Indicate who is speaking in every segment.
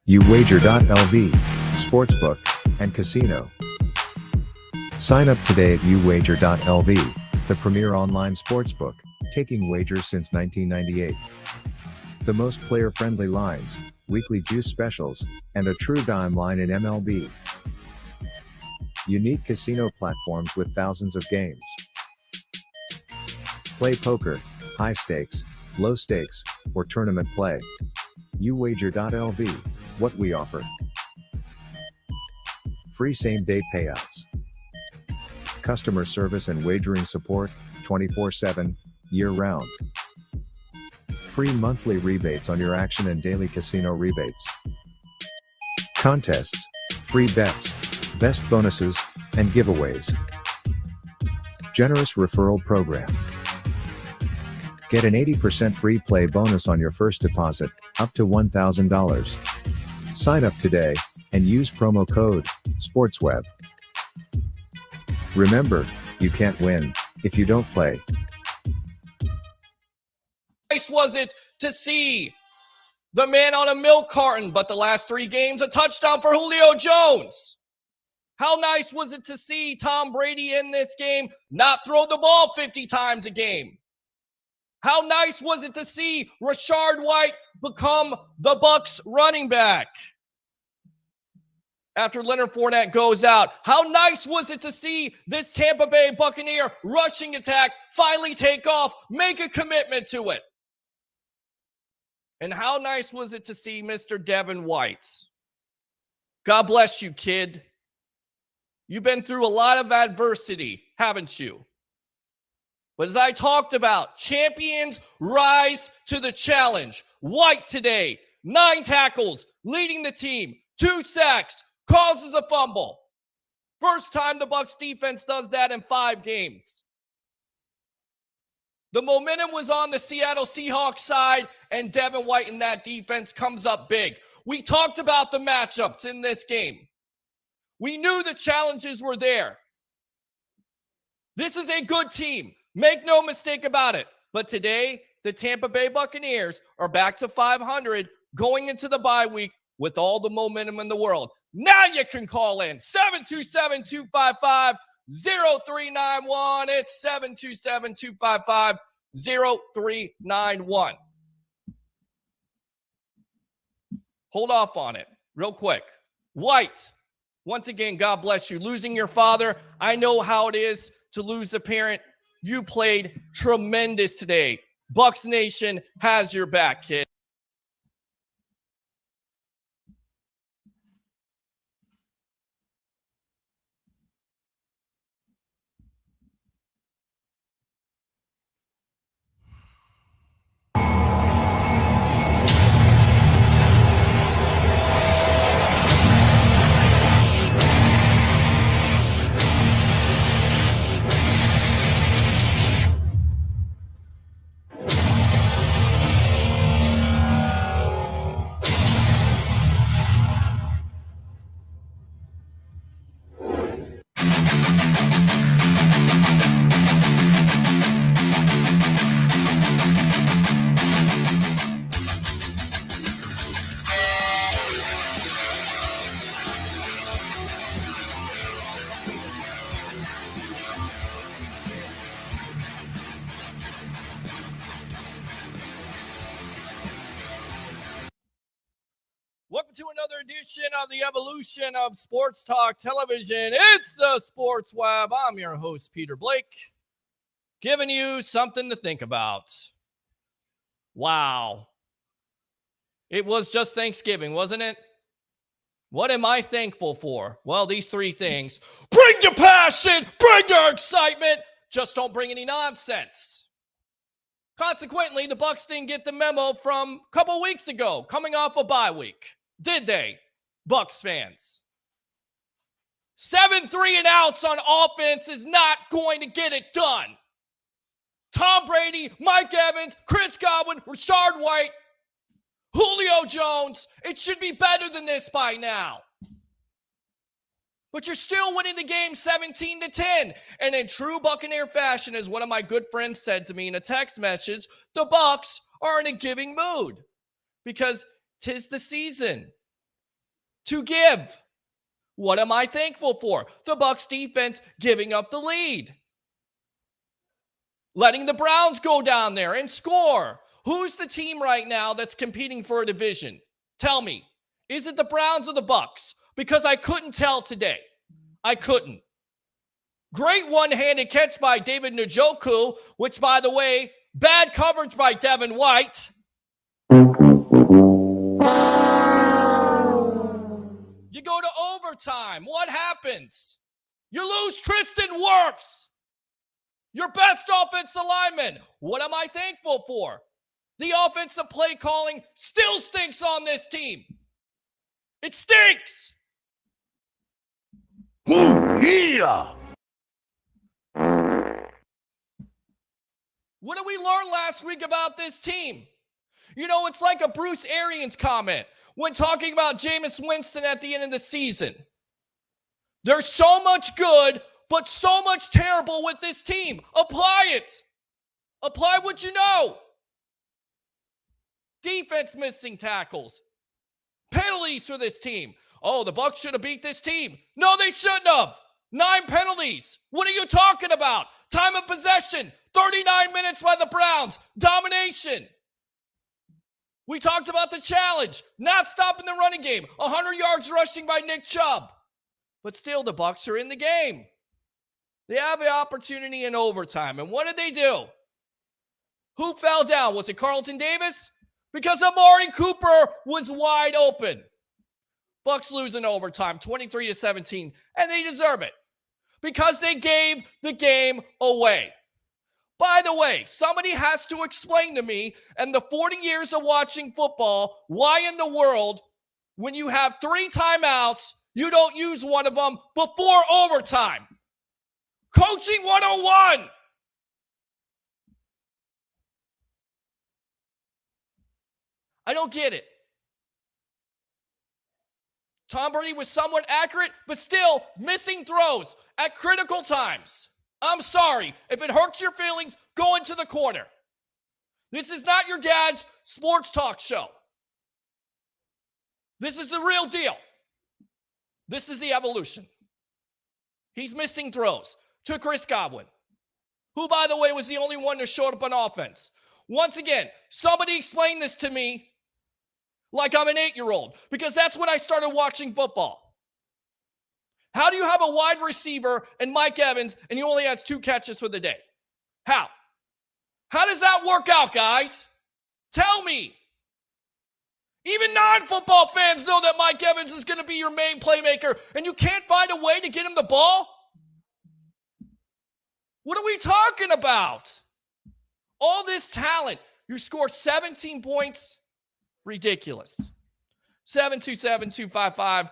Speaker 1: uwager.lv, sportsbook, and casino. Sign up today at uwager.lv, the premier online sportsbook, taking wagers since 1998. The most player-friendly lines, weekly juice specials, and a true dime line in MLB. Unique casino platforms with thousands of games. Play poker, high stakes, low stakes, or tournament play. uwager.lv, what we offer. Free same-day payouts. Customer service and wagering support, 24/7, year-round. Free monthly rebates on your action and daily casino rebates. Contests, free bets, best bonuses, and giveaways. Generous referral program. Get an 80% free play bonus on your first deposit, up to $1,000. Sign up today, and use promo code SPORTSWEB. Remember, you can't win if you don't play.
Speaker 2: Nice was it to see the man on a milk carton, but the last 3 games, a touchdown for Julio Jones. How nice was it to see Tom Brady in this game not throw the ball 50 times a game? How nice was it to see Rashard White become the Bucs running back after Leonard Fournette goes out? How nice was it to see this Tampa Bay Buccaneer rushing attack finally take off, make a commitment to it? And how nice was it to see Mr. Devin White? God bless you, kid. You've been through a lot of adversity, haven't you? But as I talked about, champions rise to the challenge. White today, 9 tackles, leading the team, 2 sacks, causes a fumble. First time the Bucs defense does that in 5 games. The momentum was on the Seattle Seahawks side, and Devin White in that defense comes up big. We talked about the matchups in this game. We knew the challenges were there. This is a good team. Make no mistake about it. But today, the Tampa Bay Buccaneers are back to 500 going into the bye week with all the momentum in the world. Now you can call in 727-255-0391. It's 727-255-0391. Hold off on it real quick. White, once again, God bless you. Losing your father, I know how it is to lose a parent. You played tremendous today. Bucs Nation has your back, kid. Welcome to another edition of the evolution of Sports Talk Television. It's the Sports Web. I'm your host, Peter Blake, giving you something to think about. Wow. It was just Thanksgiving, wasn't it? What am I thankful for? Well, these 3 things. Bring your passion, bring your excitement, just don't bring any nonsense. Consequently, the Bucs didn't get the memo from a couple weeks ago, coming off a bye week. Did they, Bucs fans? 7 3-and-outs on offense is not going to get it done. Tom Brady, Mike Evans, Chris Godwin, Rashard White, Julio Jones. It should be better than this by now. But you're still winning the game 17-10. And in true Buccaneer fashion, as one of my good friends said to me in a text message, the Bucs are in a giving mood because 'tis the season. to give. What am I thankful for? The Bucs defense giving up the lead. Letting the Browns go down there and score. Who's the team right now that's competing for a division? Tell me. Is it the Browns or the Bucs? Because I couldn't tell today. I couldn't. Great one-handed catch by David Njoku, which, by the way, bad coverage by Devin White. You go to overtime. What happens? You lose Tristan Wirfs, your best offensive lineman. What am I thankful for? The offensive play calling still stinks on this team. It stinks. Yeah. What did we learn last week about this team? You know, it's like a Bruce Arians comment when talking about Jameis Winston at the end of the season. There's so much good, but so much terrible with this team. Apply it. Apply what you know. Defense missing tackles. Penalties for this team. Oh, the Bucs should have beat this team. No, they shouldn't have. 9 penalties. What are you talking about? Time of possession. 39 minutes by the Browns. Domination. We talked about the challenge. Not stopping the running game. 100 yards rushing by Nick Chubb. But still, the Bucs are in the game. They have the opportunity in overtime. And what did they do? Who fell down? Was it Carlton Davis? Because Amari Cooper was wide open. Bucs lose in overtime, 23-17, and they deserve it because they gave the game away. By the way, somebody has to explain to me, in the 40 years of watching football, why in the world, when you have 3 timeouts, you don't use one of them before overtime. Coaching 101. I don't get it. Tom Brady was somewhat accurate, but still missing throws at critical times. I'm sorry. If it hurts your feelings, go into the corner. This is not your dad's sports talk show. This is the real deal. This is the evolution. He's missing throws to Chris Godwin, who, by the way, was the only one that showed up on offense. Once again, somebody explain this to me like I'm an 8-year-old, because that's when I started watching football. How do you have a wide receiver and Mike Evans and he only has 2 catches for the day? How? How does that work out, guys? Tell me. Even non-football fans know that Mike Evans is going to be your main playmaker, and you can't find a way to get him the ball? What are we talking about? All this talent. You score 17 points. Ridiculous. 727-255-0391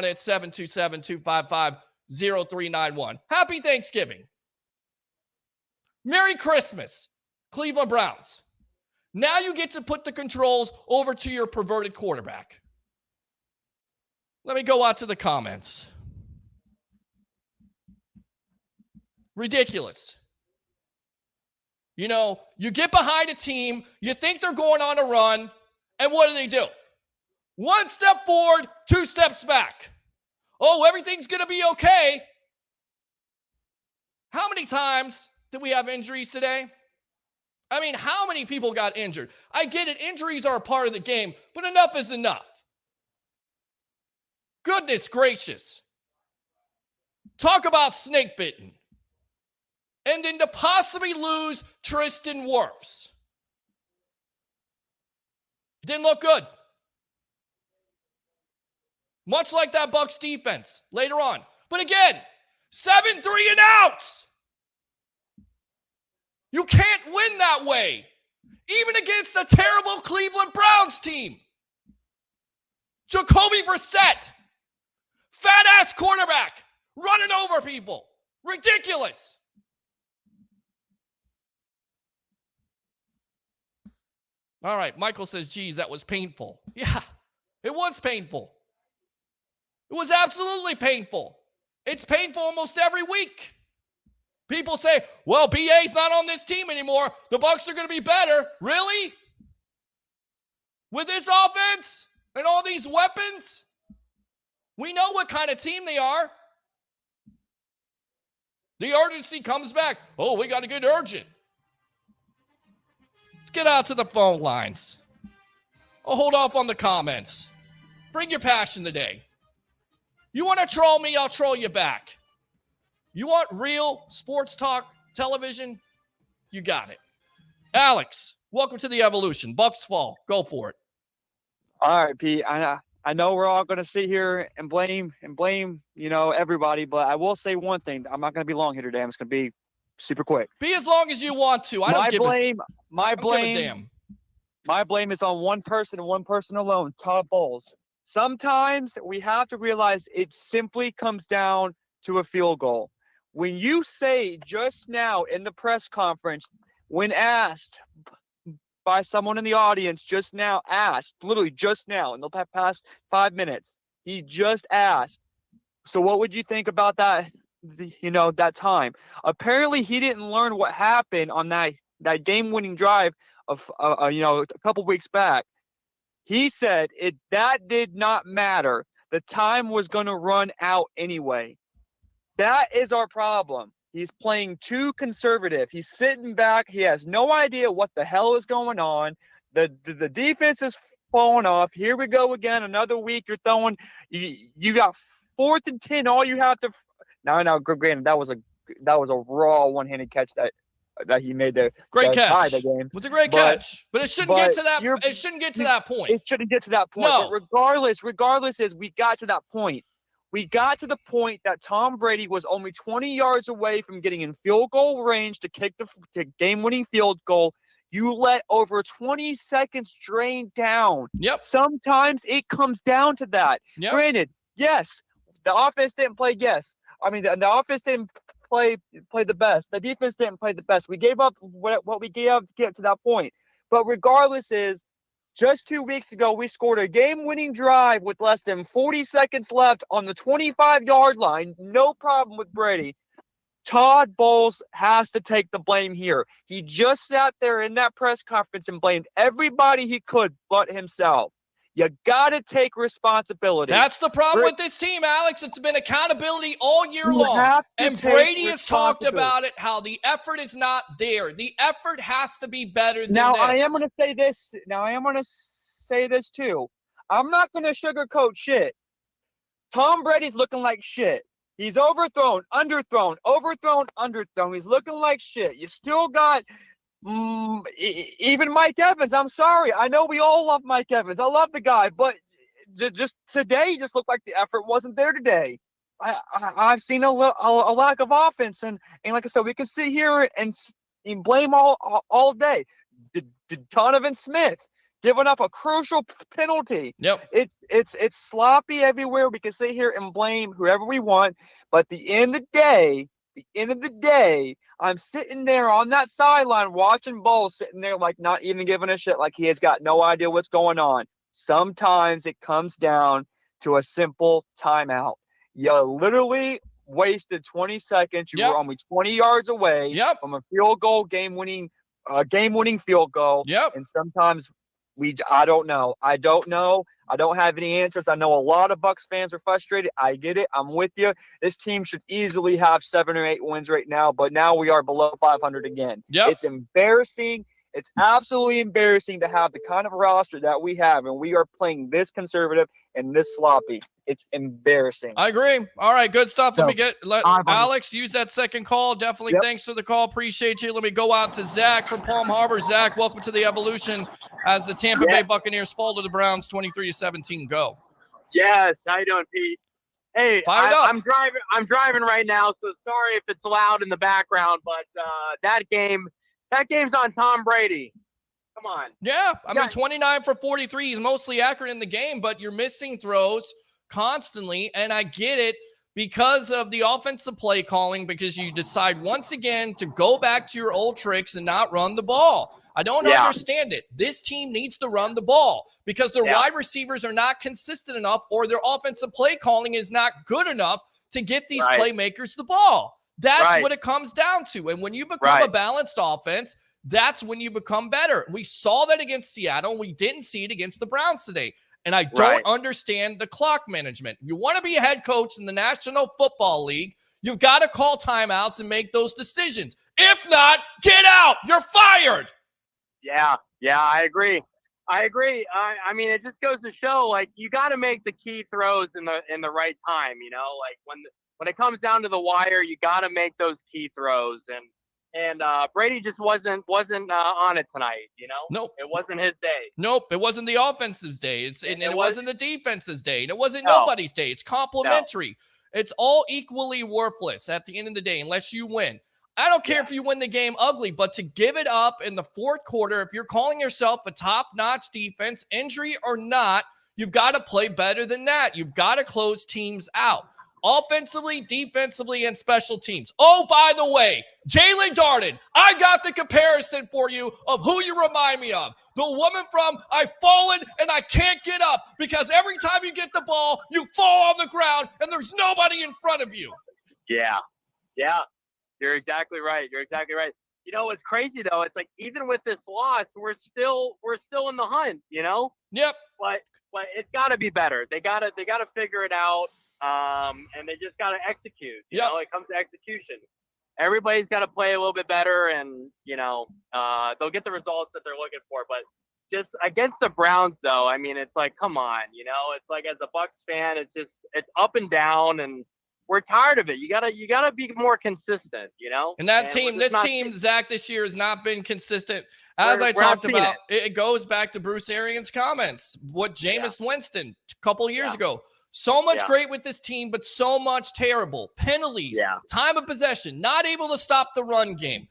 Speaker 2: at 727-255-0391. Happy Thanksgiving. Merry Christmas, Cleveland Browns. Now you get to put the controls over to your perverted quarterback. Let me go out to the comments. Ridiculous. You know, you get behind a team, you think they're going on a run, and what do? 1 step forward, 2 steps back. Oh, everything's going to be okay. How many times did we have injuries today? I mean, how many people got injured? I get it, injuries are a part of the game, but enough is enough. Goodness gracious. Talk about snake bitten. And then to possibly lose Tristan Wirfs. It didn't look good. Much like that Bucs defense later on. But again, 7 3-and-outs. You can't win that way. Even against a terrible Cleveland Browns team. Jacoby Brissett. Fat-ass quarterback. Running over people. Ridiculous. All right, Michael says, geez, that was painful. Yeah, it was painful. It was absolutely painful. It's painful almost every week. People say, well, BA's not on this team anymore. The Bucs are going to be better. Really? With this offense? And all these weapons, we know what kind of team they are. The urgency comes back. Oh, we got to get urgent. Let's get out to the phone lines. I'll hold off on the comments. Bring your passion today. You want to troll me, I'll troll you back. You want real sports talk television? You got it. Alex, welcome to the Evolution. Bucs fall. Go for it.
Speaker 3: All right, Pete. I know we're all going to sit here and blame, everybody, but I will say one thing. I'm not going to be long here today. I'm just going to be super quick.
Speaker 2: Be as long as you want to. My
Speaker 3: blame is on one person and one person alone, Todd Bowles. Sometimes we have to realize it simply comes down to a field goal. When you say just now in the press conference, when asked by someone in the audience literally just now, in the past 5 minutes, he just asked, so what would you think about that, that time? Apparently he didn't learn what happened on that game-winning drive of, a couple weeks back. He said that did not matter. The time was going to run out anyway. That is our problem. He's playing too conservative. He's sitting back. He has no idea what the hell is going on. The defense is falling off. Here we go again. Another week you're throwing. You got 4th and 10. All you have to now. Granted, that was a raw one-handed catch that he made there.
Speaker 2: Great catch.
Speaker 3: The game.
Speaker 2: It was a great catch, but it shouldn't get to that. It shouldn't get to that point.
Speaker 3: It shouldn't get to that point.
Speaker 2: No.
Speaker 3: But regardless, is we got to that point. We got to the point that Tom Brady was only 20 yards away from getting in field goal range to kick the game-winning field goal. You let over 20 seconds drain down.
Speaker 2: Yep.
Speaker 3: Sometimes it comes down to that.
Speaker 2: Yep.
Speaker 3: Granted, yes, the offense didn't play. Yes, I mean the offense didn't play the best. The defense didn't play the best. We gave up what we gave up to get to that point. But regardless, just 2 weeks ago, we scored a game-winning drive with less than 40 seconds left on the 25-yard line. No problem with Brady. Todd Bowles has to take the blame here. He just sat there in that press conference and blamed everybody he could but himself. You got to take responsibility.
Speaker 2: That's the problem with this team, Alex. It's been accountability all year long. And Brady has talked about it, how the effort is not there. The effort has to be better than this.
Speaker 3: I am going to say this too. I'm not going to sugarcoat shit. Tom Brady's looking like shit. He's overthrown, underthrown, overthrown, underthrown. He's looking like shit. You still got even Mike Evans. I'm sorry. I know we all love Mike Evans. I love the guy, but just today, he just looked like the effort wasn't there today. I've seen a lack of offense, and like I said, we can sit here and blame all day. Donovan Smith giving up a crucial penalty.
Speaker 2: Yep.
Speaker 3: It's sloppy everywhere. We can sit here and blame whoever we want, but at the end of the day, I'm sitting there on that sideline watching Bowles sitting there like not even giving a shit, like he has got no idea what's going on. Sometimes it comes down to a simple timeout. You literally wasted 20 seconds. You were only 20 yards away from a field goal, game-winning field goal.
Speaker 2: Yep.
Speaker 3: And sometimes I don't know. I don't have any answers. I know a lot of Bucs fans are frustrated. I get it. I'm with you. This team should easily have 7 or 8 wins right now, but now we are below 500 again.
Speaker 2: Yep.
Speaker 3: It's embarrassing. It's absolutely embarrassing to have the kind of roster that we have, and we are playing this conservative and this sloppy. It's embarrassing.
Speaker 2: I agree. All right, good stuff. Let Alex use that second call. Definitely thanks for the call. Appreciate you. Let me go out to Zach from Palm Harbor. Zach, welcome to the Evolution as the Tampa Bay Buccaneers fall to the Browns 23-17. Go.
Speaker 4: Yes, how you doing, Pete? Hey, I'm driving right now, so sorry if it's loud in the background, but that game's on Tom Brady. Come on.
Speaker 2: Yeah, I mean, 29 for 43. He's mostly accurate in the game, but you're missing throws constantly, and I get it because of the offensive play calling, because you decide once again to go back to your old tricks and not run the ball. I don't understand it. This team needs to run the ball because their wide receivers are not consistent enough, or their offensive play calling is not good enough to get these playmakers the ball. That's what it comes down to. And when you become a balanced offense, that's when you become better. We saw that against Seattle. We didn't see it against the Browns today. And I don't understand the clock management. You want to be a head coach in the National Football League, you've got to call timeouts and make those decisions. If not, get out. You're fired.
Speaker 4: Yeah, I agree. I mean, it just goes to show, like, you got to make the key throws in the right time. You know, like when it comes down to the wire, you got to make those key throws. And Brady just wasn't on it tonight. You know,
Speaker 2: nope,
Speaker 4: it wasn't his day.
Speaker 2: Nope, it wasn't the offense's day. It wasn't the defense's day. And it wasn't nobody's day. It's complimentary. No. It's all equally worthless at the end of the day, unless you win. I don't care if you win the game ugly, but to give it up in the fourth quarter, if you're calling yourself a top-notch defense, injury or not, you've got to play better than that. You've got to close teams out. Offensively, defensively, and special teams. Oh, by the way, Jalen Darden, I got the comparison for you of who you remind me of. The woman from I've fallen and I can't get up, because every time you get the ball, you fall on the ground and there's nobody in front of you.
Speaker 4: Yeah. You're exactly right. You know what's crazy though? It's like, even with this loss, we're still in the hunt. You know.
Speaker 2: Yep.
Speaker 4: But it's got to be better. They gotta figure it out. And they just gotta execute. You know, it comes to execution. Everybody's got to play a little bit better, and they'll get the results that they're looking for. But just against the Browns, though, I mean, it's like, come on. It's like, as a Bucs fan, it's up and down, and we're tired of it. You gotta be more consistent, And
Speaker 2: this team, Zach, this year has not been consistent. As I talked about, it goes back to Bruce Arians' comments. What Jameis Winston a couple of years ago. So much great with this team, but so much terrible. Penalties, time of possession, not able to stop the run game.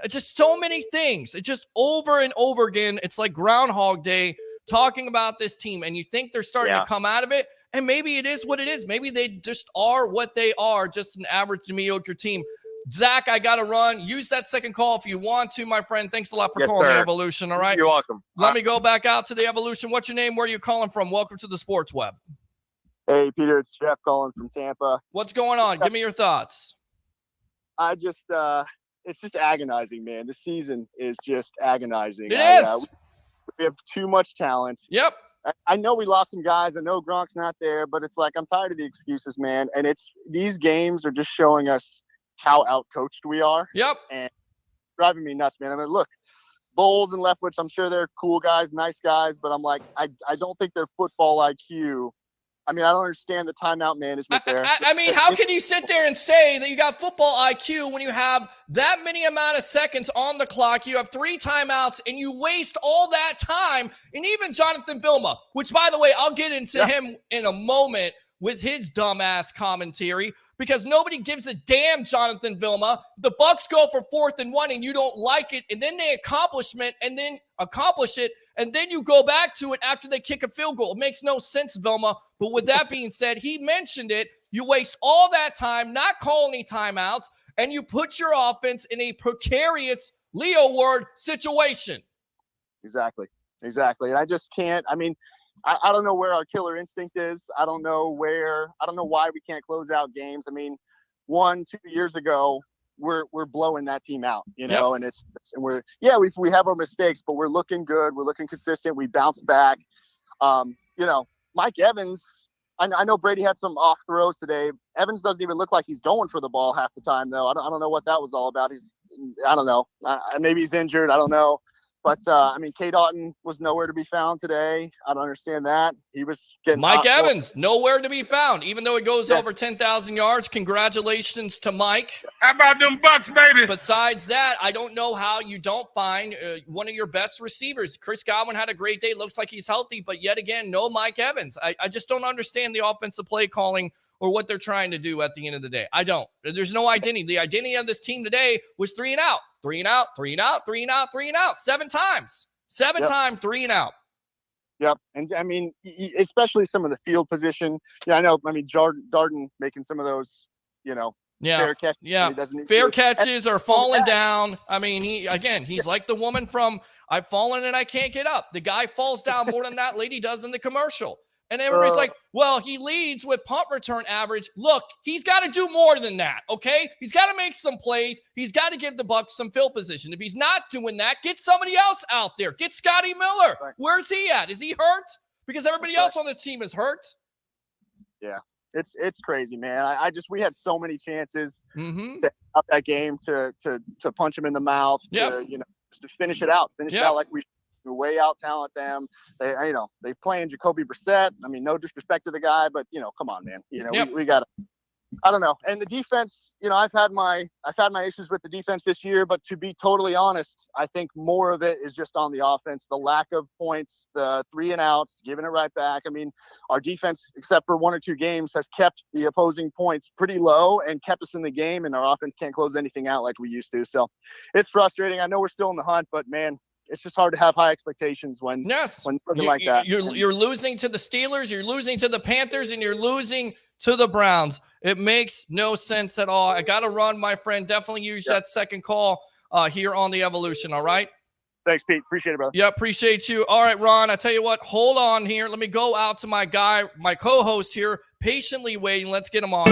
Speaker 2: Just so many things. It's just over and over again. It's like Groundhog Day talking about this team, and you think they're starting to come out of it. And maybe it is what it is. Maybe they just are what they are, just an average to mediocre team. Zach, I got to run. Use that second call if you want to, my friend. Thanks a lot for calling the Evolution, all right?
Speaker 4: You're welcome.
Speaker 2: Let me go back out to the Evolution. What's your name? Where are you calling from? Welcome to the Sports Web.
Speaker 5: Hey, Peter, it's Jeff calling from Tampa.
Speaker 2: What's going on? Give me your thoughts.
Speaker 5: It's just agonizing, man. The season is just agonizing.
Speaker 2: It is.
Speaker 5: We have too much talent.
Speaker 2: Yep.
Speaker 5: I know we lost some guys. I know Gronk's not there, but it's like, I'm tired of the excuses, man. And these games are just showing us how outcoached we are.
Speaker 2: Yep.
Speaker 5: And driving me nuts, man. I mean, look, Bowles and Leftwich, I'm sure they're cool guys, nice guys, but I'm like, I don't think their football IQ. I mean, I don't understand the timeout management there.
Speaker 2: I mean, how can you sit there and say that you got football IQ when you have that many amount of seconds on the clock? You have 3 timeouts and you waste all that time. And even Jonathan Vilma, which, by the way, I'll get into him in a moment with his dumbass commentary, because nobody gives a damn, Jonathan Vilma. The Bucs go for 4th and 1 and you don't like it, and then they accomplish it, and then you go back to it after they kick a field goal. It makes no sense, Vilma. But with that being said, he mentioned it. You waste all that time, not call any timeouts, and you put your offense in a precarious, Leo word, situation.
Speaker 5: Exactly. And I just can't. I mean, I don't know where our killer instinct is. I don't know why we can't close out games. I mean, 1-2 years ago, we're blowing that team out, and we have our mistakes, but we're looking good. We're looking consistent. We bounce back. Mike Evans, I know Brady had some off throws today. Evans doesn't even look like he's going for the ball half the time, though. I don't know what that was all about. I don't know. Maybe he's injured. I don't know. But, K. Daughton was nowhere to be found today. I don't understand that. He was getting
Speaker 2: Mike Evans, nowhere to be found, even though he goes over 10,000 yards. Congratulations to Mike.
Speaker 6: How about them Bucs, baby?
Speaker 2: Besides that, I don't know how you don't find one of your best receivers. Chris Godwin had a great day. Looks like he's healthy, but yet again, no Mike Evans. I just don't understand the offensive play calling or what they're trying to do at the end of the day. I don't. There's no identity. The identity of this team today was 3 and out. 3 and out, 3 and out, 3 and out, 3 and out. 7 times. 7 times, 3 and out.
Speaker 5: Yep. And I mean, especially some of the field position. Yeah, I know. I mean, Darden making some of those, fair catches.
Speaker 2: Yeah. Fair catches are falling down. I mean, he's like the woman from I've fallen and I can't get up. The guy falls down more than that lady does in the commercial. And everybody's like, well, he leads with punt return average. Look, he's got to do more than that, okay? He's got to make some plays. He's got to give the Bucs some field position. If he's not doing that, get somebody else out there. Get Scotty Miller.
Speaker 5: Right.
Speaker 2: Where's he at? Is he hurt? because everybody else on this team is hurt.
Speaker 5: Yeah, it's crazy, man. We had so many chances
Speaker 2: Mm-hmm.
Speaker 5: to have that game to punch them in the mouth,
Speaker 2: Yep.
Speaker 5: just to finish it out like we way out talent them. They playing Jacoby Brissett. I mean, no disrespect to the guy, but come on, man.
Speaker 2: Yep.
Speaker 5: We got to. I don't know. And the defense, I've had my issues with the defense this year, but to be totally honest, I think more of it is just on the offense, the lack of points, the 3 and outs, giving it right back. I mean, our defense, except for 1 or 2 games, has kept the opposing points pretty low and kept us in the game, and our offense can't close anything out like we used to. So it's frustrating. I know we're still in the hunt, but man, it's just hard to have high expectations when something like that.
Speaker 2: You're losing to the Steelers, you're losing to the Panthers, and you're losing to the Browns. It makes no sense at all. I got to run, my friend. Definitely use that second call here on the Evolution, all right?
Speaker 5: Thanks, Pete. Appreciate it, brother.
Speaker 2: Yeah, appreciate you. All right, Ron, I tell you what, hold on here. Let me go out to my guy, my co-host here, patiently waiting. Let's get him on.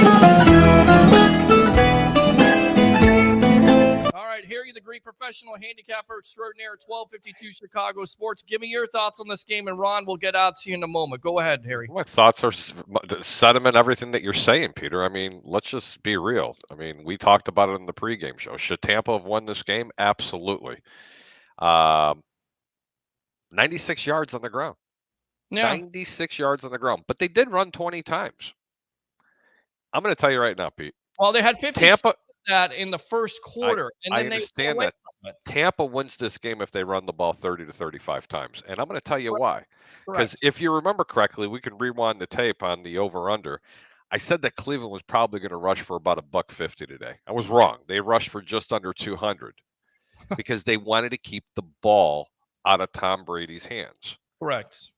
Speaker 2: All right, Harry, the Greek professional handicapper extraordinaire, 1252 Chicago Sports. Give me your thoughts on this game, and Ron, we'll get out to you in a moment. Go ahead, Harry.
Speaker 7: My thoughts are sentiment, everything that you're saying, Peter. I mean, let's just be real. I mean, we talked about it in the pregame show. Should Tampa have won this game? Absolutely. 96 yards on the ground. Yeah. 96 yards on the ground. But they did run 20 times. I'm going to tell you right now, Pete.
Speaker 2: Well, they had 56 of that in the first quarter.
Speaker 7: I understand that. Tampa wins this game if they run the ball 30 to 35 times. And I'm going to tell you why. Because if you remember correctly, we can rewind the tape on the over-under. I said that Cleveland was probably going to rush for about $150 today. I was wrong. They rushed for just under 200 because they wanted to keep the ball out of Tom Brady's hands.
Speaker 2: Correct.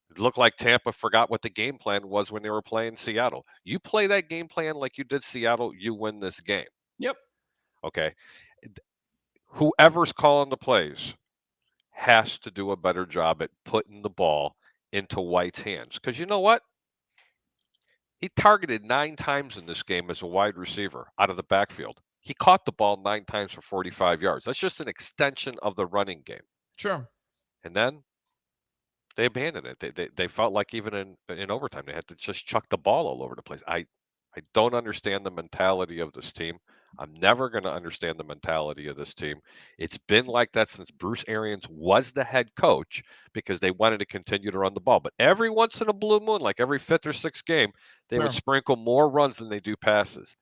Speaker 7: It looked like Tampa forgot what the game plan was when they were playing Seattle. You play that game plan like you did Seattle, you win this game.
Speaker 2: Yep.
Speaker 7: Okay. Whoever's calling the plays has to do a better job at putting the ball into White's hands. Because you know what? He targeted 9 times in this game as a wide receiver out of the backfield. He caught the ball 9 times for 45 yards. That's just an extension of the running game.
Speaker 2: Sure.
Speaker 7: And then they abandoned it. They felt like even in overtime, they had to just chuck the ball all over the place. I don't understand the mentality of this team. I'm never going to understand the mentality of this team. It's been like that since Bruce Arians was the head coach because they wanted to continue to run the ball. But every once in a blue moon, like every 5th or 6th game, they would sprinkle more runs than they do passes.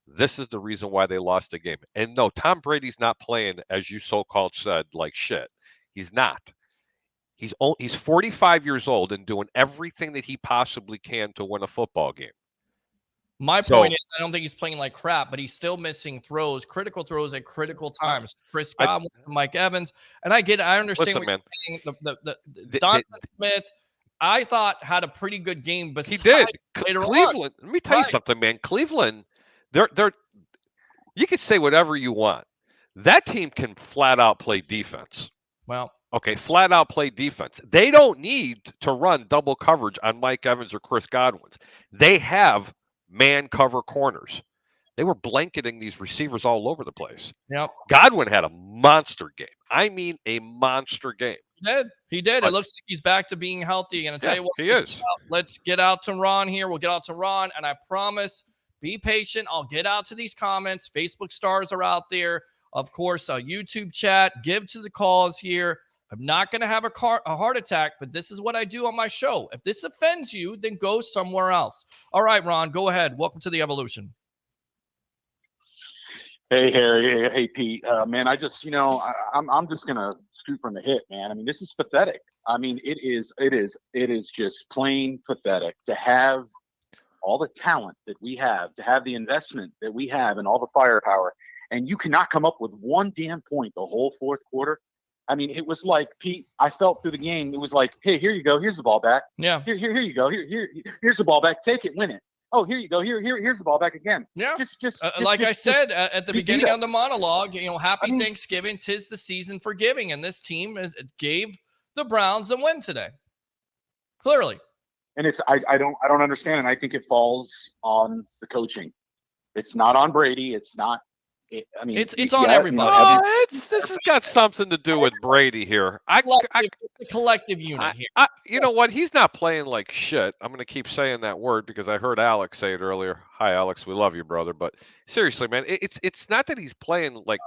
Speaker 7: This is the reason why they lost the game. And no, Tom Brady's not playing, as you so-called said, like shit. He's not. He's 45 years old and doing everything that he possibly can to win a football game.
Speaker 2: My point is, I don't think he's playing like crap, but he's still missing critical throws at critical times. Chris Godwin, Mike Evans, and I understand what you're saying. Donovan Smith, I thought had a pretty good game. Besides
Speaker 7: he did.
Speaker 2: Cleveland.
Speaker 7: Let me tell you something, man. Cleveland, they're. You can say whatever you want. That team can flat out play defense.
Speaker 2: Well.
Speaker 7: Okay, flat out play defense. They don't need to run double coverage on Mike Evans or Chris Godwin. They have man cover corners. They were blanketing these receivers all over the place.
Speaker 2: Yep.
Speaker 7: Godwin had a monster game. I mean, a monster game.
Speaker 2: He did. It looks like he's back to being healthy. And I tell you what,
Speaker 7: he is.
Speaker 2: Let's get out to Ron here. We'll get out to Ron, and I promise, be patient. I'll get out to these comments. Facebook stars are out there. Of course, a YouTube chat. Give to the calls here. I'm not going to have a heart attack, but this is what I do on my show. If this offends you, then go somewhere else. All right, Ron, go ahead. Welcome to the Evolution.
Speaker 8: Hey, Harry. Hey, Pete. Man, I'm just going to scoop from the hip, man. I mean, this is pathetic. I mean, it is just plain pathetic to have all the talent that we have, to have the investment that we have and all the firepower, and you cannot come up with one damn point the whole 4th quarter. I mean, it was like, Pete, I felt through the game. It was like, hey, here you go. Here's the ball back.
Speaker 2: Yeah.
Speaker 8: Here you go. Here's the ball back. Take it, win it. Oh, here you go. Here's the ball back again.
Speaker 2: Yeah. Like I said at the beginning of the monologue, happy Thanksgiving. 'Tis the season for giving. And this team gave the Browns a win today. Clearly.
Speaker 8: And I don't understand. And I think it falls on the coaching. It's not on Brady. It's not I mean,
Speaker 2: it's on everybody.
Speaker 7: This has got something to do with Brady here.
Speaker 2: It's a collective unit here.
Speaker 7: You know what? He's not playing like shit. I'm going to keep saying that word because I heard Alex say it earlier. Hi, Alex. We love you, brother. But seriously, man, it's not that he's playing like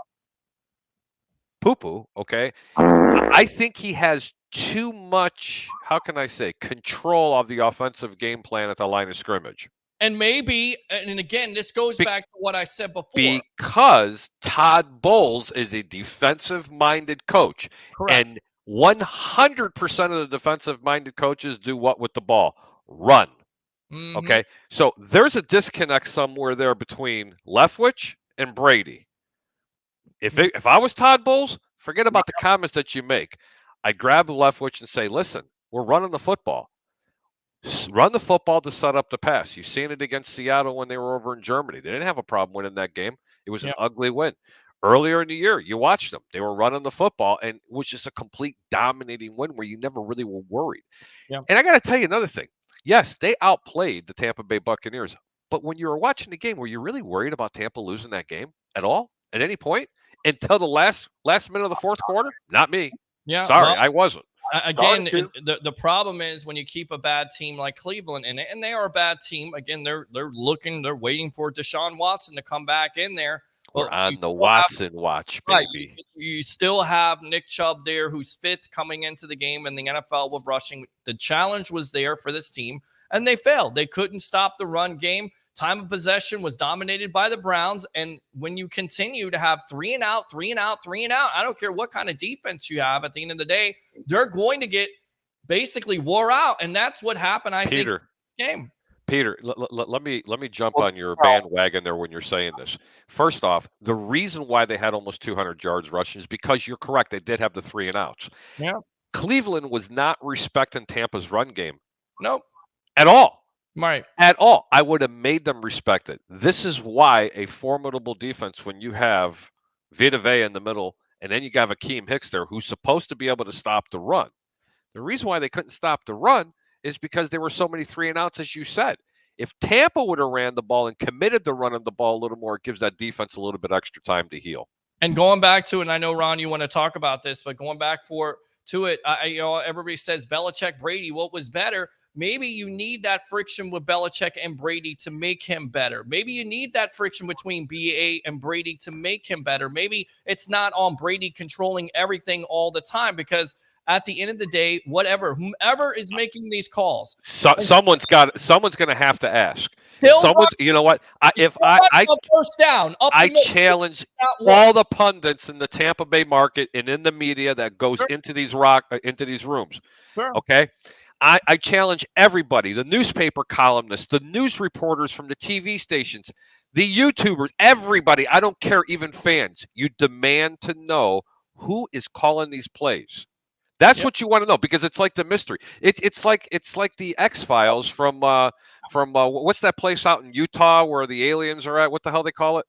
Speaker 7: poo-poo, okay? I think he has too much, how can I say, control of the offensive game plan at the line of scrimmage.
Speaker 2: And maybe, and again, this goes back to what I said before.
Speaker 7: Because Todd Bowles is a defensive-minded coach.
Speaker 2: Correct.
Speaker 7: And 100% of the defensive-minded coaches do what with the ball? Run.
Speaker 2: Mm-hmm.
Speaker 7: Okay? So there's a disconnect somewhere there between Leftwich and Brady. If I was Todd Bowles, forget about the comments that you make. I'd grab Leftwich and say, listen, we're running the football. Run the football to set up the pass. You've seen it against Seattle when they were over in Germany. They didn't have a problem winning that game. It was an ugly win. Earlier in the year, you watched them. They were running the football, and it was just a complete dominating win where you never really were worried.
Speaker 2: Yeah.
Speaker 7: And I got to tell you another thing. Yes, they outplayed the Tampa Bay Buccaneers. But when you were watching the game, were you really worried about Tampa losing that game at all at any point? Until the last minute of the fourth quarter? Not me.
Speaker 2: Yeah.
Speaker 7: Sorry, I wasn't.
Speaker 2: Again, the problem is when you keep a bad team like Cleveland in it, and they are a bad team. Again, they're waiting for Deshaun Watson to come back in there.
Speaker 7: We're on the Watson watch, baby.
Speaker 2: Right, you still have Nick Chubb there, who's fifth coming into the game in the NFL with rushing. The challenge was there for this team, and they failed. They couldn't stop the run game. Time of possession was dominated by the Browns. And when you continue to have 3 and out, I don't care what kind of defense you have at the end of the day, they're going to get basically wore out. And that's what happened, I think, in this game.
Speaker 7: Peter, let me jump on your bandwagon there when you're saying this. First off, the reason why they had almost 200 yards rushing is because you're correct. They did have the 3 and outs.
Speaker 2: Yeah.
Speaker 7: Cleveland was not respecting Tampa's run game.
Speaker 2: Nope.
Speaker 7: At all.
Speaker 2: Right.
Speaker 7: At all. I would have made them respect it. This is why a formidable defense, when you have Vita Vea in the middle, and then you have Akeem Hicks there, who's supposed to be able to stop the run. The reason why they couldn't stop the run is because there were so many 3 and outs, as you said. If Tampa would have ran the ball and committed to running the ball a little more, it gives that defense a little bit extra time to heal.
Speaker 2: And going back to it, and I know, Ron, you want to talk about this, but going back to it, everybody says Belichick, Brady, what was better? Maybe you need that friction with Belichick and Brady to make him better. Maybe you need that friction between BA and Brady to make him better. Maybe it's not on Brady controlling everything all the time, because at the end of the day, whomever is making these calls,
Speaker 7: someone's going to have to ask. You know what?
Speaker 2: First down,
Speaker 7: I challenge all the pundits in the Tampa Bay market and in the media that goes into these rooms.
Speaker 2: Sure.
Speaker 7: Okay. I challenge everybody, the newspaper columnists, the news reporters from the TV stations, the YouTubers, everybody. I don't care, even fans. You demand to know who is calling these plays. That's what you want to know, because it's like the mystery. It's like the X-Files from what's that place out in Utah where the aliens are at? What the hell they call it?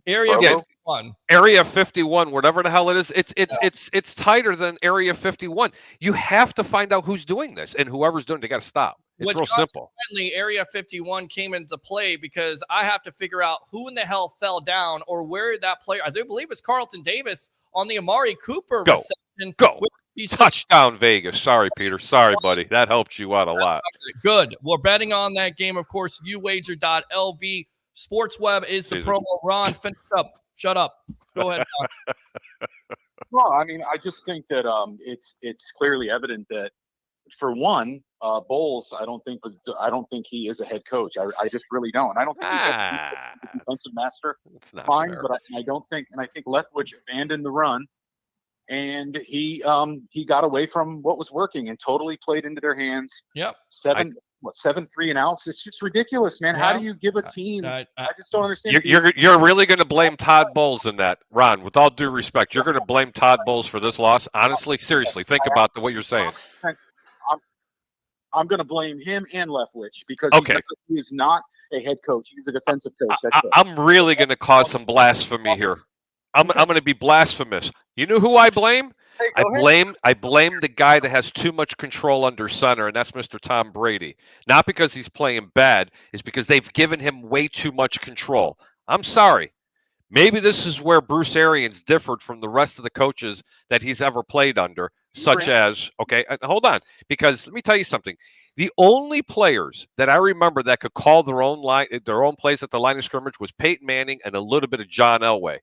Speaker 2: Area 51.
Speaker 7: Area 51, whatever the hell it is. It's tighter than Area 51. You have to find out who's doing this, and whoever's doing it, they got to stop. It's real simple.
Speaker 2: Area 51 came into play because I have to figure out who in the hell fell down or where that player. I do believe it's Carlton Davis on the Amari Cooper reception.
Speaker 7: Go. Touchdown Vegas. Sorry, Peter. Sorry, buddy. That helped you out a lot.
Speaker 2: Good. We're betting on that game. Of course, uwager.lv. SportsWeb is the promo. Ron, finish up. Shut up. Go ahead, Ron.
Speaker 8: Well, I mean, I just think that it's clearly evident that, for one, Bowles, I don't think he is a head coach. I just really don't. I don't think he's a defensive master.
Speaker 7: It's not
Speaker 8: fine,
Speaker 7: fair.
Speaker 8: But I don't think, and I think Leftwich abandoned the run, and he got away from what was working and totally played into their hands.
Speaker 2: Yep.
Speaker 8: 7 3 and outs. It's just ridiculous, man. How do you give a team? I just don't understand.
Speaker 7: You're really going to blame Todd Bowles in that, Ron? With all due respect, you're going to blame Todd Bowles for this loss? Honestly, seriously, think about what you're saying.
Speaker 8: I'm going to blame him and Leftwich because he is not a head coach. He's a defensive coach.
Speaker 7: I'm really going to cause some blasphemy here. I'm going to be blasphemous. You know who I blame?
Speaker 8: Hey,
Speaker 7: I blame the guy that has too much control under center, and that's Mr. Tom Brady. Not because he's playing bad, it's because they've given him way too much control. I'm sorry. Maybe this is where Bruce Arians differed from the rest of the coaches that he's ever played under, such as, okay, hold on, because let me tell you something. The only players that I remember that could call their own plays at the line of scrimmage was Peyton Manning and a little bit of John Elway.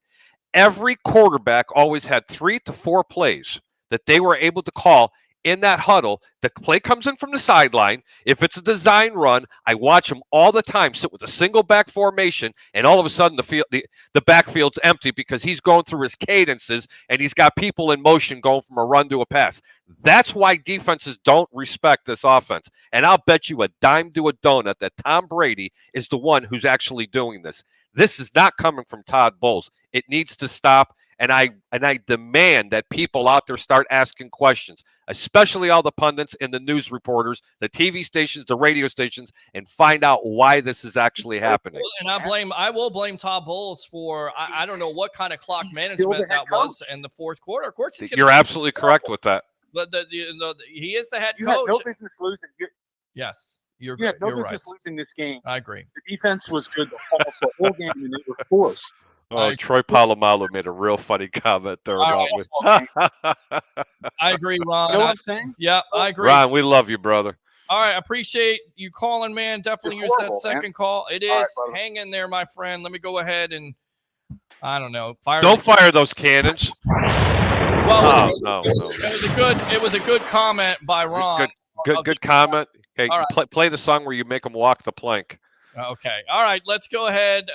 Speaker 7: Every quarterback always had 3 to 4 plays that they were able to call in that huddle. The play comes in from the sideline. If it's a design run, I watch them all the time sit with a single back formation, and all of a sudden the backfield's empty because he's going through his cadences and he's got people in motion going from a run to a pass. That's why defenses don't respect this offense. And I'll bet you a dime to a donut that Tom Brady is the one who's actually doing this. This is not coming from Todd Bowles. It needs to stop. And I demand that people out there start asking questions, especially all the pundits and the news reporters, the TV stations, the radio stations, and find out why this is actually happening.
Speaker 2: And I will blame Todd Bowles for I don't know what kind of clock management that was in the fourth quarter. Of course,
Speaker 7: you're absolutely correct with that.
Speaker 2: But he is the head
Speaker 8: You
Speaker 2: coach.
Speaker 8: had no business losing.
Speaker 2: Yes, you're
Speaker 8: no business
Speaker 2: right.
Speaker 8: losing this game.
Speaker 2: I agree.
Speaker 8: The defense was good the whole game, and they were forced.
Speaker 7: Troy Polamalu made a real funny comment there about
Speaker 2: I agree, Ron.
Speaker 8: You know what I'm saying?
Speaker 2: Yeah, I agree.
Speaker 7: Ron, we love you, brother.
Speaker 2: All right, I appreciate you calling, man. Definitely use that second call. It is.
Speaker 8: Right,
Speaker 2: hang in there, my friend. Let me go ahead and I don't know.
Speaker 7: Don't fire those cannons.
Speaker 2: Well,
Speaker 7: no.
Speaker 2: It was a good comment by Ron.
Speaker 7: Good comment. Okay,
Speaker 2: right.
Speaker 7: play the song where you make them walk the plank.
Speaker 2: Okay. All right. Let's go ahead.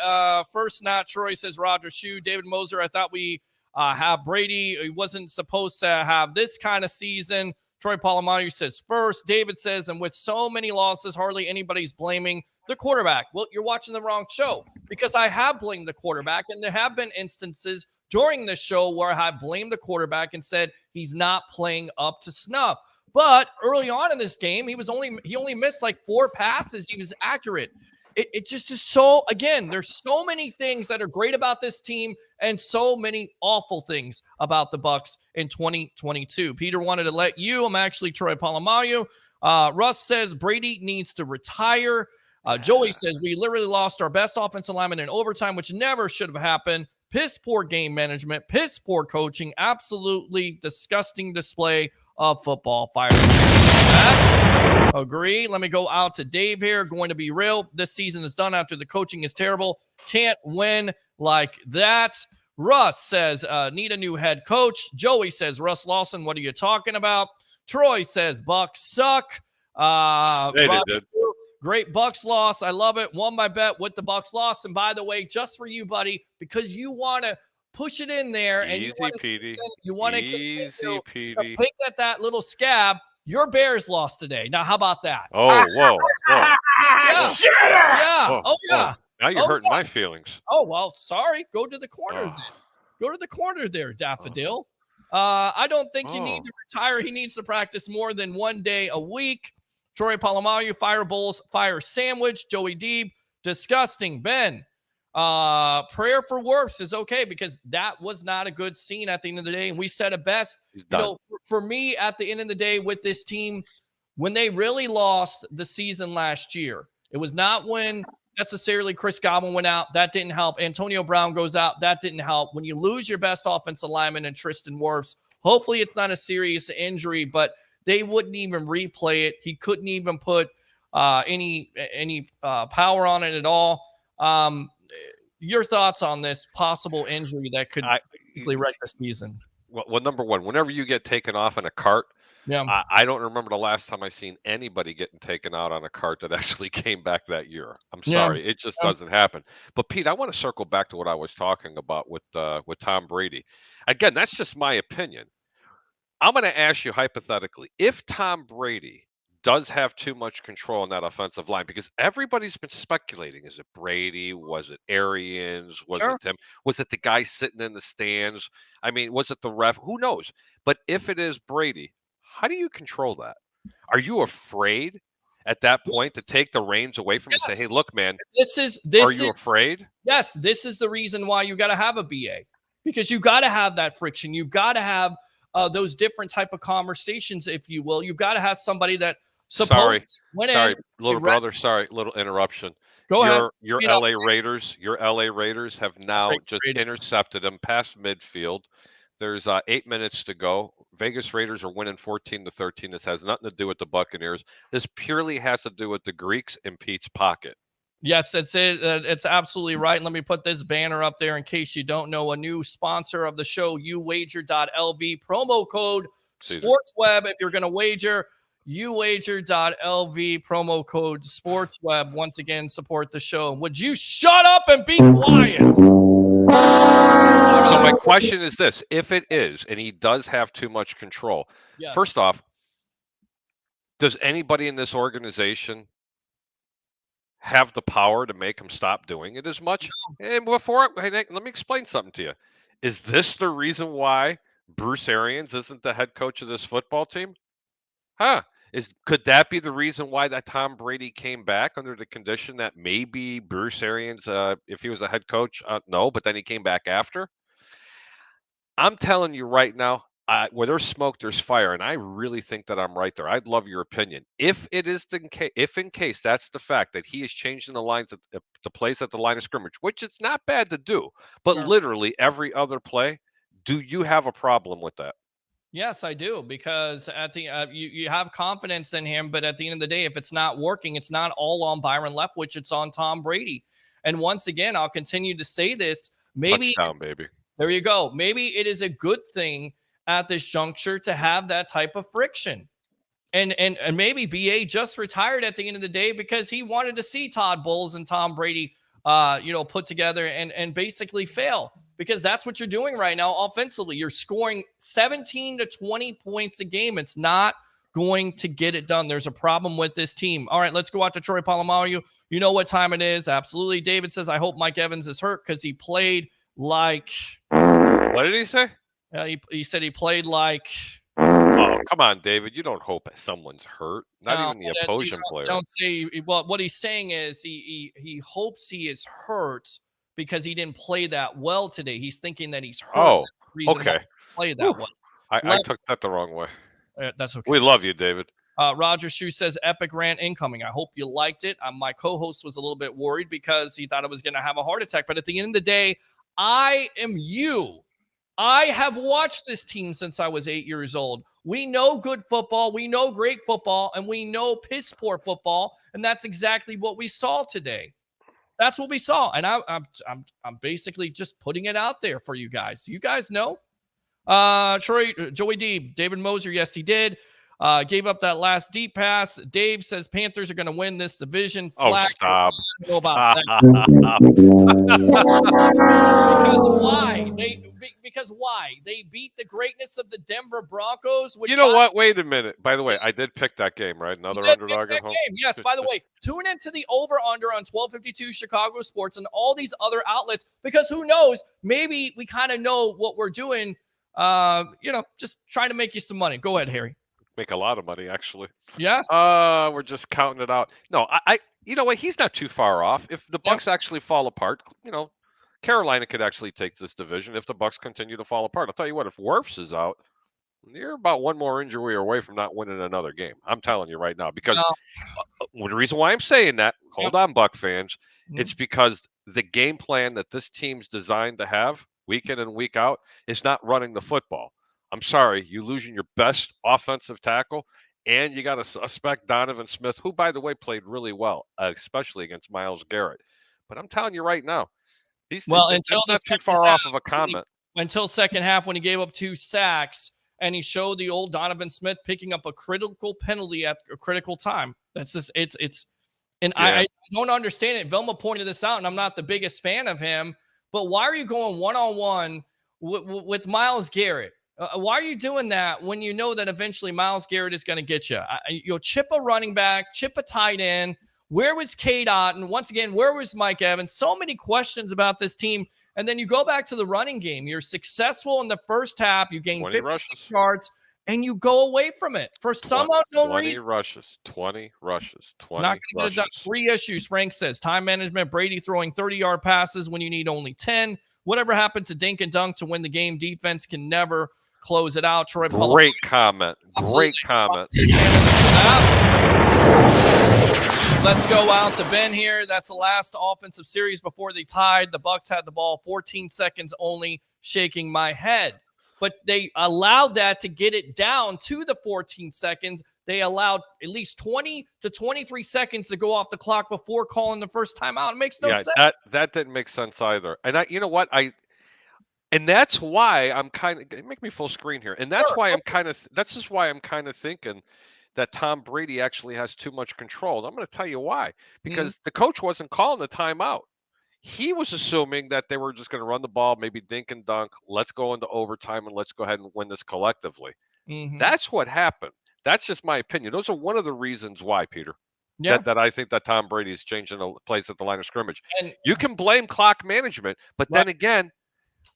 Speaker 2: First, not Troy says Roger Shue. David Moser, I thought we have Brady. He wasn't supposed to have this kind of season. Troy Polamalu says first. David says, and with so many losses, hardly anybody's blaming the quarterback. Well, you're watching the wrong show because I have blamed the quarterback, and there have been instances during this show where I have blamed the quarterback and said he's not playing up to snuff. But early on in this game, he only missed like 4 passes. He was accurate. It just is so, again, there's so many things that are great about this team and so many awful things about the Bucs in 2022. Peter wanted to let you. I'm actually Troy Polamalu. Russ says Brady needs to retire. Joey says we literally lost our best offensive lineman in overtime, which never should have happened. Piss poor game management, piss poor coaching, absolutely disgusting display of football. Fire. Agree. Let me go out to Dave here. Going to be real. This season is done after the coaching is terrible. Can't win like that. Russ says, need a new head coach. Joey says, Russ Lawson, what are you talking about? Troy says, Bucs suck.
Speaker 7: They did.
Speaker 2: Great Bucs loss. I love it. Won my bet with the Bucs loss. And by the way, just for you, buddy, because you want to push it in there and you want to continue to pick at that little scab. Your Bears lost today. Now, how about that?
Speaker 7: Oh, whoa.
Speaker 2: Yeah. Yeah.
Speaker 7: Whoa.
Speaker 2: Oh, yeah.
Speaker 7: Now you're hurting my feelings.
Speaker 2: Oh, well, sorry. Go to the corners. Go to the corner there, Daffodil. I don't think you need to retire. He needs to practice more than 1 day a week. Troy Polamalu, fire Bowles, fire Sandwich. Joey Deeb, disgusting. Ben, prayer for Wirfs is okay because that was not a good scene at the end of the day. And we said it best. For me, at the end of the day with this team, when they really lost the season last year, it was not when necessarily Chris Godwin went out. That didn't help. Antonio Brown goes out. That didn't help. When you lose your best offensive lineman and Tristan Wirfs, hopefully it's not a serious injury, but they wouldn't even replay it. He couldn't even put any power on it at all. Your thoughts on this possible injury that could completely wreck the season?
Speaker 7: Well, number one, whenever you get taken off in a cart, I don't remember the last time I seen anybody getting taken out on a cart that actually came back that year. I'm sorry, it just doesn't happen. But Pete, I want to circle back to what I was talking about with Tom Brady. Again, that's just my opinion. I'm going to ask you hypothetically, if Tom Brady does have too much control on that offensive line, because everybody's been speculating, is it Brady? Was it Arians? Was it him? Was it the guy sitting in the stands? I mean, was it the ref? Who knows? But if it is Brady, how do you control that? Are you afraid at that point to take the reins away from him and say, hey, look, man, are you afraid?
Speaker 2: Yes, this is the reason why you got to have a BA, because you got to have that friction. You've got to have those different type of conversations, if you will. You've got to have somebody that
Speaker 7: Sorry, little brother. Sorry, little interruption.
Speaker 2: Go ahead.
Speaker 7: Your LA Raiders have now just intercepted them past midfield. There's 8 minutes to go. Vegas Raiders are winning 14-13. This has nothing to do with the Buccaneers. This purely has to do with the Greeks in Pete's pocket.
Speaker 2: Yes, that's it. It's absolutely right. And let me put this banner up there in case you don't know. A new sponsor of the show, uwager.lv, promo code SportsWeb. If you're going to wager, uwager.lv, promo code SportsWeb. Once again, support the show. Would you shut up and be quiet?
Speaker 7: So my question is this. If it is, and he does have too much control,
Speaker 2: yes.
Speaker 7: First off, does anybody in this organization have the power to make him stop doing it as much? No. And let me explain something to you. Is this the reason why Bruce Arians isn't the head coach of this football team? Could that be the reason why that Tom Brady came back under the condition that maybe Bruce Arians, if he was a head coach, no, but then he came back after? I'm telling you right now, where there's smoke, there's fire, and I really think that I'm right there. I'd love your opinion. If in case that's the fact that he is changing the lines, the plays at the line of scrimmage, which it's not bad to do, but literally every other play, do you have a problem with that?
Speaker 2: Yes, I do, because at the you have confidence in him, but at the end of the day, if it's not working, it's not all on Byron Leftwich, it's on Tom Brady. And once again, I'll continue to say this. Maybe
Speaker 7: touchdown, baby.
Speaker 2: There you go. Maybe it is a good thing at this juncture to have that type of friction. And maybe BA just retired at the end of the day because he wanted to see Todd Bowles and Tom Brady put together and basically fail, because that's what you're doing right now offensively. You're scoring 17 to 20 points a game. It's not going to get it done. There's a problem with this team. All right, let's go out to Troy Polamalu. You know what time it is. Absolutely. David says, I hope Mike Evans is hurt because he played like...
Speaker 7: What did he say?
Speaker 2: He said he played like...
Speaker 7: Oh, come on, David. You don't hope someone's hurt. Not even the opposing player.
Speaker 2: Don't say... Well, what he's saying is he hopes he is hurt because he didn't play that well today. He's thinking that he's hurt.
Speaker 7: Oh, okay.
Speaker 2: Play that well.
Speaker 7: I took that the wrong way.
Speaker 2: That's okay.
Speaker 7: We love you, David.
Speaker 2: Roger Shue says, epic rant incoming. I hope you liked it. My co-host was a little bit worried because he thought I was going to have a heart attack. But at the end of the day, I am you. I have watched this team since I was 8 years old. We know good football. We know great football. And we know piss poor football. And that's exactly what we saw today. That's what we saw. And I'm basically just putting it out there for you guys. You guys know. Troy, Joey D, David Moser, yes, he did. Gave up that last deep pass. Dave says Panthers are going to win this division.
Speaker 7: Flag. Oh, stop.
Speaker 2: Because why? Because why? They beat the greatness of the Denver Broncos.
Speaker 7: You know what? Wait a minute. By the way, I did pick that game, right? Another underdog at home.
Speaker 2: Yes, by the way, tune into the over-under on 1252 Chicago Sports and all these other outlets, because who knows? Maybe we kind of know what we're doing. Just trying to make you some money. Go ahead, Harry.
Speaker 7: Make a lot of money, actually.
Speaker 2: Yes.
Speaker 7: We're just counting it out. No, you know what? He's not too far off. If the Bucs actually fall apart, Carolina could actually take this division if the Bucs continue to fall apart. I'll tell you what, if Wirfs is out, you're about one more injury away from not winning another game. I'm telling you right now, because the reason why I'm saying that, hold on, Buck fans, it's because the game plan that this team's designed to have week in and week out is not running the football. I'm sorry, you losing your best offensive tackle, and you got to suspect Donovan Smith, who, by the way, played really well, especially against Myles Garrett. But I'm telling you right now, he's not too far off of a comment.
Speaker 2: Until second half, when he gave up 2 sacks, and he showed the old Donovan Smith picking up a critical penalty at a critical time. That's just I don't understand it. Velma pointed this out, and I'm not the biggest fan of him. But why are you going one-on-one with Myles Garrett? Why are you doing that when you know that eventually Myles Garrett is going to get you? You'll chip a running back, chip a tight end. Where was K-Dot? And once again, where was Mike Evans? So many questions about this team. And then you go back to the running game. You're successful in the first half. You gain 56 yards, and you go away from it for some unknown reason.
Speaker 7: 20 rushes.
Speaker 2: Not going to get it done. 3 issues, Frank says. Time management, Brady throwing 30-yard passes when you need only 10. Whatever happened to dink and dunk to win the game? Defense can never close it out. Troy,
Speaker 7: great comment. Great comment.
Speaker 2: Let's go out to Ben here. That's the last offensive series before they tied. The Bucs had the ball 14 seconds only, shaking my head. But they allowed that to get it down to the 14 seconds. They allowed at least 20 to 23 seconds to go off the clock before calling the first timeout. It makes no sense.
Speaker 7: That didn't make sense either. And you know what? And that's why I'm kind of make me full screen here. And that's why that's just why I'm kind of thinking that Tom Brady actually has too much control. And I'm going to tell you why. Because the coach wasn't calling the timeout. He was assuming that they were just going to run the ball, maybe dink and dunk. Let's go into overtime and let's go ahead and win this collectively. That's what happened. That's just my opinion. Those are one of the reasons why, Peter. Yeah. That I think that Tom Brady's changing the plays at the line of scrimmage. And you can blame clock management, but then again,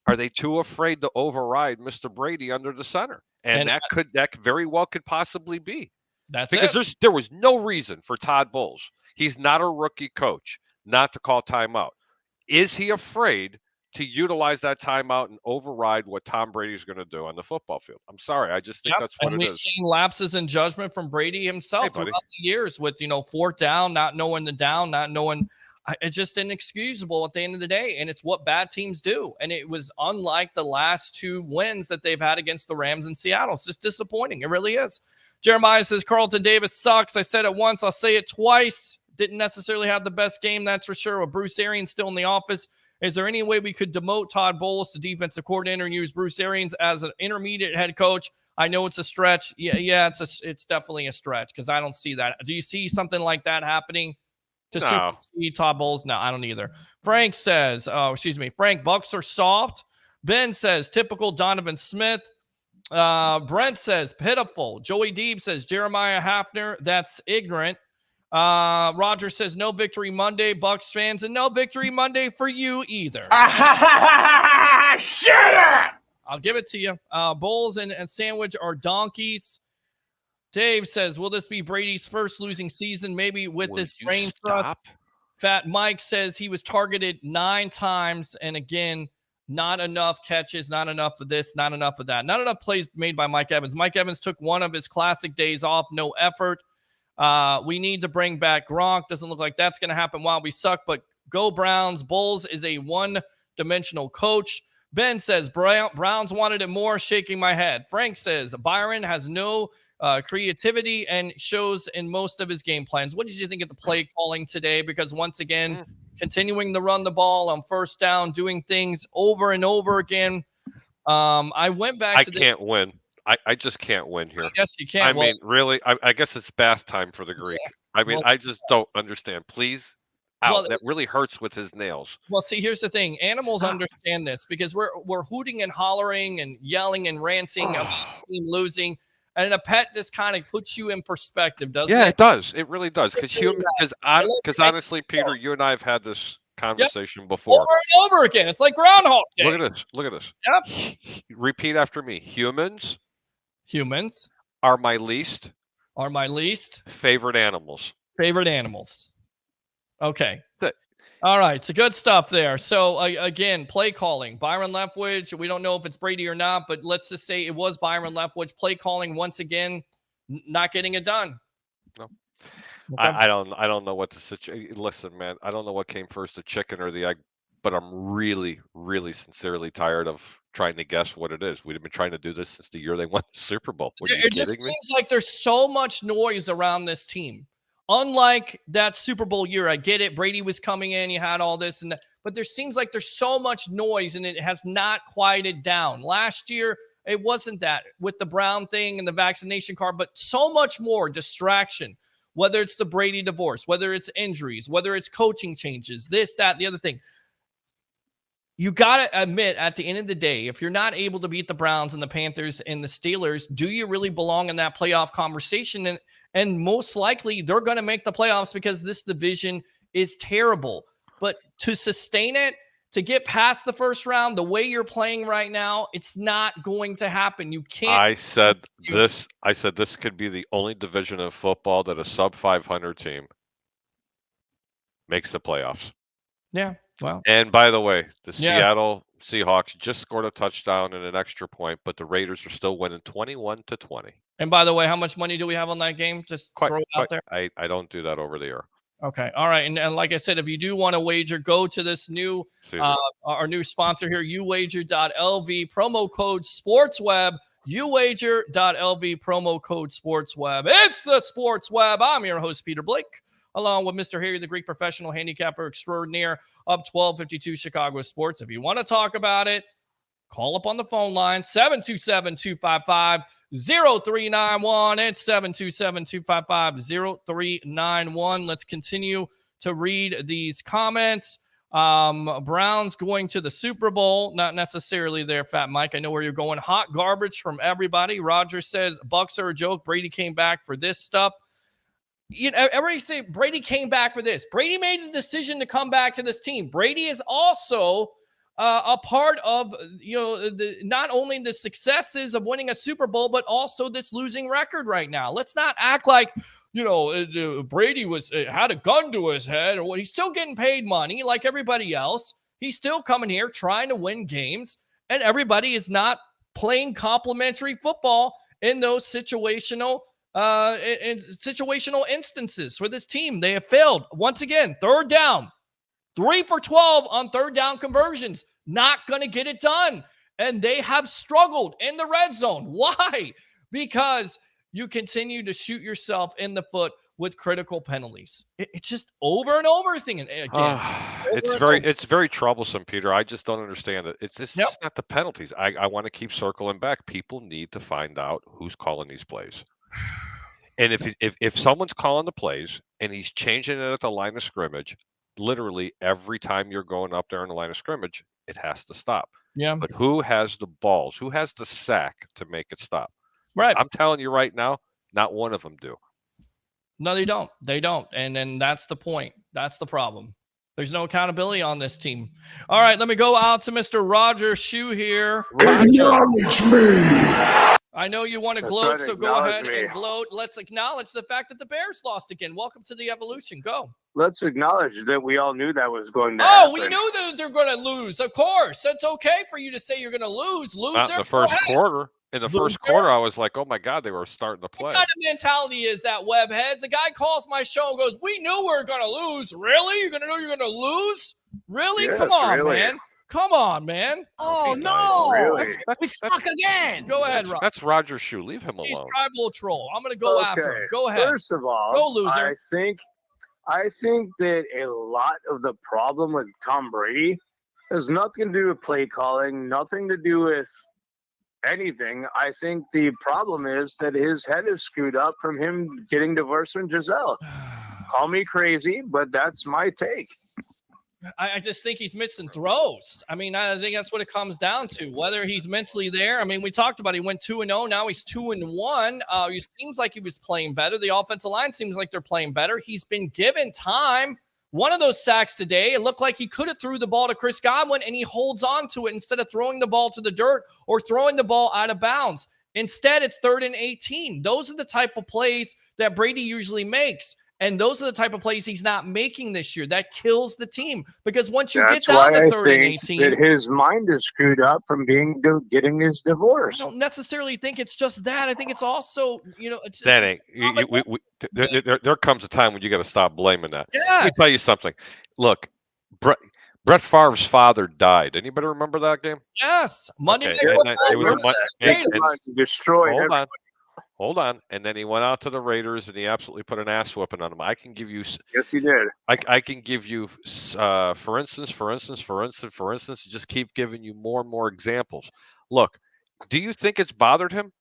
Speaker 7: are they too afraid to override Mr. Brady under the center? And that very well could possibly be. Because there was no reason for Todd Bowles. He's not a rookie coach not to call timeout. Is he afraid to utilize that timeout and override what Tom Brady's going to do on the football field? I'm sorry. I just think that's what it is.
Speaker 2: We've seen lapses in judgment from Brady himself throughout the years with, fourth down, not knowing the down, not knowing. It's just inexcusable at the end of the day, and it's what bad teams do. And it was unlike the last two wins that they've had against the Rams in Seattle. It's just disappointing. It really is. Jeremiah says, Carlton Davis sucks. I said it once. I'll say it twice. Didn't necessarily have the best game, that's for sure. With Bruce Arians still in the office, is there any way we could demote Todd Bowles to defensive coordinator and use Bruce Arians as an intermediate head coach? I know it's a stretch. Yeah, it's definitely a stretch because I don't see that. Do you see something like that happening to supersede Todd Bowles? No, I don't either. Frank says, Frank, Bucs are soft. Ben says, typical Donovan Smith. Brent says, pitiful. Joey Deeb says, Jeremiah Hafner, that's ignorant. Roger says, no victory Monday, Bucs fans, and no victory Monday for you either.
Speaker 6: Shut up!
Speaker 2: I'll give it to you. Bowles and Sandwich are donkeys. Dave says, will this be Brady's first losing season? Maybe with this brain trust. Fat Mike says he was targeted 9 times, and again, not enough catches, not enough of this, not enough of that. Not enough plays made by Mike Evans. Mike Evans took one of his classic days off, no effort. We need to bring back Gronk. Doesn't look like that's going to happen while we suck, but go Browns. Bowles is a one-dimensional coach. Ben says, Browns wanted it more, shaking my head. Frank says, Byron has no creativity and shows in most of his game plans. What did you think of the play calling today? Because once again, continuing to run the ball on first down, doing things over and over again. I went back to
Speaker 7: can't win. I just can't win here.
Speaker 2: I guess you can't.
Speaker 7: I mean, really, I guess it's bath time for the Greek. Yeah. I mean, I just don't understand. Please, that really hurts with his nails.
Speaker 2: Well, see, here's the thing. Animals understand this because we're hooting and hollering and yelling and ranting about the team losing. And a pet just kind of puts you in perspective, doesn't it?
Speaker 7: Yeah, it does. It really does. Because honestly, Peter, you and I have had this conversation before.
Speaker 2: Over and over again. It's like Groundhog Day.
Speaker 7: Look at this.
Speaker 2: Yep.
Speaker 7: Repeat after me. Humans
Speaker 2: are
Speaker 7: my least
Speaker 2: favorite
Speaker 7: animals.
Speaker 2: Okay. All right. It's good stuff there. So, again, play calling. Byron Leftwich. We don't know if it's Brady or not, but let's just say it was Byron Leftwich. Play calling, once again, not getting it done.
Speaker 7: No. Okay. I don't know what the situation. Listen, man, I don't know what came first, the chicken or the egg, but I'm really, really sincerely tired of trying to guess what it is. We've been trying to do this since the year they won the Super Bowl.
Speaker 2: It just seems like there's so much noise around this team. Unlike that Super Bowl year, I get it. Brady was coming in, you had all this and that, but there seems like there's so much noise and it has not quieted down. Last year, it wasn't that with the Brown thing and the vaccination card, but so much more distraction, whether it's the Brady divorce, whether it's injuries, whether it's coaching changes, this, that, the other thing. You got to admit, at the end of the day, if you're not able to beat the Browns and the Panthers and the Steelers, do you really belong in that playoff conversation? And most likely, they're going to make the playoffs because this division is terrible. But to sustain it, to get past the first round, the way you're playing right now, it's not going to happen. You can't.
Speaker 7: I said this could be the only division of football that a sub-500 team makes the playoffs.
Speaker 2: Yeah. Wow.
Speaker 7: And by the way, the Seattle Seahawks just scored a touchdown and an extra point, but the Raiders are still winning 21-20.
Speaker 2: And by the way, how much money do we have on that game? Just throw it out there.
Speaker 7: I don't do that over the air.
Speaker 2: Okay. All right. And like I said, if you do want to wager, go to this new, our new sponsor here, uwager.lv, promo code SportsWeb, uwager.lv, promo code SportsWeb. It's the Sports Web. I'm your host, Peter Blake, along with Mr. Harry, the Greek professional handicapper extraordinaire of 1252 Chicago Sports. If you want to talk about it, call up on the phone line, 727-255-0391. It's 727-255-0391. Let's continue to read these comments. Browns going to the Super Bowl. Not necessarily there, Fat Mike. I know where you're going. Hot garbage from everybody. Roger says, Bucs are a joke. Brady came back for this stuff. You know, everybody say Brady came back for this. Brady made the decision to come back to this team. Brady is also a part of, not only the successes of winning a Super Bowl, but also this losing record right now. Let's not act like, Brady had a gun to his head, or what. He's still getting paid money like everybody else. He's still coming here trying to win games, and everybody is not playing complimentary football in those situational instances for this team. They have failed once again. Third down, 3 for 12 on third down conversions. Not going to get it done. And they have struggled in the red zone. Why? Because you continue to shoot yourself in the foot with critical penalties. It's just over and over again.
Speaker 7: It's very troublesome, Peter. I just don't understand it. It's not the penalties. I want to keep circling back. People need to find out who's calling these plays. And if someone's calling the plays and he's changing it at the line of scrimmage, literally every time you're going up there in the line of scrimmage, it has to stop.
Speaker 2: Yeah.
Speaker 7: But who has the balls? Who has the sack to make it stop?
Speaker 2: Right.
Speaker 7: I'm telling you right now, not one of them do.
Speaker 2: No, they don't. They don't. And then that's the point. That's the problem. There's no accountability on this team. All right, let me go out to Mr. Roger Shue here.
Speaker 6: Acknowledge me.
Speaker 2: I know you want to gloat, so go ahead and gloat. Let's acknowledge the fact that the Bears lost again. Welcome to the evolution. Go.
Speaker 9: Let's acknowledge that we all knew that was going to happen.
Speaker 2: Oh, we knew that they're going to lose. Of course. It's okay for you to say you're going to lose.
Speaker 7: Not in the first quarter. In the first quarter, I was like, oh, my God, they were starting to play.
Speaker 2: What kind of mentality is that, Webheads? A guy calls my show and goes, we knew we were going to lose. Really? You're going to know you're going to lose? Really?
Speaker 9: Yes,
Speaker 2: Come on,
Speaker 9: really.
Speaker 2: man. Come on, man.
Speaker 4: Oh, no.
Speaker 9: Really?
Speaker 4: We suck again.
Speaker 2: Go ahead, Rob.
Speaker 7: That's Roger Shue. Leave him
Speaker 2: He's
Speaker 7: alone.
Speaker 2: tribal troll. I'm going to go after him. Go ahead.
Speaker 9: First of all,
Speaker 2: Go, loser.
Speaker 9: I think that a lot of the problem with Tom Brady has nothing to do with play calling, nothing to do with anything. I think the problem is that his head is screwed up from him getting divorced from Giselle. Call me crazy, but that's my take.
Speaker 2: I just think he's missing throws. I mean, I think that's what it comes down to, whether he's mentally there. I mean, we talked about he went 2-0. Now he's 2-1. He seems like he was playing better. The offensive line seems like they're playing better. He's been given time. One of those sacks today, it looked like he could have threw the ball to Chris Godwin, and he holds on to it instead of throwing the ball to the dirt or throwing the ball out of bounds. Instead, it's 3rd and 18. Those are the type of plays that Brady usually makes. And those are the type of plays he's not making this year. That kills the team, because once you get down to 3rd and 18,
Speaker 9: that his mind is screwed up from getting his divorce.
Speaker 2: I don't necessarily think it's just that. I think it's also,
Speaker 7: there comes a time when you got to stop blaming that.
Speaker 2: Yes.
Speaker 7: Let me tell you something. Look, Brett Favre's father died. Anybody remember that game?
Speaker 2: Yes. Monday Night
Speaker 7: Football
Speaker 9: destroyed.
Speaker 7: Hold on. And then he went out to the Raiders and he absolutely put an ass whooping on them. I can give you.
Speaker 9: Yes, he did.
Speaker 7: I can give you, for instance, just keep giving you more and more examples. Look, do you think it's bothered him?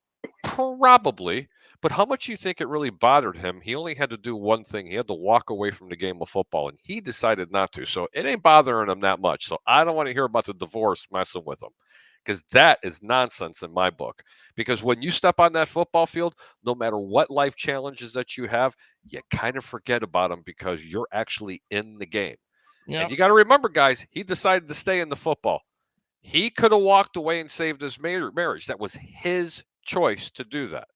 Speaker 7: Probably. But how much do you think it really bothered him? He only had to do one thing. He had to walk away from the game of football, and he decided not to. So it ain't bothering him that much. So I don't want to hear about the divorce messing with him, because that is nonsense in my book. Because when you step on that football field, no matter what life challenges that you have, you kind of forget about them because you're actually in the game. Yep. And you got to remember, guys, he decided to stay in the football. He could have walked away and saved his marriage. That was his choice to do that.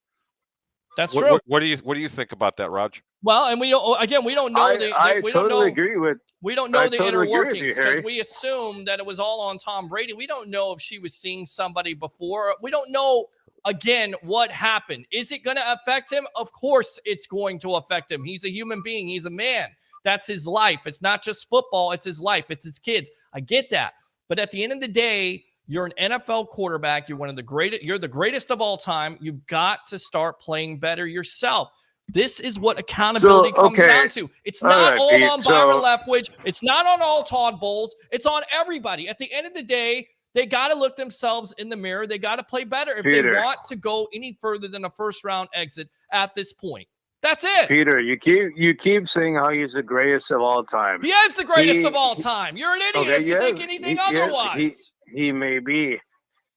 Speaker 2: That's true.
Speaker 7: What do you think about that, Raj?
Speaker 2: Well, and we don't know
Speaker 9: agree with.
Speaker 2: We don't know the inner workings, because we assume that it was all on Tom Brady. We don't know if she was seeing somebody before. We don't know, again, what happened. Is it going to affect him? Of course it's going to affect him. He's a human being. He's a man. That's his life. It's not just football. It's his life. It's his kids. I get that. But at the end of the day, you're an NFL quarterback. You're one of the greatest. You're the greatest of all time. You've got to start playing better yourself. This is what accountability comes down to. It's not all on Byron Leftwich. It's not on all Todd Bowles. It's on everybody. At the end of the day, they got to look themselves in the mirror. They got to play better if they want to go any further than a first-round exit at this point. That's it.
Speaker 9: Peter, you keep saying how he's the greatest of all time.
Speaker 2: He is the greatest of all time. You're an idiot if you think anything otherwise.
Speaker 9: He may be,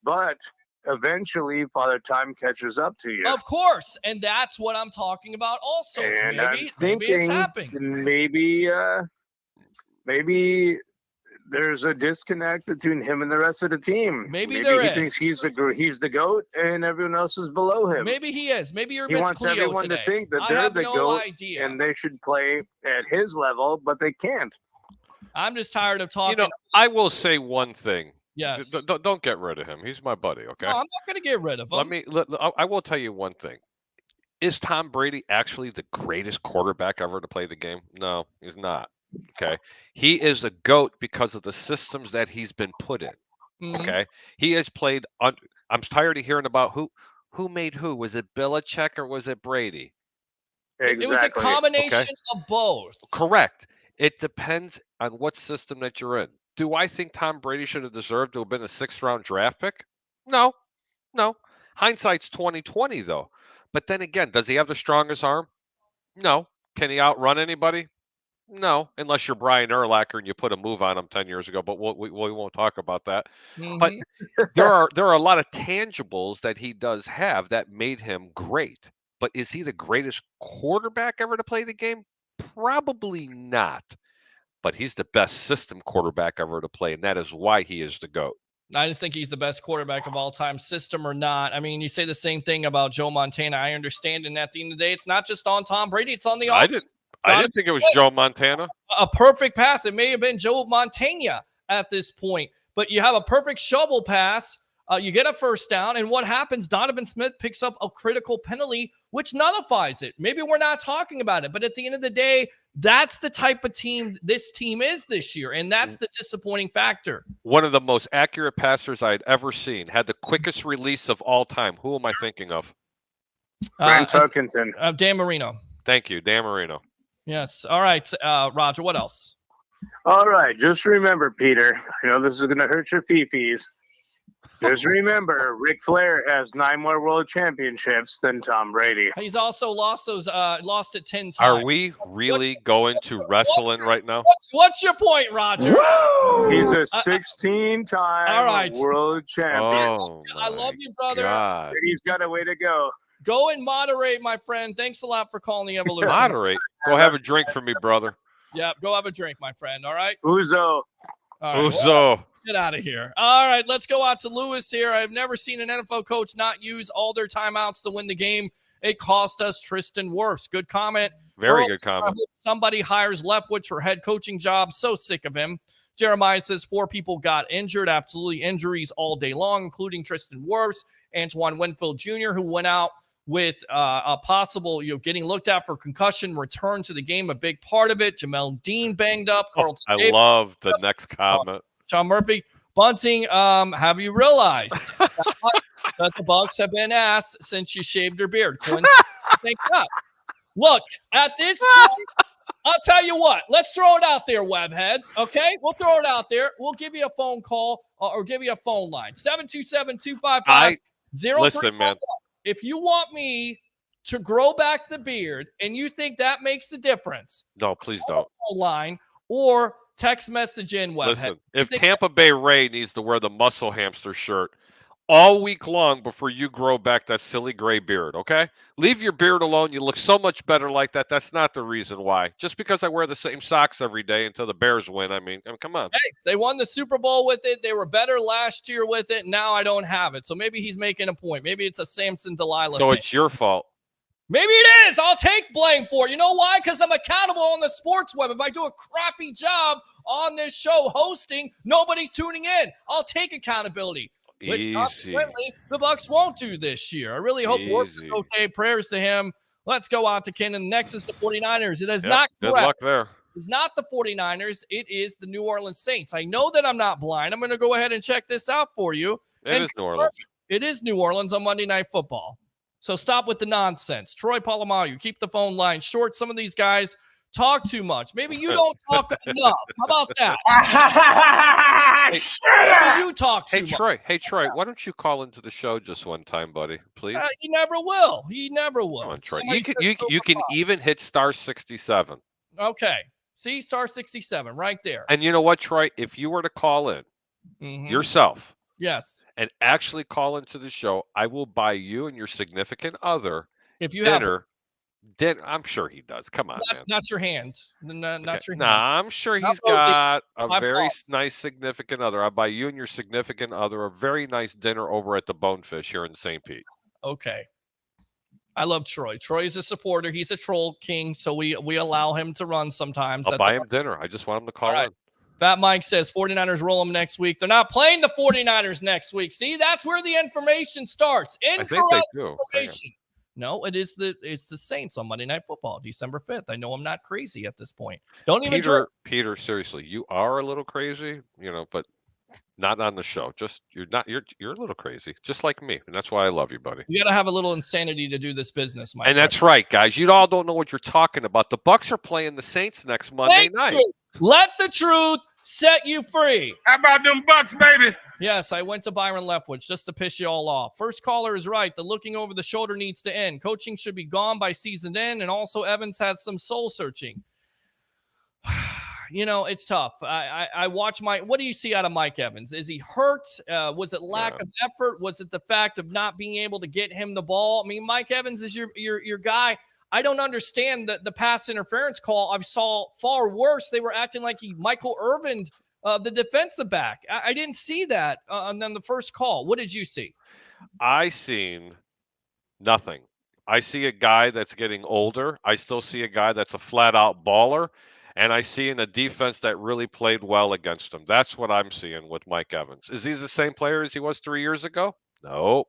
Speaker 9: but eventually Father Time catches up to you.
Speaker 2: Of course, and that's what I'm talking about also.
Speaker 9: And
Speaker 2: maybe it's happening.
Speaker 9: Maybe there's a disconnect between him and the rest of the team.
Speaker 2: Maybe there
Speaker 9: he
Speaker 2: is.
Speaker 9: Thinks he's the GOAT and everyone else is below him.
Speaker 2: Maybe he is. Maybe you're
Speaker 9: he
Speaker 2: Miss
Speaker 9: wants
Speaker 2: Cleo
Speaker 9: everyone
Speaker 2: today.
Speaker 9: to think that they're the GOAT and they should play at his level, but they can't.
Speaker 2: I'm just tired of talking.
Speaker 7: You know, I will say one thing.
Speaker 2: Yes.
Speaker 7: Don't get rid of him. He's my buddy, okay?
Speaker 2: No, I'm not going to get rid of him.
Speaker 7: I will tell you one thing. Is Tom Brady actually the greatest quarterback ever to play the game? No, he's not. Okay. He is a GOAT because of the systems that he's been put in.
Speaker 2: Mm-hmm.
Speaker 7: Okay. He has played I'm tired of hearing about who made who. Was it Belichick or was it Brady?
Speaker 9: Exactly.
Speaker 2: It was a combination of both.
Speaker 7: Correct. It depends on what system that you're in. Do I think Tom Brady should have deserved to have been a 6th-round draft pick? No. Hindsight's 20/20 though. But then again, does he have the strongest arm? No. Can he outrun anybody? No, unless you're Brian Urlacher and you put a move on him 10 years ago. But we won't talk about that.
Speaker 2: Mm-hmm.
Speaker 7: But there are a lot of tangibles that he does have that made him great. But is he the greatest quarterback ever to play the game? Probably not. But he's the best system quarterback ever to play, and that is why he is the GOAT.
Speaker 2: I just think he's the best quarterback of all time, system or not. I mean, you say the same thing about Joe Montana. I understand, and at the end of the day, it's not just on Tom Brady, it's on the offense.
Speaker 7: I didn't think it was Joe Montana.
Speaker 2: A perfect pass. It may have been Joe Montana at this point, but you have a perfect shovel pass. You get a first down, and what happens? Donovan Smith picks up a critical penalty, which nullifies it. Maybe we're not talking about it, but at the end of the day, that's the type of team this team is this year, and that's the disappointing factor.
Speaker 7: One of the most accurate passers I had ever seen, had the quickest release of all time. Who am I thinking of?
Speaker 9: Brent Tuckinson.
Speaker 2: Dan Marino.
Speaker 7: Thank you, Dan Marino.
Speaker 2: Yes. All right, Roger, what else?
Speaker 9: All right, just remember, Peter, I know this is going to hurt your fifis. Just remember, Ric Flair has 9 more world championships than Tom Brady.
Speaker 2: He's also lost it 10 times.
Speaker 7: Are we really going to wrestling right now?
Speaker 2: What's your point, Roger?
Speaker 9: He's a 16-time world champion.
Speaker 7: Oh,
Speaker 2: I love you, brother.
Speaker 7: God.
Speaker 9: He's got a way to go.
Speaker 2: Go and moderate, my friend. Thanks a lot for calling the Evolution.
Speaker 7: Moderate? Go have a drink for me, brother.
Speaker 2: Yeah, go have a drink, my friend. All right?
Speaker 9: Uzo.
Speaker 7: Uzo.
Speaker 2: Get out of here. All right, let's go out to Lewis here. I've never seen an NFL coach not use all their timeouts to win the game. It cost us Tristan Wirfs. Good comment.
Speaker 7: Very good comment.
Speaker 2: Somebody hires Leftwich for head coaching job. So sick of him. Jeremiah says 4 people got injured. Absolutely injuries all day long, including Tristan Wirfs, Antoine Winfield Jr., who went out with a possible, getting looked at for concussion, return to the game, a big part of it. Jamel Dean banged up. Carlton Davis.
Speaker 7: Love the next comment.
Speaker 2: Sean Murphy. Bunting, have you realized that the Bucs have been asked since you shaved your beard? Quinn, think up. Look, at this point, I'll tell you what. Let's throw it out there, webheads, okay? We'll throw it out there. We'll give you a phone call or give you a phone line. 727-255-0311.
Speaker 7: Listen, man.
Speaker 2: If you want me to grow back the beard and you think that makes a difference,
Speaker 7: no, please don't.
Speaker 2: Line or text message in, webhead.
Speaker 7: Listen, if Tampa Bay Ray needs to wear the muscle hamster shirt all week long before you grow back that silly gray beard, okay? Leave your beard alone. You look so much better like that. That's not the reason why. Just because I wear the same socks every day until the Bears win. I mean, come on.
Speaker 2: Hey, they won the Super Bowl with it. They were better last year with it. Now I don't have it. So maybe he's making a point. Maybe it's a Samson Delilah.
Speaker 7: So it's your fault.
Speaker 2: Maybe it is. I'll take blame for it. You know why? Because I'm accountable on the sports web. If I do a crappy job on this show hosting, nobody's tuning in. I'll take accountability. Which consequently the Bucs won't do this year. I really hope Wirfs is okay. Prayers to him. Let's go out to Ken. And next is the 49ers. It is not correct.
Speaker 7: Good luck there.
Speaker 2: is not the 49ers. It is the New Orleans Saints. I know that I'm not blind. I'm going to go ahead and check this out for you.
Speaker 7: It is New Orleans.
Speaker 2: It is New Orleans on Monday Night Football. So stop with the nonsense. Troy Polamalu, keep the phone line short. Some of these guys talk too much. Maybe you don't talk enough. How about that? Maybe you talk too much.
Speaker 7: Hey, Troy, why don't you call into the show just one time, buddy, please?
Speaker 2: He never will. He never will.
Speaker 7: Come on, Troy. You can even hit star 67.
Speaker 2: Okay. See, star 67 right there.
Speaker 7: And you know what, Troy? If you were to call in yourself,
Speaker 2: yes,
Speaker 7: and actually call into the show, I will buy you and your significant other
Speaker 2: if you
Speaker 7: dinner. I'm sure he does. Come on, man.
Speaker 2: Not your hand. Not your hand.
Speaker 7: Nah, I'm sure he's got a very nice significant other. I'll buy you and your significant other a very nice dinner over at the Bonefish here in St. Pete.
Speaker 2: Okay. I love Troy. Troy's a supporter. He's a troll king, so we allow him to run sometimes.
Speaker 7: I'll buy him dinner. I just want him to call in.
Speaker 2: Fat Mike says 49ers roll them next week. They're not playing the 49ers next week. See, that's where the information starts. Incorrect information. No, it's the Saints on Monday Night Football, December 5th. I know I'm not crazy at this point. Don't even
Speaker 7: Peter, seriously, you are a little crazy, but not on the show. Just you're a little crazy, just like me, and that's why I love you, buddy.
Speaker 2: You got to have a little insanity to do this business, my
Speaker 7: friend.
Speaker 2: And
Speaker 7: that's right, guys. You all don't know what you're talking about. The Bucs are playing the Saints next Monday night.
Speaker 2: Let the truth set you free.
Speaker 6: How about them Bucs, baby?
Speaker 2: Yes, I went to Byron Leftwich just to piss you all off. First caller is right. The looking over the shoulder needs to end. Coaching should be gone by season end, and also Evans has some soul searching. It's tough. I watch what do you see out of Mike Evans? Is he hurt? Was it lack of effort? Was it the fact of not being able to get him the ball? I mean, Mike Evans is your guy. I don't understand the pass interference call. I saw far worse. They were acting like Michael Irvin, the defensive back. I didn't see that on the first call. What did you see?
Speaker 7: I seen nothing. I see a guy that's getting older. I still see a guy that's a flat-out baller. And I see in a defense that really played well against him. That's what I'm seeing with Mike Evans. Is he the same player as he was 3 years ago? No.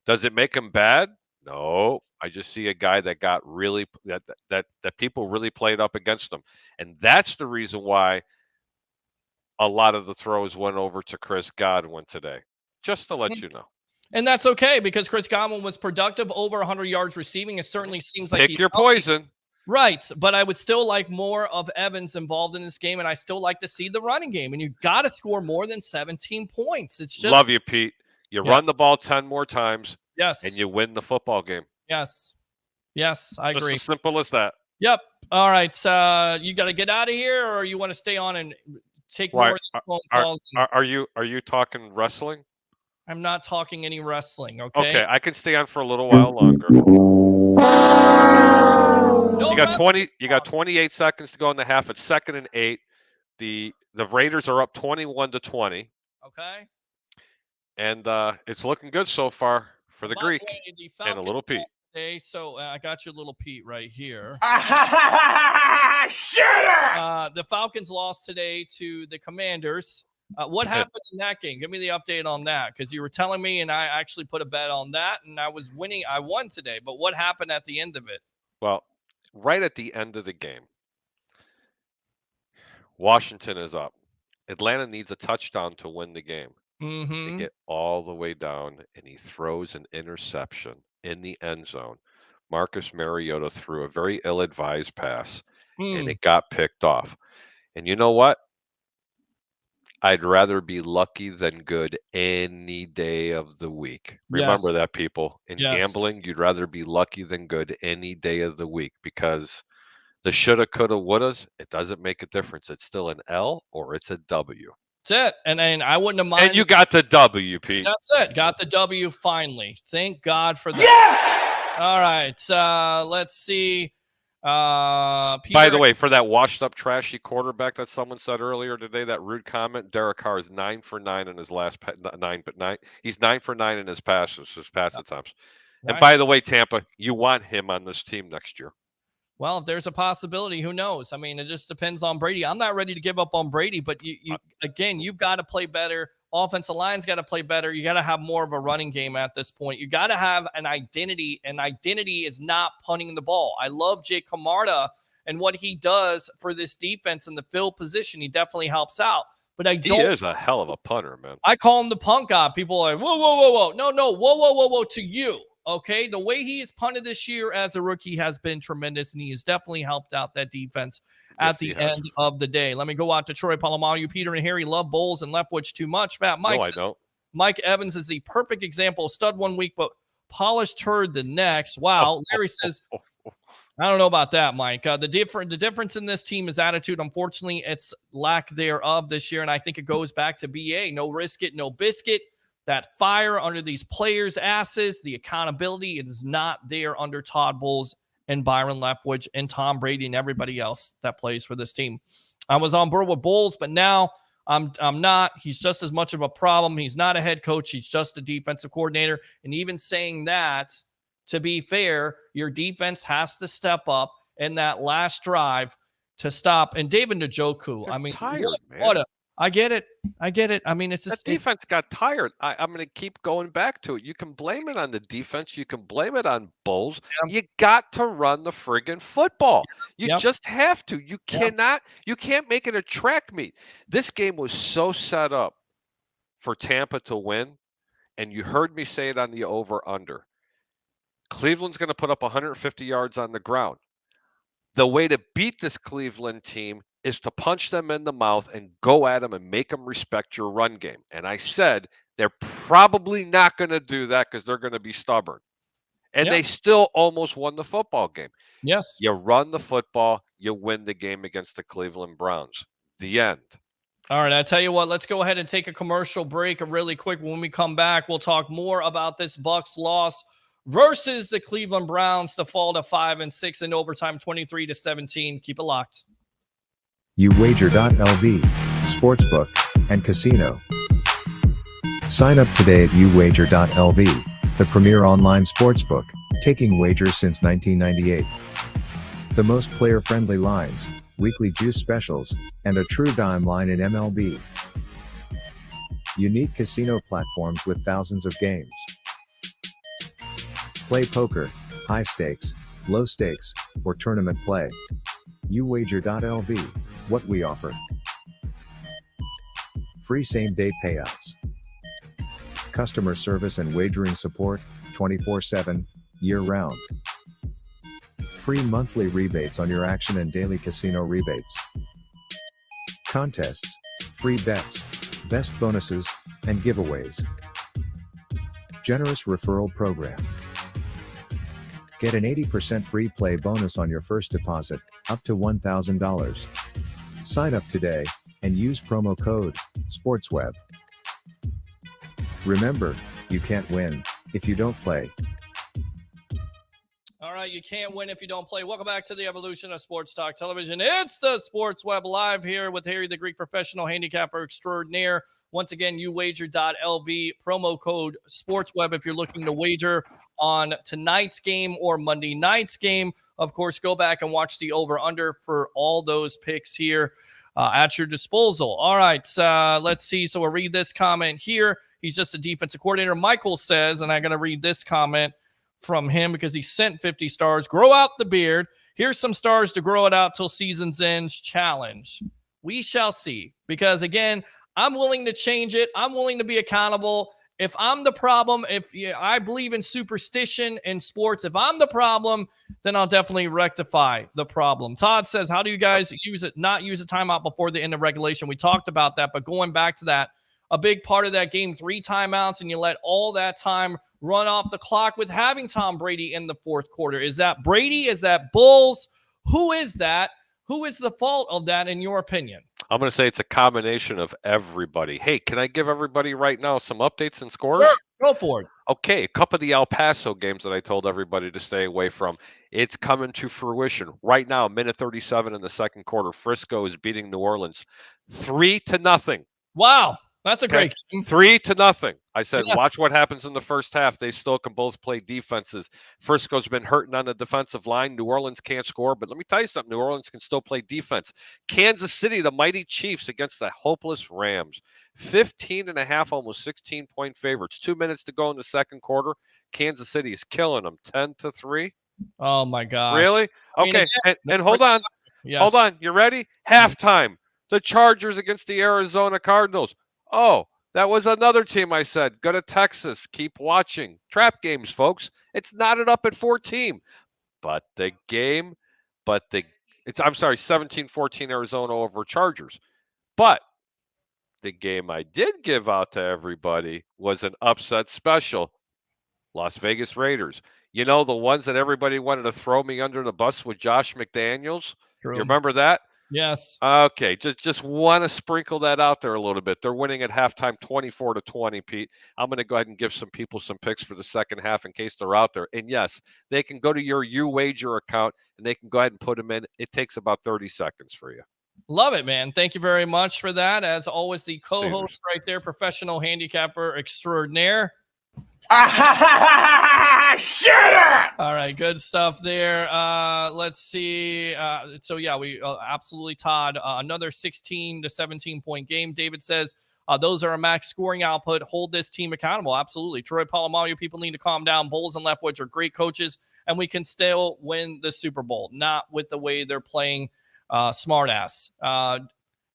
Speaker 7: Does it make him bad? No. I just see a guy that got really that people really played up against him. And that's the reason why a lot of the throws went over to Chris Godwin today. Just to let you know.
Speaker 2: And that's okay because Chris Godwin was productive, over 100 yards receiving. It certainly seems like
Speaker 7: Pick your poison.
Speaker 2: Right, but I would still like more of Evans involved in this game, and I still like to see the running game. And you got to score more than 17 points. It's just
Speaker 7: love you, Pete. You run the ball 10 more times,
Speaker 2: and
Speaker 7: you win the football game.
Speaker 2: Yes, I agree.
Speaker 7: Just as simple as that.
Speaker 2: Yep. All right. You got to get out of here, or you want to stay on and take more of these phone calls?
Speaker 7: Are you talking wrestling?
Speaker 2: I'm not talking any wrestling. Okay.
Speaker 7: Okay, I can stay on for a little while longer. You got 28 seconds to go in the half. It's 2nd and 8. The Raiders are up 21-20.
Speaker 2: Okay.
Speaker 7: And it's looking good so far for the Greek and a little Pete.
Speaker 2: Okay, so I got your little Pete right here. The Falcons lost today to the Commanders. What happened in that game? Give me the update on that, because you were telling me, and I actually put a bet on that, and I was winning. I won today, but what happened at the end of it?
Speaker 7: Well, right at the end of the game, Washington is up. Atlanta needs a touchdown to win the game. They get all the way down, and he throws an interception in the end zone. Marcus Mariota threw a very ill-advised pass, and it got picked off. And you know what? I'd rather be lucky than good any day of the week. Remember that, people. In gambling, you'd rather be lucky than good any day of the week, because the shoulda, coulda, wouldas, it doesn't make a difference. It's still an L or it's a W.
Speaker 2: That's it. And I wouldn't have minded.
Speaker 7: And you got the W, Pete.
Speaker 2: That's it. Got the W finally. Thank God for that. Yes! All right. Let's see.
Speaker 7: By the way, for that washed-up, trashy quarterback that someone said earlier today, that rude comment, Derek Carr is 9 for 9 in his last He's 9 for 9 in his pass attempts. Right. And by the way, Tampa, you want him on this team next year.
Speaker 2: Well, if there's a possibility, who knows? I mean, it just depends on Brady. I'm not ready to give up on Brady, but you've got to play better. Offensive line's got to play better. You got to have more of a running game at this point. You got to have an identity, and identity is not punting the ball. I love Jake Camarda and what he does for this defense in the field position. He definitely helps out. But
Speaker 7: He is a hell of a punter, man.
Speaker 2: I call him the punt god. People are like, whoa, whoa, whoa, whoa. No, whoa, to you. Okay, the way he has punted this year as a rookie has been tremendous, and he has definitely helped out that defense at the end of the day. Let me go out to Troy Polamalu. Peter and Harry love Bowles and Leftwich too much. Fat Mike says,
Speaker 7: I don't.
Speaker 2: Mike Evans is the perfect example of stud one week, but polished turd the next. Wow. Larry says, I don't know about that, Mike. The difference in this team is attitude. Unfortunately, it's lack thereof this year, and I think it goes back to BA. No risk it, no biscuit. That fire under these players' asses, the accountability is not there under Todd Bowles and Byron Leftwich and Tom Brady and everybody else that plays for this team. I was on board with Bowles, but now I'm not. He's just as much of a problem. He's not a head coach. He's just a defensive coordinator. And even saying that, to be fair, your defense has to step up in that last drive to stop. And David Njoku, I mean,
Speaker 7: tired, man.
Speaker 2: I get it. I mean, it's just
Speaker 7: that defense got tired. I'm going to keep going back to it. You can blame it on the defense. You can blame it on Bowles. You got to run the friggin' football. You just have to. You cannot. You can't make it a track meet. This game was so set up for Tampa to win, and you heard me say it on the over/under. Cleveland's going to put up 150 yards on the ground. The way to beat this Cleveland team is to punch them in the mouth and go at them and make them respect your run game. And I said they're probably not going to do that because they're going to be stubborn. And they still almost won the football game.
Speaker 2: Yes.
Speaker 7: You run the football, you win the game against the Cleveland Browns. The end.
Speaker 2: All right, I tell you what, let's go ahead and take a commercial break really quick. When we come back, we'll talk more about this Bucs loss versus the Cleveland Browns to fall to 5-6 in overtime, 23-17. Keep it locked.
Speaker 1: uwager.lv, sportsbook, and casino. Sign up today at uwager.lv, the premier online sportsbook, taking wagers since 1998. The most player-friendly lines, weekly juice specials, and a true dime line in MLB. Unique casino platforms with thousands of games. Play poker, high stakes, low stakes, or tournament play. uwager.lv, what we offer. Free same-day payouts. Customer service and wagering support, 24/7, year-round. Free monthly rebates on your action and daily casino rebates. Contests, free bets, best bonuses, and giveaways. Generous referral program. Get an 80% free play bonus on your first deposit, up to $1,000. Sign up today, and use promo code SPORTSWEB. Remember, you can't win if you don't play.
Speaker 2: All right, you can't win if you don't play. Welcome back to the evolution of Sports Talk Television. It's the Sports Web Live here with Harry, the Greek professional handicapper extraordinaire. Once again, uwager.lv, promo code SportsWeb if you're looking to wager on tonight's game or Monday night's game. Of course, go back and watch the over-under for all those picks here at your disposal. All right, let's see. So we'll read this comment here. He's just a defensive coordinator. Michael says, and I'm going to read this comment from him because he sent 50 stars. Grow out the beard. Here's some stars to grow it out till season's ends. Challenge. We shall see. Because, again, I'm willing to change it. I'm willing to be accountable. If I'm the problem, I believe in superstition in sports. If I'm the problem, then I'll definitely rectify the problem. Todd says, how do you guys not use a timeout before the end of regulation? We talked about that, but going back to that, a big part of that game, 3 timeouts, and you let all that time run off the clock with having Tom Brady in the fourth quarter. Is that Brady? Is that Bulls? Who is that? Who is the fault of that, in your opinion?
Speaker 7: I'm going to say it's a combination of everybody. Hey, can I give everybody right now some updates and scores?
Speaker 2: Sure, go for it.
Speaker 7: Okay, a couple of the El Paso games that I told everybody to stay away from. It's coming to fruition. Right now, minute 37 in the second quarter, Frisco is beating New Orleans 3-0.
Speaker 2: Wow. That's a great game.
Speaker 7: 3-0. I said,
Speaker 2: Yes.
Speaker 7: Watch what happens in the first half. They still can both play defenses. Frisco's been hurting on the defensive line. New Orleans can't score, but let me tell you something. New Orleans can still play defense. Kansas City, the mighty Chiefs against the hopeless Rams. 15.5, almost 16-point favorites. 2 minutes to go in the second quarter. Kansas City is killing them 10-3.
Speaker 2: Oh, my gosh.
Speaker 7: Really? Okay, and hold on.
Speaker 2: Yes.
Speaker 7: Hold on. You ready? Halftime. The Chargers against the Arizona Cardinals. Oh, that was another team I said. Go to Texas. Keep watching. Trap games, folks. It's knotted up at 14. But the game, I'm sorry, 17-14 Arizona over Chargers. But the game I did give out to everybody was an upset special. Las Vegas Raiders. You know, the ones that everybody wanted to throw me under the bus with Josh McDaniels?
Speaker 2: True.
Speaker 7: You remember that?
Speaker 2: Yes.
Speaker 7: Okay, just want to sprinkle that out there a little bit. They're winning at halftime 24-20, Pete. I'm going to go ahead and give some people some picks for the second half in case they're out there. And yes, they can go to your UWager account and they can go ahead and put them in. It takes about 30 seconds for you.
Speaker 2: Love it, man. Thank you very much for that. As always, the co-host right there, professional handicapper extraordinaire.
Speaker 6: Shut up!
Speaker 2: All right, good stuff there. Let's see. So yeah, we absolutely, Todd. Another 16 to 17 point game. David says those are a max scoring output. Hold this team accountable. Absolutely. Troy Polamalu, people need to calm down. Bowles and Leftwich are great coaches, and we can still win the Super Bowl. Not with the way they're playing. Smart ass.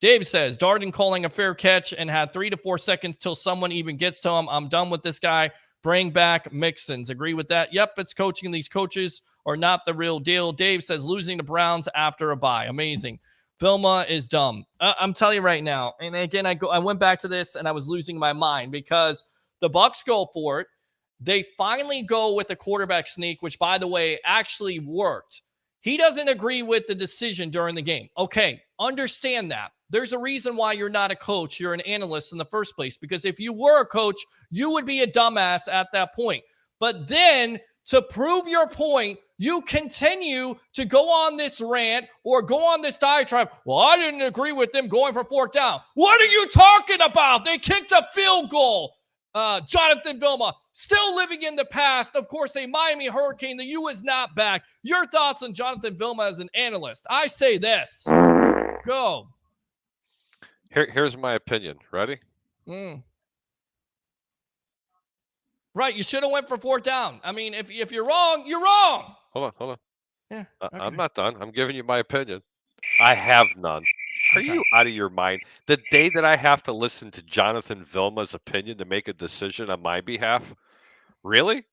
Speaker 2: Dave says Darden calling a fair catch and had 3 to 4 seconds till someone even gets to him. I'm done with this guy. Bring back Mixons. Agree with that? Yep, it's coaching. These coaches are not the real deal. Dave says losing the Browns after a bye. Amazing. Vilma is dumb. I'm telling you right now. And again, I went back to this and I was losing my mind because the Bucs go for it. They finally go with the quarterback sneak, which, by the way, actually worked. He doesn't agree with the decision during the game. Okay, understand that. There's a reason why you're not a coach. You're an analyst in the first place, because if you were a coach, you would be a dumbass at that point. But then to prove your point, you continue to go on this rant or go on this diatribe. Well, I didn't agree with them going for fourth down. What are you talking about? They kicked a field goal. Jonathan Vilma, still living in the past. Of course, a Miami Hurricane. The U is not back. Your thoughts on Jonathan Vilma as an analyst? I say this. Go.
Speaker 7: Here's my opinion. Ready?
Speaker 2: Right. You should have went for fourth down. I mean, if you're wrong, you're wrong.
Speaker 7: Hold on.
Speaker 2: Yeah. Okay.
Speaker 7: I'm not done. I'm giving you my opinion. I have none. Are you out of your mind? The day that I have to listen to Jonathan Vilma's opinion to make a decision on my behalf? Really?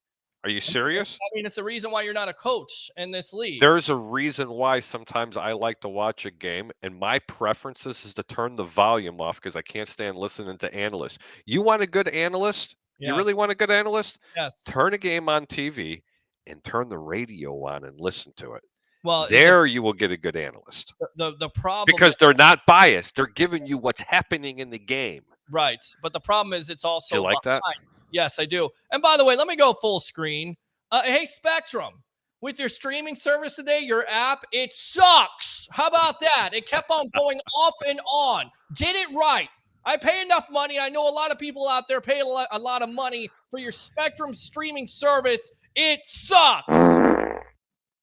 Speaker 7: Are you serious?
Speaker 2: I mean, it's the reason why you're not a coach in this league.
Speaker 7: There's a reason why sometimes I like to watch a game, and my preferences is to turn the volume off because I can't stand listening to analysts. You want a good analyst?
Speaker 2: Yes.
Speaker 7: You really want a good analyst?
Speaker 2: Yes.
Speaker 7: Turn a game on TV and turn the radio on and listen to it.
Speaker 2: Well,
Speaker 7: there you will get a good analyst.
Speaker 2: The problem,
Speaker 7: because they're not biased. They're giving you what's happening in the game.
Speaker 2: Right. But the problem is it's also
Speaker 7: do you like
Speaker 2: behind.
Speaker 7: that?
Speaker 2: Yes, I do. And by the way, let me go full screen. Hey, Spectrum, with your streaming service today, your app, it sucks. How about that? It kept on going off and on. Get it right. I pay enough money. I know a lot of people out there pay a lot of money for your Spectrum streaming service. It sucks.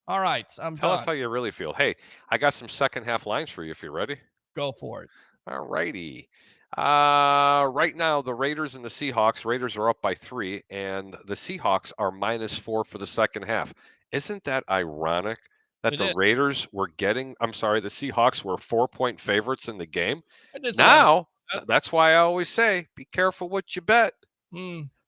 Speaker 2: All right, I'm
Speaker 7: Tell
Speaker 2: done.
Speaker 7: us how you really feel. Hey, I got some second half lines for you if you're ready.
Speaker 2: Go for it.
Speaker 7: All righty. Right now, the Raiders and the Seahawks. Raiders are up by 3, and the Seahawks are -4 for the second half. Isn't that ironic that
Speaker 2: It
Speaker 7: the
Speaker 2: is.
Speaker 7: Raiders were getting, the Seahawks were 4-point favorites in the game?
Speaker 2: It is
Speaker 7: Now, that's why I always say, be careful what you bet.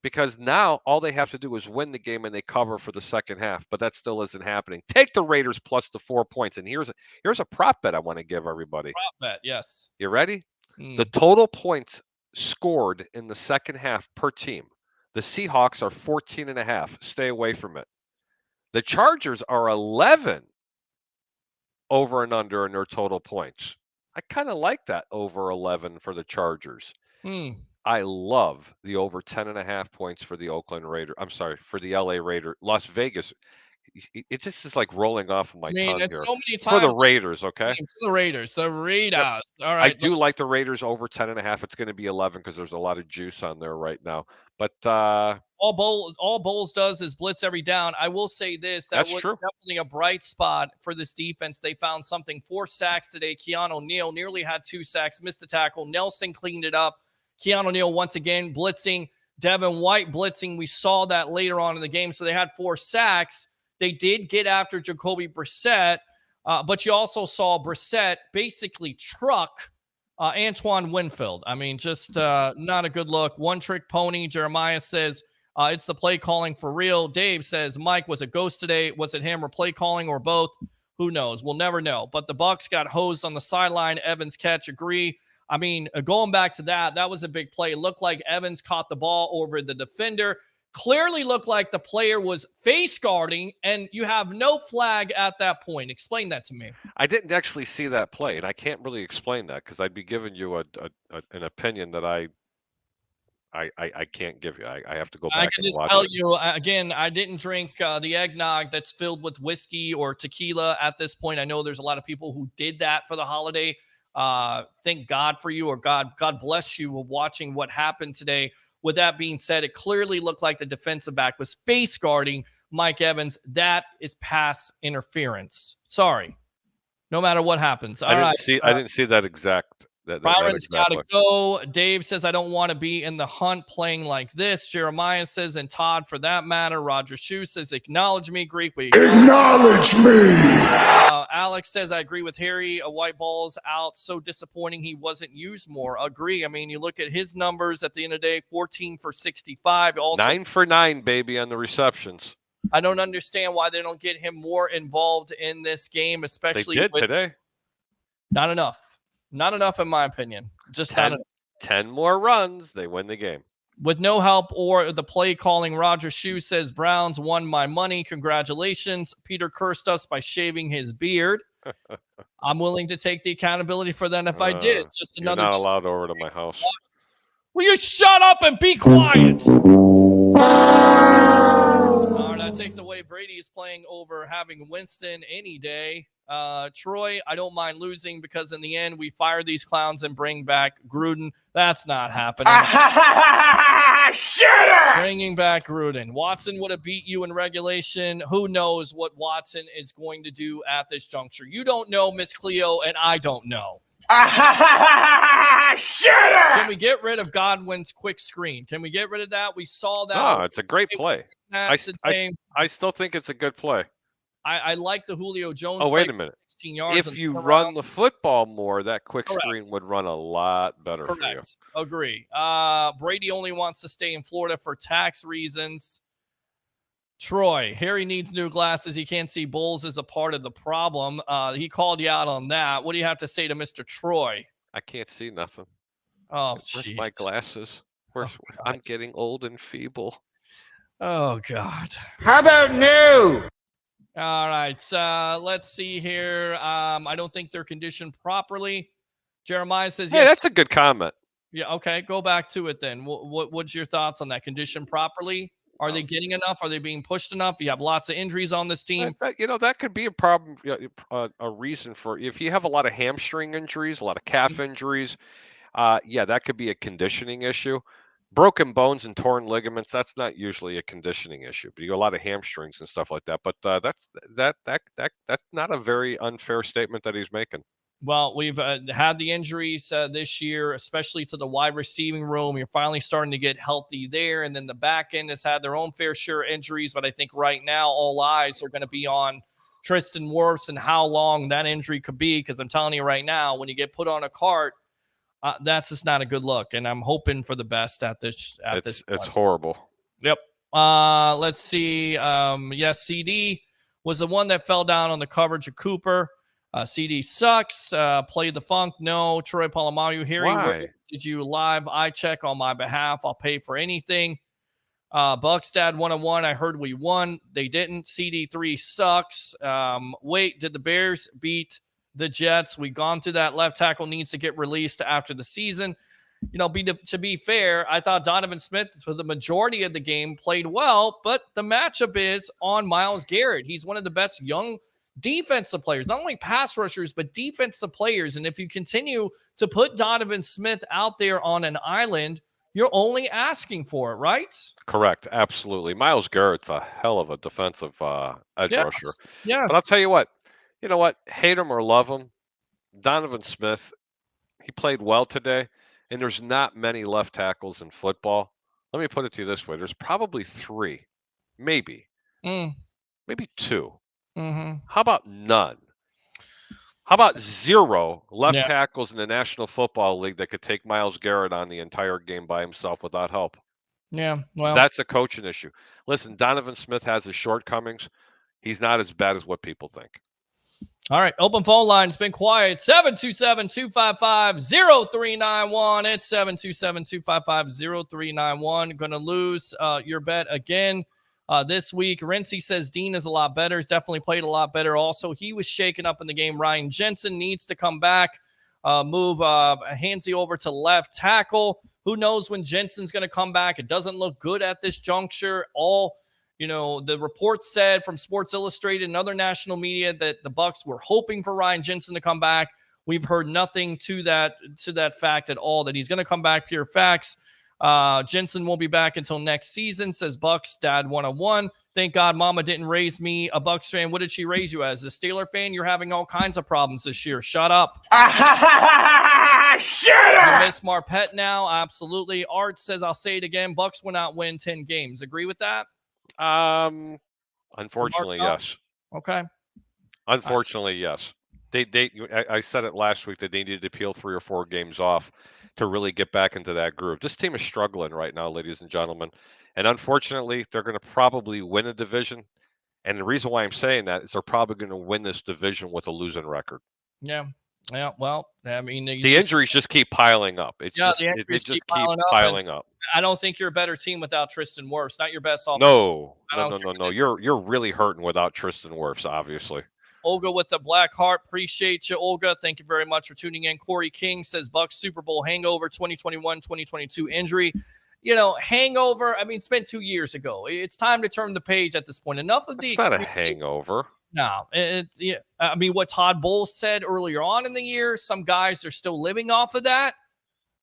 Speaker 7: Because now all they have to do is win the game and they cover for the second half, but that still isn't happening. Take the Raiders plus the 4 points. And here's a prop bet I want to give everybody.
Speaker 2: Prop bet, yes.
Speaker 7: You ready? The total points scored in the second half per team. The Seahawks are 14.5. Stay away from it. The Chargers are 11 over and under in their total points. I kind of like that over 11 for the Chargers. I love the over 10.5 points for the Oakland Raiders. I'm sorry, for the LA Raiders. Las Vegas. It just is like rolling off of my tongue
Speaker 2: it's
Speaker 7: here.
Speaker 2: so many times
Speaker 7: For the Raiders, okay?
Speaker 2: For the Raiders. The Raiders.
Speaker 7: Yep.
Speaker 2: All right.
Speaker 7: I do like the Raiders over 10.5. It's going to be 11 because there's a lot of juice on there right now. But
Speaker 2: all Bowles does is blitz every down. I will say this. That was definitely a bright spot for this defense. They found something. 4 sacks today. Keanu Neal nearly had 2 sacks, missed a tackle. Nelson cleaned it up. Keanu Neal once again blitzing. Devin White blitzing. We saw that later on in the game. So they had 4 sacks. They did get after Jacoby Brissett. But you also saw Brissett basically truck Antoine Winfield. I mean, just not a good look. One trick pony. Jeremiah says it's the play calling for real. Dave says Mike was a ghost today. Was it him or play calling or both? Who knows? We'll never know. But the Bucs got hosed on the sideline. Evans catch, agree. I mean, going back to that was a big play. It looked like Evans caught the ball over the defender. Clearly looked like the player was face guarding, and you have no flag at that point. Explain that to me.
Speaker 7: I didn't actually see that play, and I can't really explain that because I'd be giving you an opinion that I can't give you. I have to go back
Speaker 2: I can
Speaker 7: and
Speaker 2: just
Speaker 7: watch
Speaker 2: tell
Speaker 7: it.
Speaker 2: you, again, I didn't drink the eggnog that's filled with whiskey or tequila at this point. I know there's a lot of people who did that for the holiday. Thank God for you, or God bless you, watching what happened today. With that being said, it clearly looked like the defensive back was face guarding Mike Evans. That is pass interference. Sorry. No matter what happens.
Speaker 7: I didn't see that exact.
Speaker 2: Byron's got to go. Dave says, I don't want to be in the hunt playing like this. Jeremiah says, and Todd for that matter. Roger Shue says, acknowledge me. Greek, we
Speaker 6: acknowledge me.
Speaker 2: Alex says, I agree with Harry. A white ball's out. So disappointing he wasn't used more. Agree. I mean, you look at his numbers at the end of the day, 14 for 65. Also,
Speaker 7: 9 for 9, baby, on the receptions.
Speaker 2: I don't understand why they don't get him more involved in this game, especially
Speaker 7: they did today.
Speaker 2: Not enough. Not enough, in my opinion. Just
Speaker 7: 10 more runs, they win the game.
Speaker 2: With no help or the play calling, Roger Shue says, Browns won my money. Congratulations. Peter cursed us by shaving his beard. I'm willing to take the accountability for that if I did. Just another.
Speaker 7: You're not allowed over to my house.
Speaker 2: Will you shut up and be quiet? All right, I take the way Brady is playing over having Winston any day. Troy, I don't mind losing because in the end we fire these clowns and bring back Gruden. That's not happening. Bringing back Gruden. Watson would have beat you in regulation. Who knows what Watson is going to do at this juncture? You don't know, Miss Cleo, and I don't know. Can we get rid of Godwin's quick screen? Can we get rid of that? We saw that.
Speaker 7: No, it's a great play. I still think it's a good play.
Speaker 2: I like the Julio Jones.
Speaker 7: Oh, wait a minute.
Speaker 2: 16 yards.
Speaker 7: If you run the football more, that quick screen would run a lot better for you.
Speaker 2: Agree. Brady only wants to stay in Florida for tax reasons. Troy, Harry needs new glasses. He can't see bulls as a part of the problem. He called you out on that. What do you have to say to Mr. Troy?
Speaker 7: I can't see nothing.
Speaker 2: Oh,
Speaker 7: where's my glasses? I'm getting old and feeble.
Speaker 2: Oh, God.
Speaker 9: How about new?
Speaker 2: All right, let's see here. I don't think they're conditioned properly. Jeremiah says,
Speaker 7: hey,
Speaker 2: yes.
Speaker 7: That's a good comment.
Speaker 2: Yeah, okay, go back to it then. What's your thoughts on that? Conditioned properly? Are they getting enough? Are they being pushed enough? You have lots of injuries on this team.
Speaker 7: That could be a problem, a reason for if you have a lot of hamstring injuries, a lot of calf injuries. That could be a conditioning issue. Broken bones and torn ligaments, that's not usually a conditioning issue, but you got a lot of hamstrings and stuff like that. But that's not a very unfair statement that he's making.
Speaker 2: Well, we've had the injuries this year, especially to the wide receiving room. You're finally starting to get healthy there. And then the back end has had their own fair share of injuries. But I think right now all eyes are going to be on Tristan Wirfs and how long that injury could be. Because I'm telling you right now, when you get put on a cart, that's just not a good look. And I'm hoping for the best at this.
Speaker 7: It's horrible.
Speaker 2: Yep. Let's see. Yes, CD was the one that fell down on the coverage of Cooper. CD sucks. Play the funk. No. Troy Polamalu. Harry, did you live eye check on my behalf? I'll pay for anything. Bucs Dad 101. I heard we won. They didn't. CD3 sucks. Wait, did the Bears beat the Jets? We've gone through that. Left tackle needs to get released after the season. To be fair, I thought Donovan Smith for the majority of the game played well, but the matchup is on Myles Garrett. He's one of the best young defensive players, not only pass rushers, but defensive players. And if you continue to put Donovan Smith out there on an island, you're only asking for it, right?
Speaker 7: Correct. Absolutely. Myles Garrett's a hell of a defensive edge rusher.
Speaker 2: Yes.
Speaker 7: But I'll tell you what, hate him or love him, Donovan Smith, he played well today, and there's not many left tackles in football. Let me put it to you this way. There's probably 3, maybe 2.
Speaker 2: Mm-hmm.
Speaker 7: How about none How about 0 left
Speaker 2: Yeah.
Speaker 7: tackles in the National Football League that could take Myles Garrett on the entire game by himself without help?
Speaker 2: Yeah. Well,
Speaker 7: That's a coaching issue. Listen, Donovan Smith has his shortcomings. He's not as bad as what people think.
Speaker 2: all right. Open phone line. It's been quiet. 727-255-0391. It's 727-255-0391. Going to lose your bet again this week. Renzi says Dean is a lot better. He's definitely played a lot better. Also, he was shaken up in the game. Ryan Jensen needs to come back. Move Hansy over to left tackle. Who knows when Jensen's going to come back? It doesn't look good at this juncture. The reports said from Sports Illustrated and other national media that the Bucs were hoping for Ryan Jensen to come back. We've heard nothing to that fact at all, that he's going to come back. Pure facts. Jensen won't be back until next season, says Bucs Dad 101. Thank God Mama didn't raise me a Bucs fan. What did she raise you as? A Steeler fan? You're having all kinds of problems this year. Shut up.
Speaker 6: Shut up!
Speaker 2: You miss Marpet now? Absolutely. Art says, I'll say it again. Bucs will not win 10 games. Agree with that?
Speaker 7: Unfortunately, yes.
Speaker 2: Okay.
Speaker 7: Unfortunately, yes. I said it last week that they needed to peel 3 or 4 games off to really get back into that groove. This team is struggling right now, ladies and gentlemen. And unfortunately, they're going to probably win a division. And the reason why I'm saying that is they're probably going to win this division with a losing record.
Speaker 2: Yeah. Yeah. Well, I mean,
Speaker 7: the injuries just keep piling up. It just keep piling up.
Speaker 2: I don't think you're a better team without Tristan Wirfs. Not your best offensive.
Speaker 7: No. You're really hurting without Tristan Wirfs, obviously.
Speaker 2: Olga with the black heart. Appreciate you, Olga. Thank you very much for tuning in. Corey King says Bucs Super Bowl hangover 2021-2022 injury. Hangover. I mean, it's been 2 years ago. It's time to turn the page at this point. Enough of the
Speaker 7: It's not a hangover.
Speaker 2: No. I mean, what Todd Bowles said earlier on in the year, some guys are still living off of that.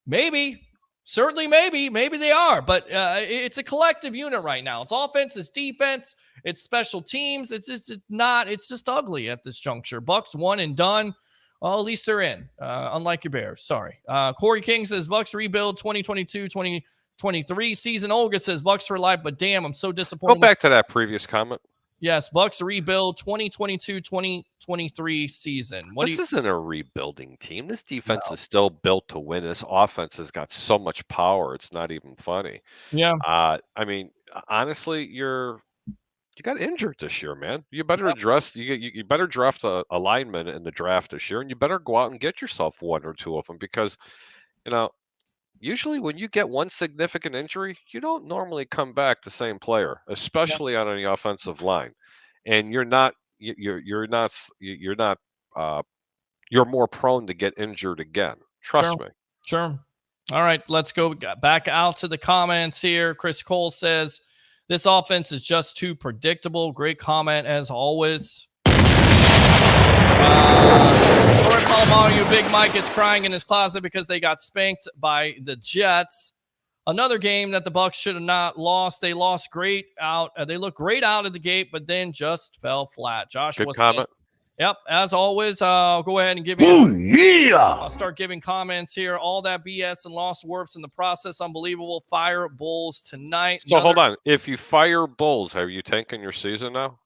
Speaker 2: Maybe. Certainly, maybe they are, but it's a collective unit right now. It's offense, it's defense, it's special teams. It's just ugly at this juncture. Bucs one and done. Well, at least they're in, unlike your Bears. Sorry. Corey King says Bucs rebuild 2022-2023 season. Olga says Bucs for life, but damn, I'm so disappointed.
Speaker 7: Go back to that previous comment.
Speaker 2: Yes, Bucs rebuild 2022-2023 season.
Speaker 7: This isn't a rebuilding team. This defense is still built to win. This offense has got so much power. It's not even funny.
Speaker 2: Yeah.
Speaker 7: I mean, honestly, you got injured this year, man. You better address. You better draft a lineman in the draft this year, and you better go out and get yourself 1 or 2 of them because, usually when you get one significant injury, you don't normally come back the same player, especially on the offensive line. And you're more prone to get injured again. Trust me.
Speaker 2: Sure. All right, let's go back out to the comments here. Chris Cole says, this offense is just too predictable. Great comment as always. Troy Polamalu, Big Mike is crying in his closet because they got spanked by the Jets. Another game that the Bucs should have not lost. They lost great out. They looked great out of the gate, but then just fell flat. Joshua
Speaker 7: Good comment.
Speaker 2: says, yep, as always, I'll go ahead and give you. I'll start giving comments here. All that BS and lost Wirfs in the process. Unbelievable. Fire Bulls tonight.
Speaker 7: So hold on. If you fire Bulls, are you tanking your season now?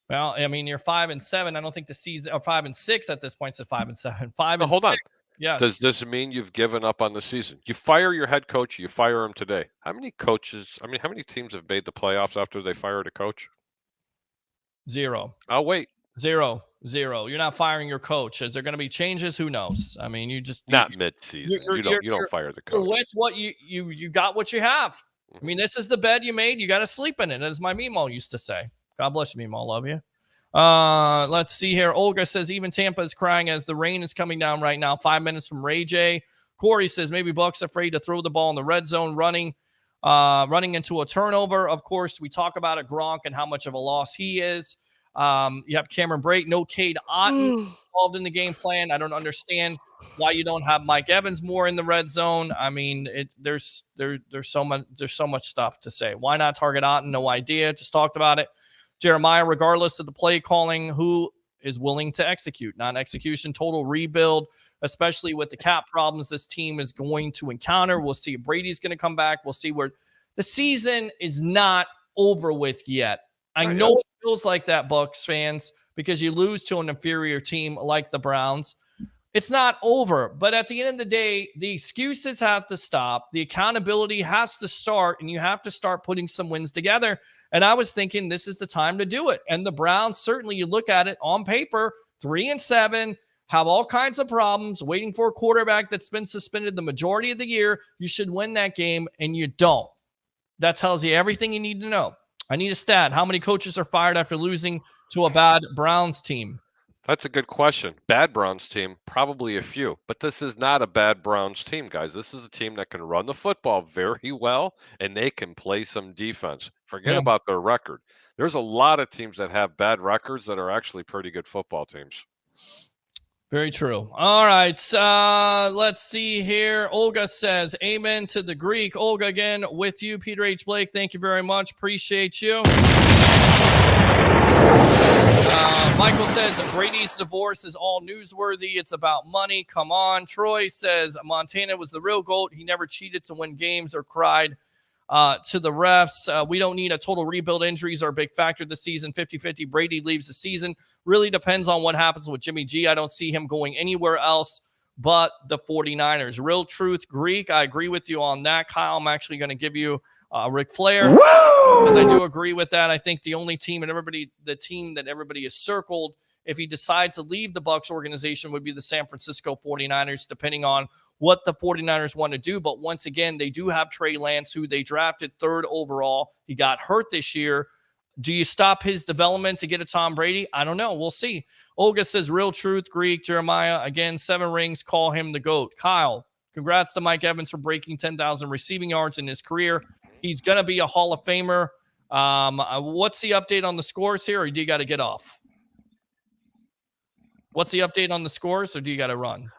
Speaker 2: Well, I mean, you're 5-7. I don't think the season, or 5-6 at this point. It's at 5-7. 5-6.
Speaker 7: Hold on.
Speaker 2: Yes.
Speaker 7: Does this mean you've given up on the season? You fire your head coach. You fire him today. How many teams have made the playoffs after they fired a coach?
Speaker 2: 0.
Speaker 7: I'll wait.
Speaker 2: 0. You're not firing your coach. Is there going to be changes? Who knows? I mean,
Speaker 7: not mid-season. You don't fire the coach.
Speaker 2: With what you got, what you have. I mean, this is the bed you made. You got to sleep in it, as my Mimo used to say. God bless you, Mimo. Love you. Let's see here. Olga says even Tampa is crying as the rain is coming down right now. 5 minutes from Ray J. Corey says maybe Bucs afraid to throw the ball in the red zone, running into a turnover. Of course, we talk about it, Gronk, and how much of a loss he is. You have Cameron Brate, no Cade Otton involved in the game plan. I don't understand why you don't have Mike Evans more in the red zone. I mean, there's so much stuff to say. Why not target Otton? No idea. Just talked about it. Jeremiah, regardless of the play calling, who is willing to execute? Non-execution, total rebuild, especially with the cap problems this team is going to encounter. We'll see if Brady's going to come back. We'll see where the season is not over with yet I know it feels like that, Bucs fans, because you lose to an inferior team like the Browns. It's not over, but at the end of the day, the excuses have to stop. The accountability has to start, and you have to start putting some wins together. And I was thinking this is the time to do it. And the Browns, certainly you look at it on paper, 3-7, have all kinds of problems, waiting for a quarterback that's been suspended the majority of the year. You should win that game, and you don't. That tells you everything you need to know. I need a stat. How many coaches are fired after losing to a bad Browns team?
Speaker 7: That's a good question. Bad Browns team, probably a few, but this is not a bad Browns team, guys. This is a team that can run the football very well, and they can play some defense. Forget about their record. There's a lot of teams that have bad records that are actually pretty good football teams.
Speaker 2: Very true. All right. Let's see here. Olga says, amen to the Greek. Olga, again, with you. Peter H. Blake, thank you very much. Appreciate you. Michael says, Brady's divorce is all newsworthy. It's about money. Come on. Troy says, Montana was the real GOAT. He never cheated to win games or cried to the refs. We don't need a total rebuild. Injuries are a big factor this season. 50-50. Brady leaves the season. Really depends on what happens with Jimmy G. I don't see him going anywhere else but the 49ers. Real truth, Greek. I agree with you on that, Kyle. I'm actually going to give you Ric Flair, because I do agree with that. I think the only team the team that everybody has circled, if he decides to leave the Bucs organization, would be the San Francisco 49ers, depending on what the 49ers want to do. But once again, they do have Trey Lance, who they drafted 3rd overall. He got hurt this year. Do you stop his development to get a Tom Brady? I don't know. We'll see. Olga says, real truth, Greek. Jeremiah, again, 7 rings. Call him the GOAT. Kyle, congrats to Mike Evans for breaking 10,000 receiving yards in his career. He's going to be a Hall of Famer. What's the update on the scores here, or do you got to get off? What's the update on the scores, or do you got to run?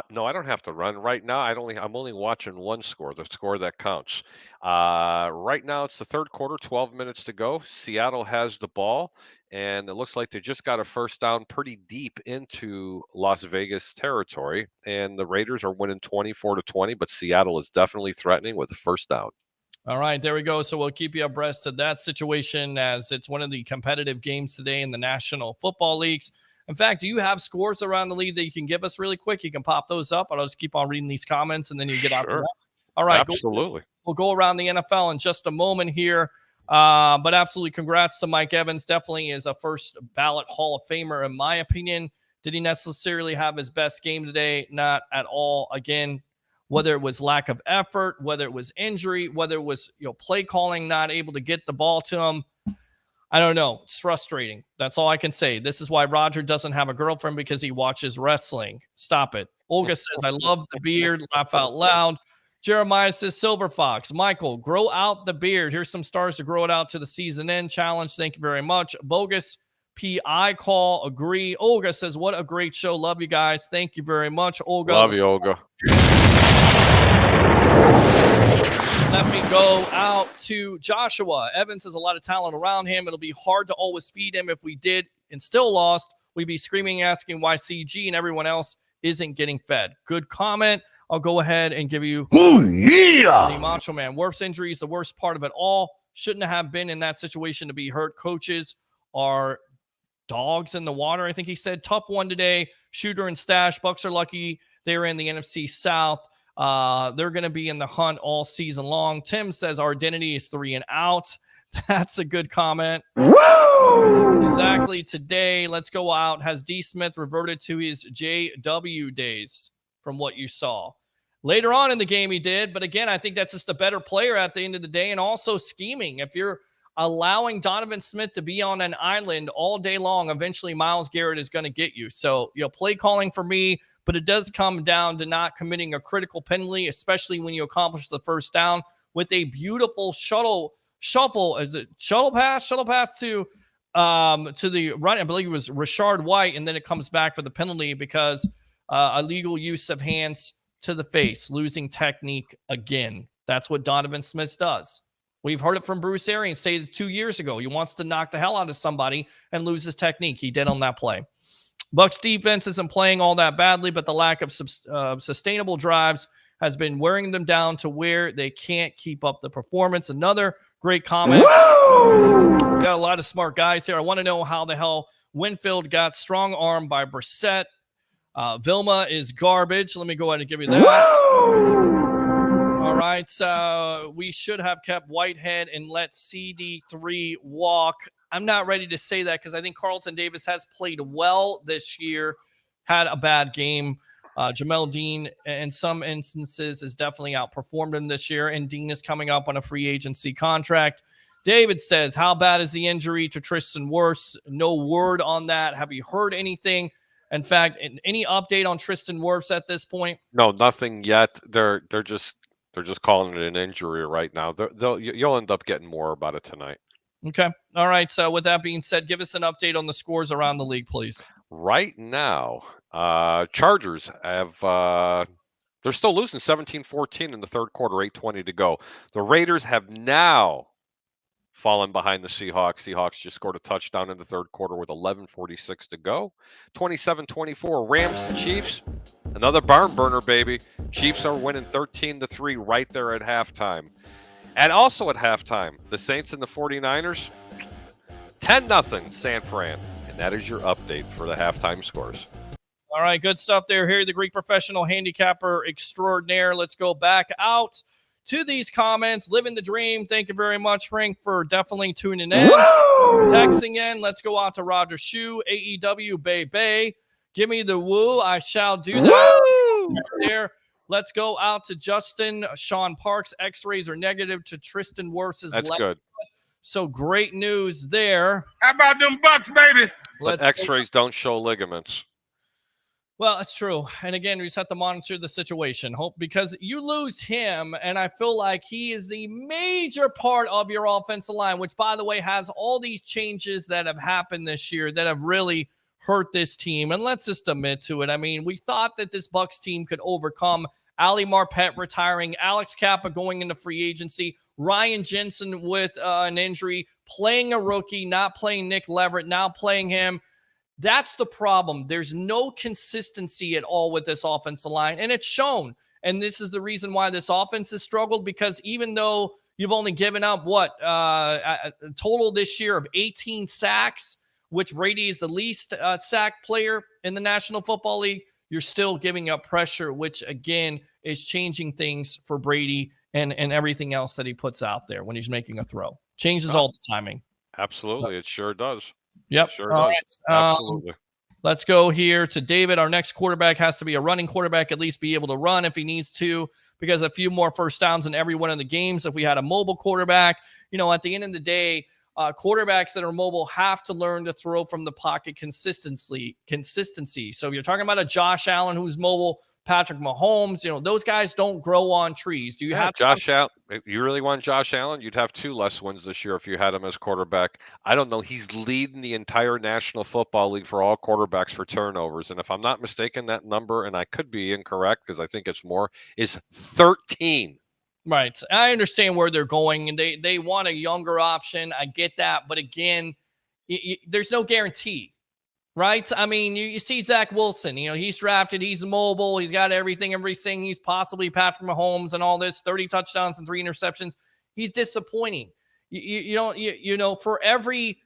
Speaker 7: No, I don't have to run right now. I'm only watching one score, the score that counts. Right now, it's the 3rd quarter, 12 minutes to go. Seattle has the ball, and it looks like they just got a first down pretty deep into Las Vegas territory, and the Raiders are winning 24-20, but Seattle is definitely threatening with a first down.
Speaker 2: All right, there we go. So we'll keep you abreast of that situation, as it's one of the competitive games today in the National Football Leagues. In fact, do you have scores around the league that you can give us really quick? You can pop those up. I'll just keep on reading these comments, and then you get out to that. All right.
Speaker 7: Absolutely.
Speaker 2: We'll go around the NFL in just a moment here. But absolutely, congrats to Mike Evans. Definitely is a first ballot Hall of Famer, in my opinion. Did he necessarily have his best game today? Not at all. Again, whether it was lack of effort, whether it was injury, whether it was play calling, not able to get the ball to him, I don't know. It's frustrating. That's all I can say. This is why Roger doesn't have a girlfriend, because he watches wrestling. Stop it. Olga says, I love the beard. Laugh out loud. Jeremiah says, Silver Fox. Michael, grow out the beard. Here's some stars to grow it out to the season end challenge. Thank you very much. Bogus PI call. Agree. Olga says, what a great show. Love you guys. Thank you very much, Olga.
Speaker 7: Love you, Olga.
Speaker 2: Let me go out to Joshua. Evans has a lot of talent around him. It'll be hard to always feed him. If we did and still lost, we'd be screaming, asking why CG and everyone else isn't getting fed. Good comment. I'll go ahead and give you the Macho Man. Worst injury is the worst part of it all. Shouldn't have been in that situation to be hurt. Coaches are dogs in the water, I think he said. Tough one today. Shooter and Stash. Bucs are lucky they're in the NFC South. They're going to be in the hunt all season long. Tim says our identity is 3 and out. That's a good comment. Woo! Exactly today. Let's go out. Has D. Smith reverted to his JW days from what you saw? Later on in the game he did, but again, I think that's just a better player at the end of the day, and also scheming. If you're allowing Donovan Smith to be on an island all day long, eventually Myles Garrett is going to get you. So, play calling for me, but it does come down to not committing a critical penalty, especially when you accomplish the first down with a beautiful shuttle pass to the right. I believe it was Rashard White, and then it comes back for the penalty because illegal use of hands to the face, losing technique again. That's what Donovan Smith does. We've heard it from Bruce Arians say 2 years ago. He wants to knock the hell out of somebody and lose his technique. He did on that play. Bucs defense isn't playing all that badly, but the lack of sustainable drives has been wearing them down to where they can't keep up the performance. Another great comment. Got a lot of smart guys here. I want to know how the hell Winfield got strong armed by Brissett. Vilma is garbage. Let me go ahead and give you that. All right. So we should have kept Whitehead and let CD3 walk. I'm not ready to say that because I think Carlton Davis has played well this year, had a bad game. Jamel Dean, in some instances, has definitely outperformed him this year, and Dean is coming up on a free agency contract. David says, how bad is the injury to Tristan Wirfs? No word on that. Have you heard anything? In fact, any update on Tristan Wirfs at this point?
Speaker 7: No, nothing yet. They're just calling it an injury right now. You'll end up getting more about it tonight.
Speaker 2: Okay. All right. So with that being said, give us an update on the scores around the league, please.
Speaker 7: Right now, Chargers have they're still losing 17-14 in the third quarter, 8:20 to go. The Raiders have now fallen behind the Seahawks. Seahawks just scored a touchdown in the third quarter with 11:46 to go. 27-24, Rams to Chiefs. Another barn burner, baby. Chiefs are winning 13-3 right there at halftime. And also at halftime, the Saints and the 49ers, 10-0 San Fran. And that is your update for the halftime scores.
Speaker 2: All right, good stuff there. Here, the Greek professional handicapper extraordinaire. Let's go back out to these comments. Living the dream. Thank you very much, Frank, for definitely tuning in. Texting in. Let's go out to Roger Shue. AEW, baby. Give me the woo. I shall do that. There. Let's go out to Justin. Sean Parks. X-rays are negative to Tristan Wirfs'
Speaker 7: That's
Speaker 2: left.
Speaker 7: good.
Speaker 2: So great news there.
Speaker 6: How about them Bucs, baby?
Speaker 7: But X-rays don't show ligaments.
Speaker 2: Well, it's true. And again, we just have to monitor the situation. Because you lose him, and I feel like he is the major part of your offensive line, which, by the way, has all these changes that have happened this year that have really hurt this team. And let's just admit to it. I mean, we thought that this Bucs team could overcome Ali Marpet retiring, Alex Kappa going into free agency, Ryan Jensen with an injury, playing a rookie, not playing Nick Leverett, now playing him. That's the problem. There's no consistency at all with this offensive line, and it's shown. And this is the reason why this offense has struggled, because even though you've only given up, a total this year of 18 sacks, which Brady is the least sacked player in the National Football League, you're still giving up pressure, which, again, is changing things for Brady and everything else that he puts out there when he's making a throw. Changes all the timing.
Speaker 7: Absolutely. It sure does.
Speaker 2: Yep.
Speaker 7: It sure does.
Speaker 2: Right.
Speaker 7: Absolutely.
Speaker 2: Let's go here to David. Our next quarterback has to be a running quarterback, at least be able to run if he needs to, because a few more first downs in every one of the games. If we had a mobile quarterback, at the end of the day, quarterbacks that are mobile have to learn to throw from the pocket consistency. So if you're talking about a Josh Allen who's mobile, Patrick Mahomes, those guys don't grow on trees. Do you have
Speaker 7: Josh Allen? If you really want Josh Allen, you'd have 2 less wins this year if you had him as quarterback. I don't know. He's leading the entire National Football League for all quarterbacks for turnovers. And if I'm not mistaken, that number, and I could be incorrect because I think it's more, is 13.
Speaker 2: Right. I understand where they're going, and they want a younger option. I get that. But again, there's no guarantee, right? I mean, you see Zach Wilson, he's drafted, he's mobile, he's got everything he's possibly Patrick Mahomes and all this, 30 touchdowns and 3 interceptions. He's disappointing. For every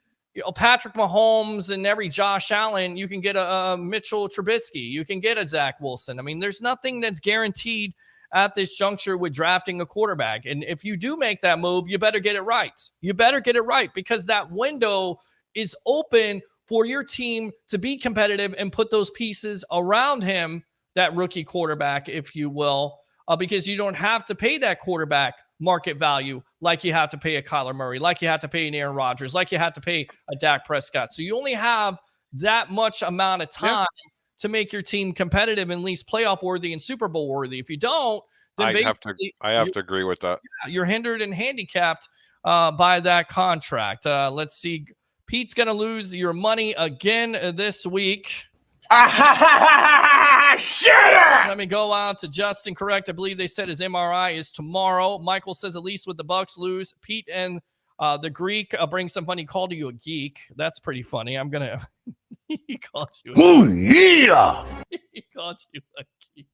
Speaker 2: Patrick Mahomes and every Josh Allen, you can get a Mitchell Trubisky, you can get a Zach Wilson. I mean, there's nothing that's guaranteed at this juncture with drafting a quarterback. And if you do make that move, you better get it right. You better get it right, because that window is open for your team to be competitive and put those pieces around him, that rookie quarterback, if you will, because you don't have to pay that quarterback market value like you have to pay a Kyler Murray, like you have to pay an Aaron Rodgers, like you have to pay a Dak Prescott. So you only have that much amount of time to make your team competitive and at least playoff worthy and Super Bowl worthy. If you don't, then
Speaker 7: I have to agree with that.
Speaker 2: You're hindered and handicapped by that contract. Let's see. Pete's going to lose your money again this week. Let me go out to Justin. Correct. I believe they said his MRI is tomorrow. Michael says at least with the Bucs lose. Pete and the Greek bring some funny. Called you a geek. That's pretty funny. I'm going to... He called you a geek.
Speaker 6: Oh, yeah!
Speaker 2: He called you a geek.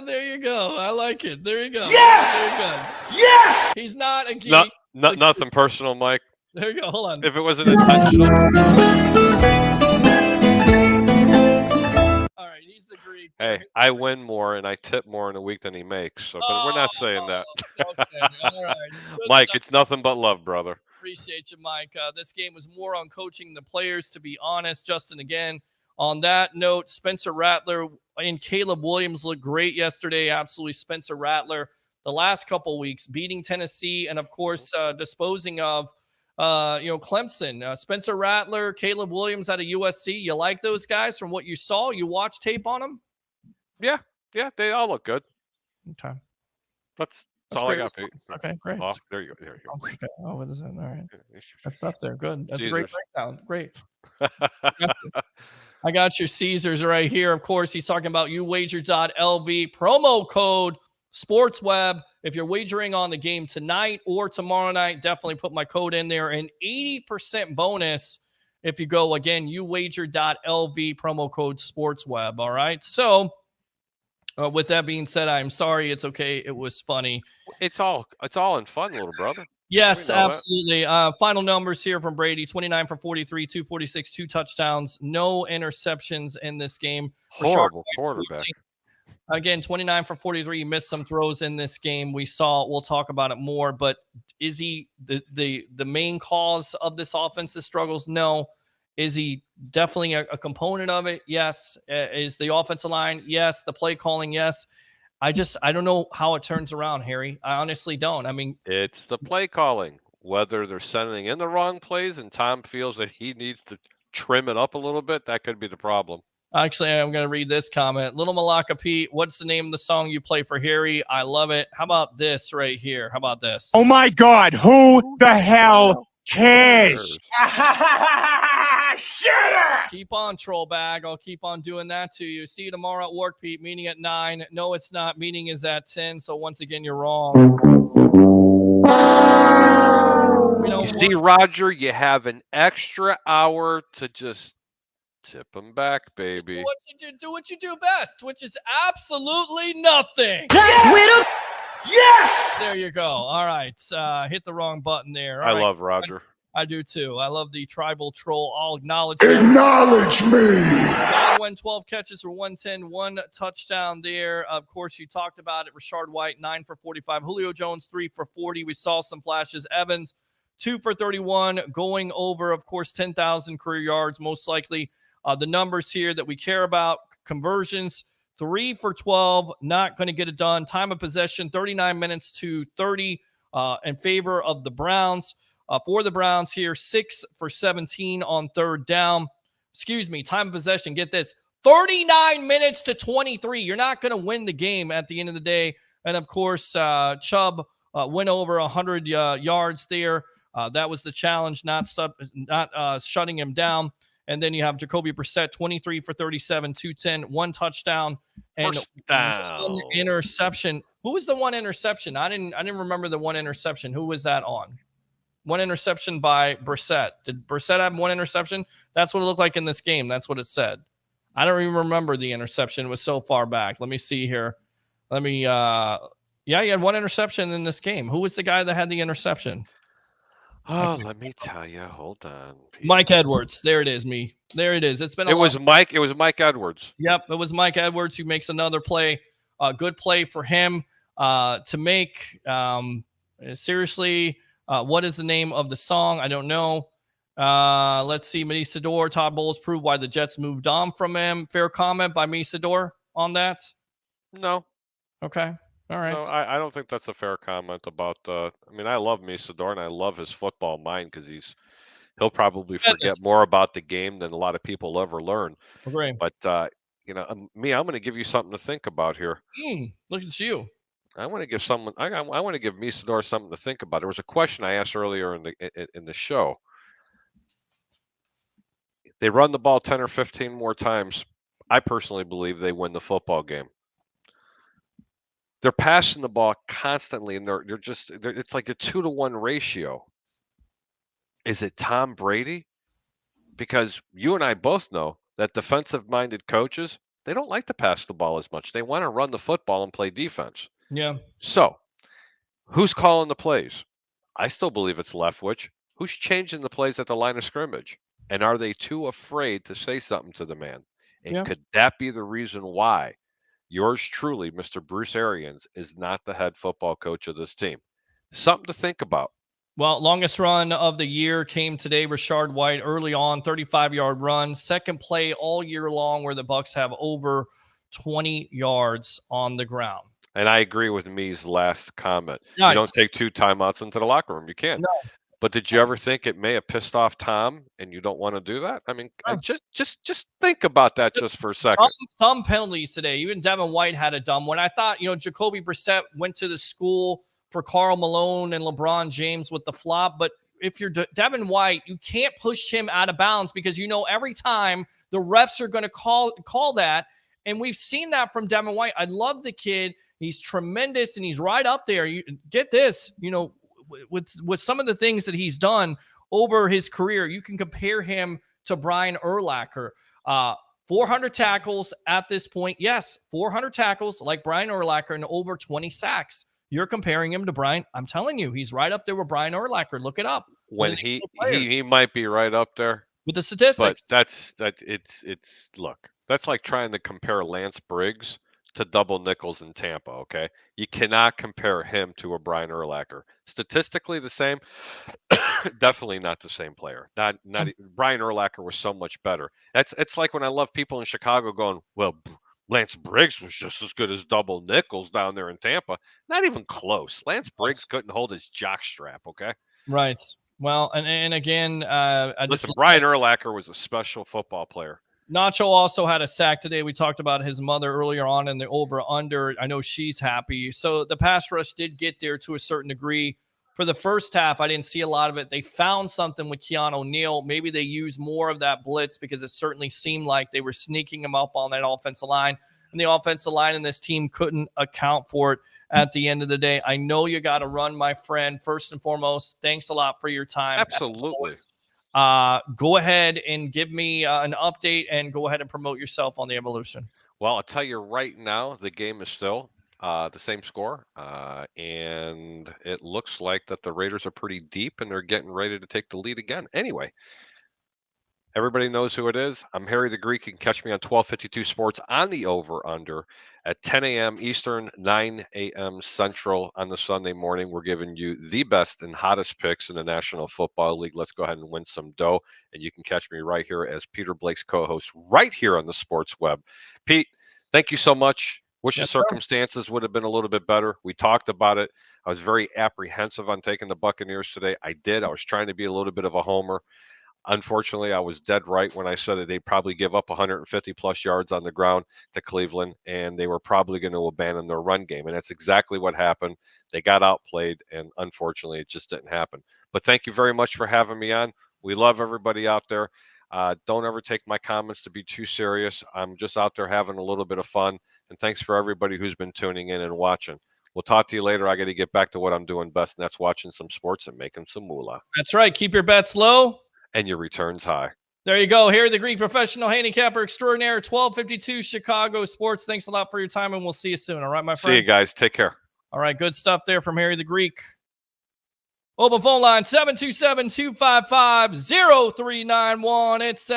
Speaker 2: There you go. I like it. There you go.
Speaker 6: Yes!
Speaker 2: Very good.
Speaker 6: Yes!
Speaker 2: He's not a geek.
Speaker 7: Nothing personal, Mike.
Speaker 2: There you go. Hold on.
Speaker 7: If it wasn't intentional.
Speaker 2: All right, he's the Greek.
Speaker 7: Hey, I win more and I tip more in a week than he makes. So, but we're not saying that.
Speaker 2: Okay. All right. Good
Speaker 7: Mike,
Speaker 2: stuff.
Speaker 7: it's nothing but love, brother.
Speaker 2: Appreciate you, Mike. This game was more on coaching the players, to be honest. Justin, again, on that note, Spencer Rattler and Caleb Williams looked great yesterday. Absolutely, Spencer Rattler. The last couple weeks, beating Tennessee and, of course, disposing of, Clemson. Spencer Rattler, Caleb Williams out of USC. You like those guys from what you saw? You watched tape on them?
Speaker 7: Yeah, they all look good.
Speaker 2: Okay.
Speaker 7: That's all I got.
Speaker 2: Okay, great.
Speaker 7: Oh, there you go.
Speaker 2: Okay. Oh, what is that? All right. That stuff there. Good. That's
Speaker 7: Caesars.
Speaker 2: a great breakdown. Great. I got your Caesars right here. Of course, he's talking about uwager.lv promo code SportsWeb. If you're wagering on the game tonight or tomorrow night, definitely put my code in there. An 80% bonus if you go, again, uwager.lv promo code SportsWeb. All right. So with that being said, I'm sorry. It's okay. It was funny.
Speaker 7: It's all in fun, little brother.
Speaker 2: Yes, absolutely. Final numbers here from Brady: 29 for 43, 246, 2 touchdowns, no interceptions in this game.
Speaker 7: Horrible quarterback.
Speaker 2: Again, 29 for 43. He missed some throws in this game. We'll talk about it more. But is he the main cause of this offense's struggles? No. Is he definitely a component of it? Yes. Is the offensive line? Yes. The play calling? Yes. I don't know how it turns around, Harry. I honestly don't. I mean,
Speaker 7: it's the play calling. Whether they're sending in the wrong plays and Tom feels that he needs to trim it up a little bit, that could be the problem.
Speaker 2: Actually, I'm going to read this comment. Little Malaka Pete, what's the name of the song you play for Harry? I love it. How about this right here? How about this?
Speaker 6: Oh my God, who the hell cares?
Speaker 2: Keep on, troll bag. I'll keep on doing that to you. See you tomorrow at work, Pete. Meeting at 9. No, it's not. Meeting is at 10. So once again, you're wrong.
Speaker 7: You see, Roger, you have an extra hour to just tip them back, baby.
Speaker 2: Do what you do best, which is absolutely nothing.
Speaker 6: Yes!
Speaker 2: There you go. All right. Hit the wrong button there.
Speaker 7: I love Roger.
Speaker 2: I do too. I love the tribal troll. I'll acknowledge
Speaker 6: me.
Speaker 2: Godwin, 12 catches for 110, 1 touchdown there. Of course, you talked about it. Rashard White, 9 for 45. Julio Jones, 3 for 40. We saw some flashes. Evans, 2 for 31, going over, of course, 10,000 career yards, most likely. The numbers here that we care about, conversions, 3 for 12, not going to get it done. Time of possession, 39 minutes to 30 in favor of the Browns. For the Browns here, 6 for 17 on third down. Excuse me, time of possession, get this, 39 minutes to 23. You're not going to win the game at the end of the day. And, of course, Chubb went over 100 yards there. That was the challenge, not shutting him down. And then you have Jacoby Brissett, 23 for 37, 210, 1 touchdown, and 1 interception. Who was the 1 interception? I didn't remember the 1 interception. Who was that on? 1 interception by Brissett. Did Brissett have 1 interception? That's what it looked like in this game. That's what it said. I don't even remember the interception. It was so far back. Let me see here. He had 1 interception in this game. Who was the guy that had the interception?
Speaker 7: Oh, let me tell you. Hold on, Pete.
Speaker 2: Mike Edwards. There it is, me. There it is.
Speaker 7: It was Mike Edwards.
Speaker 2: Yep, it was Mike Edwards who makes another play. Good play for him to make. Seriously, what is the name of the song? I don't know. Let's see. Misador, Todd Bowles proved why the Jets moved on from him. Fair comment by Misador on that?
Speaker 7: No.
Speaker 2: Okay. All right.
Speaker 7: No, I don't think that's a fair comment about. I love Misador and I love his football mind because he'll probably forget more about the game than a lot of people ever learn.
Speaker 2: Agree.
Speaker 7: But I'm going to give you something to think about here.
Speaker 2: Look at you.
Speaker 7: I want to give Misador something to think about. There was a question I asked earlier in the show. They run the ball 10 or 15 more times. I personally believe they win the football game. They're passing the ball constantly, and it's like a 2-to-1 ratio. Is it Tom Brady? Because you and I both know that defensive-minded coaches They don't like to pass the ball as much. They want to run the football and play defense.
Speaker 2: Yeah.
Speaker 7: So, who's calling the plays? I still believe it's Leftwich. Who's changing the plays at the line of scrimmage? And are they too afraid to say something to the man? And
Speaker 2: Yeah.
Speaker 7: could that be the reason why yours truly, Mr. Bruce Arians, is not the head football coach of this team? Something to think about.
Speaker 2: Well, longest run of the year came today. Rashard White early on, 35-yard run. Second play all year long where the Bucs have over 20 yards on the ground.
Speaker 7: And I agree with me's last comment.
Speaker 2: Nice.
Speaker 7: You don't take 2 timeouts into the locker room. You can't.
Speaker 2: No.
Speaker 7: But did you ever think it may have pissed off Tom and you don't want to do that? I mean, just think about that just for a second.
Speaker 2: Dumb penalties today. Even Devin White had a dumb one. I thought, Jacoby Brissett went to the school for Karl Malone and LeBron James with the flop. But if you're Devin White, you can't push him out of bounds because every time the refs are going to call that. And we've seen that from Devin White. I love the kid. He's tremendous, and he's right up there. You get this, with some of the things that he's done over his career, you can compare him to Brian Urlacher. 400 tackles at this point. Yes, 400 tackles like Brian Urlacher and over 20 sacks. You're comparing him to Brian. I'm telling you, he's right up there with Brian Urlacher. Look it up.
Speaker 7: When he might be right up there
Speaker 2: with the statistics.
Speaker 7: But it's look, that's like trying to compare Lance Briggs to double nickels in Tampa, okay? You cannot compare him to a Brian Urlacher. Statistically the same, definitely not the same player. Not Brian Urlacher was so much better. It's like when I love people in Chicago going, well, Lance Briggs was just as good as double nickels down there in Tampa. Not even close. Lance Briggs couldn't hold his jockstrap, okay?
Speaker 2: Right. Well, and again,
Speaker 7: listen, Brian Urlacher was a special football player.
Speaker 2: Nacho also had a sack today. We talked about his mother earlier on in the over-under. I know she's happy. So the pass rush did get there to a certain degree. For the first half, I didn't see a lot of it. They found something with Keanu O'Neal. Maybe they used more of that blitz because it certainly seemed like they were sneaking him up on that offensive line. And the offensive line in this team couldn't account for it at the end of the day. I know you got to run, my friend. First and foremost, thanks a lot for your time.
Speaker 7: Absolutely.
Speaker 2: Go ahead and give me an update and go ahead and promote yourself on the Evolution.
Speaker 7: Well, I'll tell you right now, the game is still the same score. And it looks like that the Raiders are pretty deep and they're getting ready to take the lead again. Anyway, everybody knows who it is. I'm Harry the Greek. You can catch me on 1252 Sports on the over-under at 10 a.m. Eastern, 9 a.m. Central on the Sunday morning. We're giving you the best and hottest picks in the National Football League. Let's go ahead and win some dough. And you can catch me right here as Peter Blake's co-host right here on the Sports Web. Pete, thank you so much. Wish the circumstances would have been a little bit better. We talked about it. I was very apprehensive on taking the Buccaneers today. I did. I was trying to be a little bit of a homer. Unfortunately, I was dead right when I said that they'd probably give up 150-plus yards on the ground to Cleveland, and they were probably going to abandon their run game. And that's exactly what happened. They got outplayed, and unfortunately, it just didn't happen. But thank you very much for having me on. We love everybody out there. Don't ever take my comments to be too serious. I'm just out there having a little bit of fun. And thanks for everybody who's been tuning in and watching. We'll talk to you later. I got to get back to what I'm doing best, and that's watching some sports and making some moolah.
Speaker 2: That's right. Keep your bets low.
Speaker 7: And your returns high.
Speaker 2: There you go. Here, the Greek professional handicapper extraordinaire, 1252 Chicago Sports. Thanks a lot for your time, and we'll see you soon. All right, my friend?
Speaker 7: See you guys. Take care.
Speaker 2: All right, good stuff there from Harry the Greek. Open phone line, 727-255-0391. It's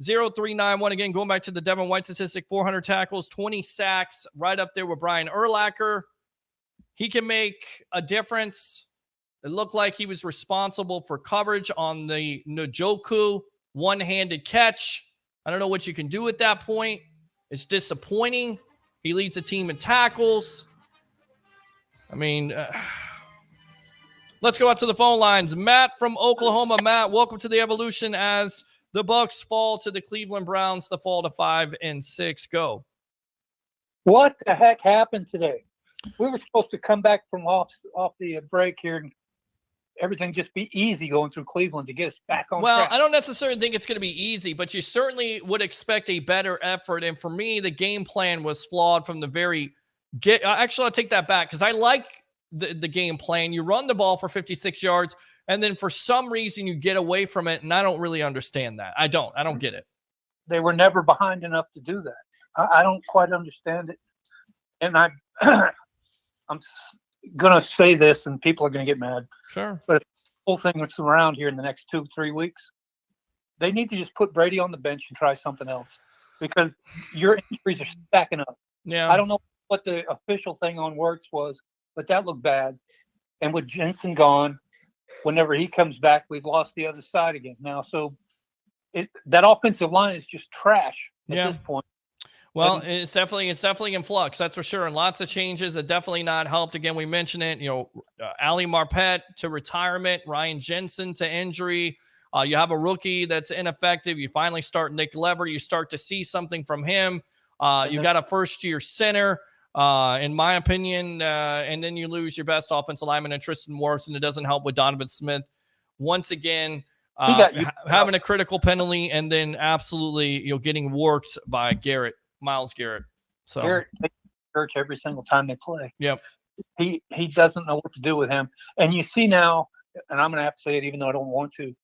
Speaker 2: 727-255-0391. Again, going back to the Devin White statistic, 400 tackles, 20 sacks, right up there with Brian Urlacher. He can make a difference. It looked like he was responsible for coverage on the Njoku one-handed catch. I don't know what you can do at that point. It's disappointing. He leads the team in tackles. I mean, let's go out to the phone lines. Matt from Oklahoma. Matt, welcome to the Evolution as the Bucs fall to the Cleveland Browns to fall to 5-6. Go.
Speaker 10: What the heck happened today? We were supposed to come back from off the break here and everything just be easy going through Cleveland to get us back on track.
Speaker 2: I don't necessarily think it's going to be easy, but you certainly would expect a better effort. And for me, the game plan was flawed from the very get. Actually, I'll take that back because I like the game plan. You run the ball for 56 yards, and then for some reason you get away from it, and I don't really understand that. I don't get it.
Speaker 10: they were never behind enough to do that. I don't quite understand it. And I'm going to say this, and people are going to get mad.
Speaker 2: Sure.
Speaker 10: But the whole thing that's around here in the next 2-3 weeks, they need to just put Brady on the bench and try something else, because your injuries are stacking up.
Speaker 2: Yeah.
Speaker 10: I don't know what the official thing on Wirtz was, but that looked bad. And with Jensen gone, whenever he comes back, we've lost the other side again now. So that offensive line is just trash at this point.
Speaker 2: Well, it's definitely in flux, that's for sure, and lots of changes that definitely not helped. Again, we mentioned it. Ali Marpet to retirement, Ryan Jensen to injury. You have a rookie that's ineffective. You finally start Nick Lever. You start to see something from him. You got a first-year center, in my opinion, and then you lose your best offensive lineman in Tristan Wirfs, and it doesn't help with Donovan Smith. Once again, having a critical penalty, and then absolutely getting worked by Myles Garrett. So
Speaker 10: Garrett takes church every single time they play.
Speaker 2: Yep.
Speaker 10: He doesn't know what to do with him. And you see now, and I'm going to have to say it even though I don't want to,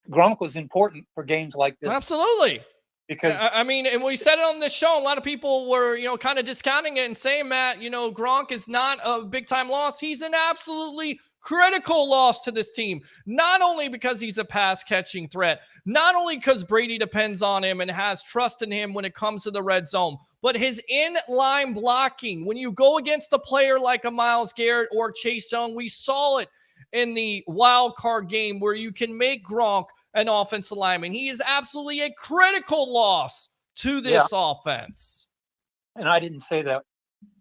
Speaker 10: Gronk was important for games like this.
Speaker 2: Absolutely.
Speaker 10: Because
Speaker 2: I mean, and we said it on this show, a lot of people were, kind of discounting it and saying, Matt, Gronk is not a big-time loss. He's an absolutely critical loss to this team, not only because he's a pass-catching threat, not only because Brady depends on him and has trust in him when it comes to the red zone, but his in-line blocking. When you go against a player like a Myles Garrett or Chase Young, we saw it in the wild card game where you can make Gronk an offensive lineman. He is absolutely a critical loss to this offense.
Speaker 10: And I didn't say that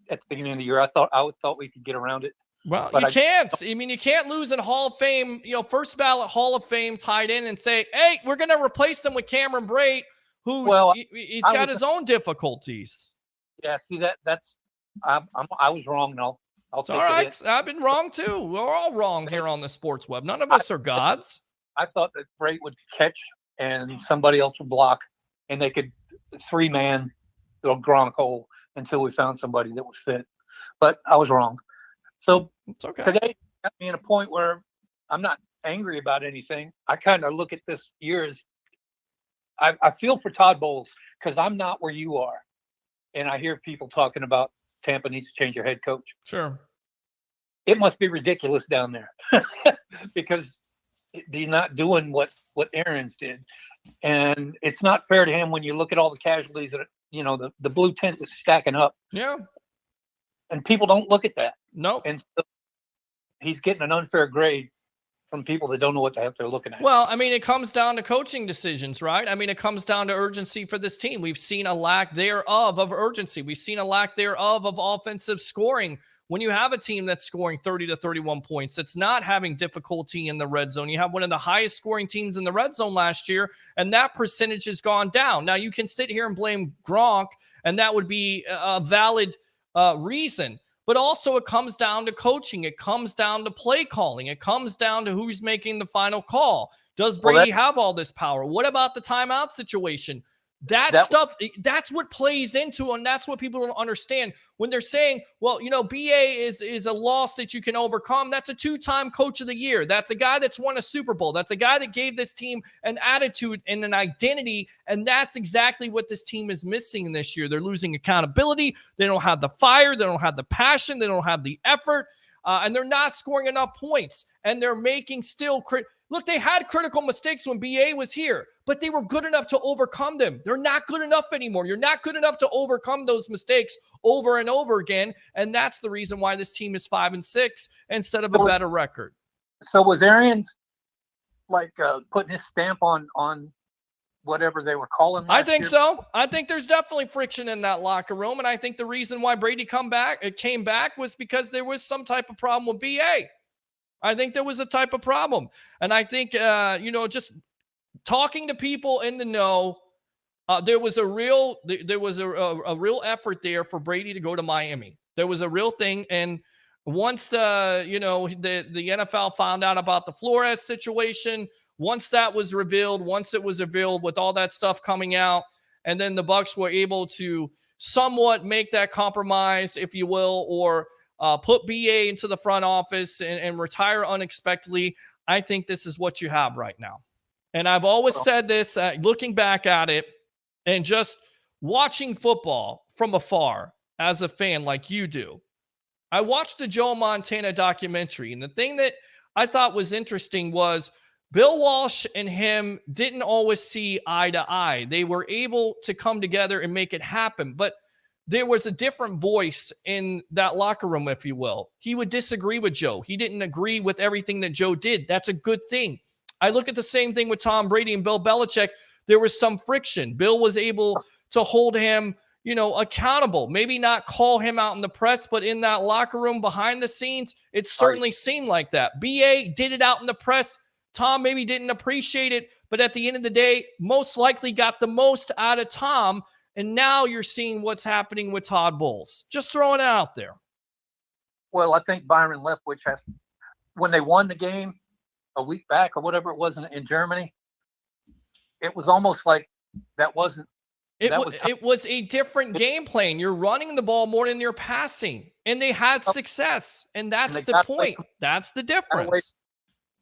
Speaker 10: at the beginning of the year. I thought we could get around it.
Speaker 2: Well, you can't. I mean, you can't lose in Hall of Fame, first ballot Hall of Fame tight end and say, hey, we're going to replace him with Cameron Brate, he's got his own difficulties.
Speaker 10: Yeah, see, I was wrong, no.
Speaker 2: It's all right. I've been wrong too. We're all wrong here on the sports web. None of us are gods.
Speaker 10: I thought that Brate would catch and somebody else would block, and they could 3-man the Gronk hole until we found somebody that was fit. But I was wrong. So
Speaker 2: it's okay.
Speaker 10: Today got me in a point where I'm not angry about anything. I kind of look at this year as I feel for Todd Bowles, because I'm not where you are. And I hear people talking about Tampa needs to change their head coach.
Speaker 2: Sure.
Speaker 10: It must be ridiculous down there because they're not doing what Aaron's did. And it's not fair to him when you look at all the casualties that, the blue tent is stacking up.
Speaker 2: Yeah.
Speaker 10: And people don't look at that.
Speaker 2: No.
Speaker 10: And so he's getting an unfair grade from people that don't know what the heck they're looking at.
Speaker 2: Well, I mean, it comes down to coaching decisions, right? I mean, it comes down to urgency for this team. We've seen a lack thereof of urgency. We've seen a lack thereof of offensive scoring. When you have a team that's scoring 30 to 31 points, it's not having difficulty in the red zone. You have one of the highest scoring teams in the red zone last year, and that percentage has gone down. Now, you can sit here and blame Gronk, and that would be a valid reason. But also it comes down to coaching. It comes down to play calling. It comes down to who's making the final call. Does Brady have all this power? What about the timeout situation? Stuff, that's what plays into, and that's what people don't understand when they're saying, well, BA is a loss that you can overcome. That's a 2-time coach of the year. That's a guy that's won a Super Bowl. That's a guy that gave this team an attitude and an identity, and that's exactly what this team is missing this year. They're losing accountability. They don't have the fire. They don't have the passion. They don't have the effort, and they're not scoring enough points, and they're making still Look, they had critical mistakes when BA was here, but they were good enough to overcome them. They're not good enough anymore. You're not good enough to overcome those mistakes over and over again, and that's the reason why this team is 5-6 instead of a better record.
Speaker 10: So was Arians putting his stamp on whatever they were calling?
Speaker 2: I think so. I think there's definitely friction in that locker room, and I think the reason why Brady came back was because there was some type of problem with BA. I think there was a type of problem. And I think, just talking to people in the know, there was a real effort there for Brady to go to Miami. There was a real thing. And once, the NFL found out about the Flores situation, once it was revealed with all that stuff coming out, and then the Bucs were able to somewhat make that compromise, if you will, or put BA into the front office and retire unexpectedly. I think this is what you have right now. And I've always said this, looking back at it, And just watching football from afar as a fan like you do, I watched the Joe Montana documentary, and the thing that I thought was interesting was Bill Walsh and him didn't always see eye to eye. They were able to come together and make it happen, but there was a different voice in that locker room, if you will. He would disagree with Joe. He didn't agree with everything that Joe did. That's a good thing. I look at the same thing with Tom Brady and Bill Belichick. There was some friction. Bill was able to hold him, accountable. Maybe not call him out in the press, but in that locker room behind the scenes, it certainly seemed like that. BA did it out in the press. Tom maybe didn't appreciate it, but at the end of the day, most likely got the most out of Tom. And now you're seeing what's happening with Todd Bowles. Just throwing it out there.
Speaker 10: Well, I think Byron Leftwich when they won the game a week back or whatever it was in Germany, it was almost like that wasn't.
Speaker 2: It was a different game plan. You're running the ball more than you're passing, and they had success, and that's the point. That's the difference.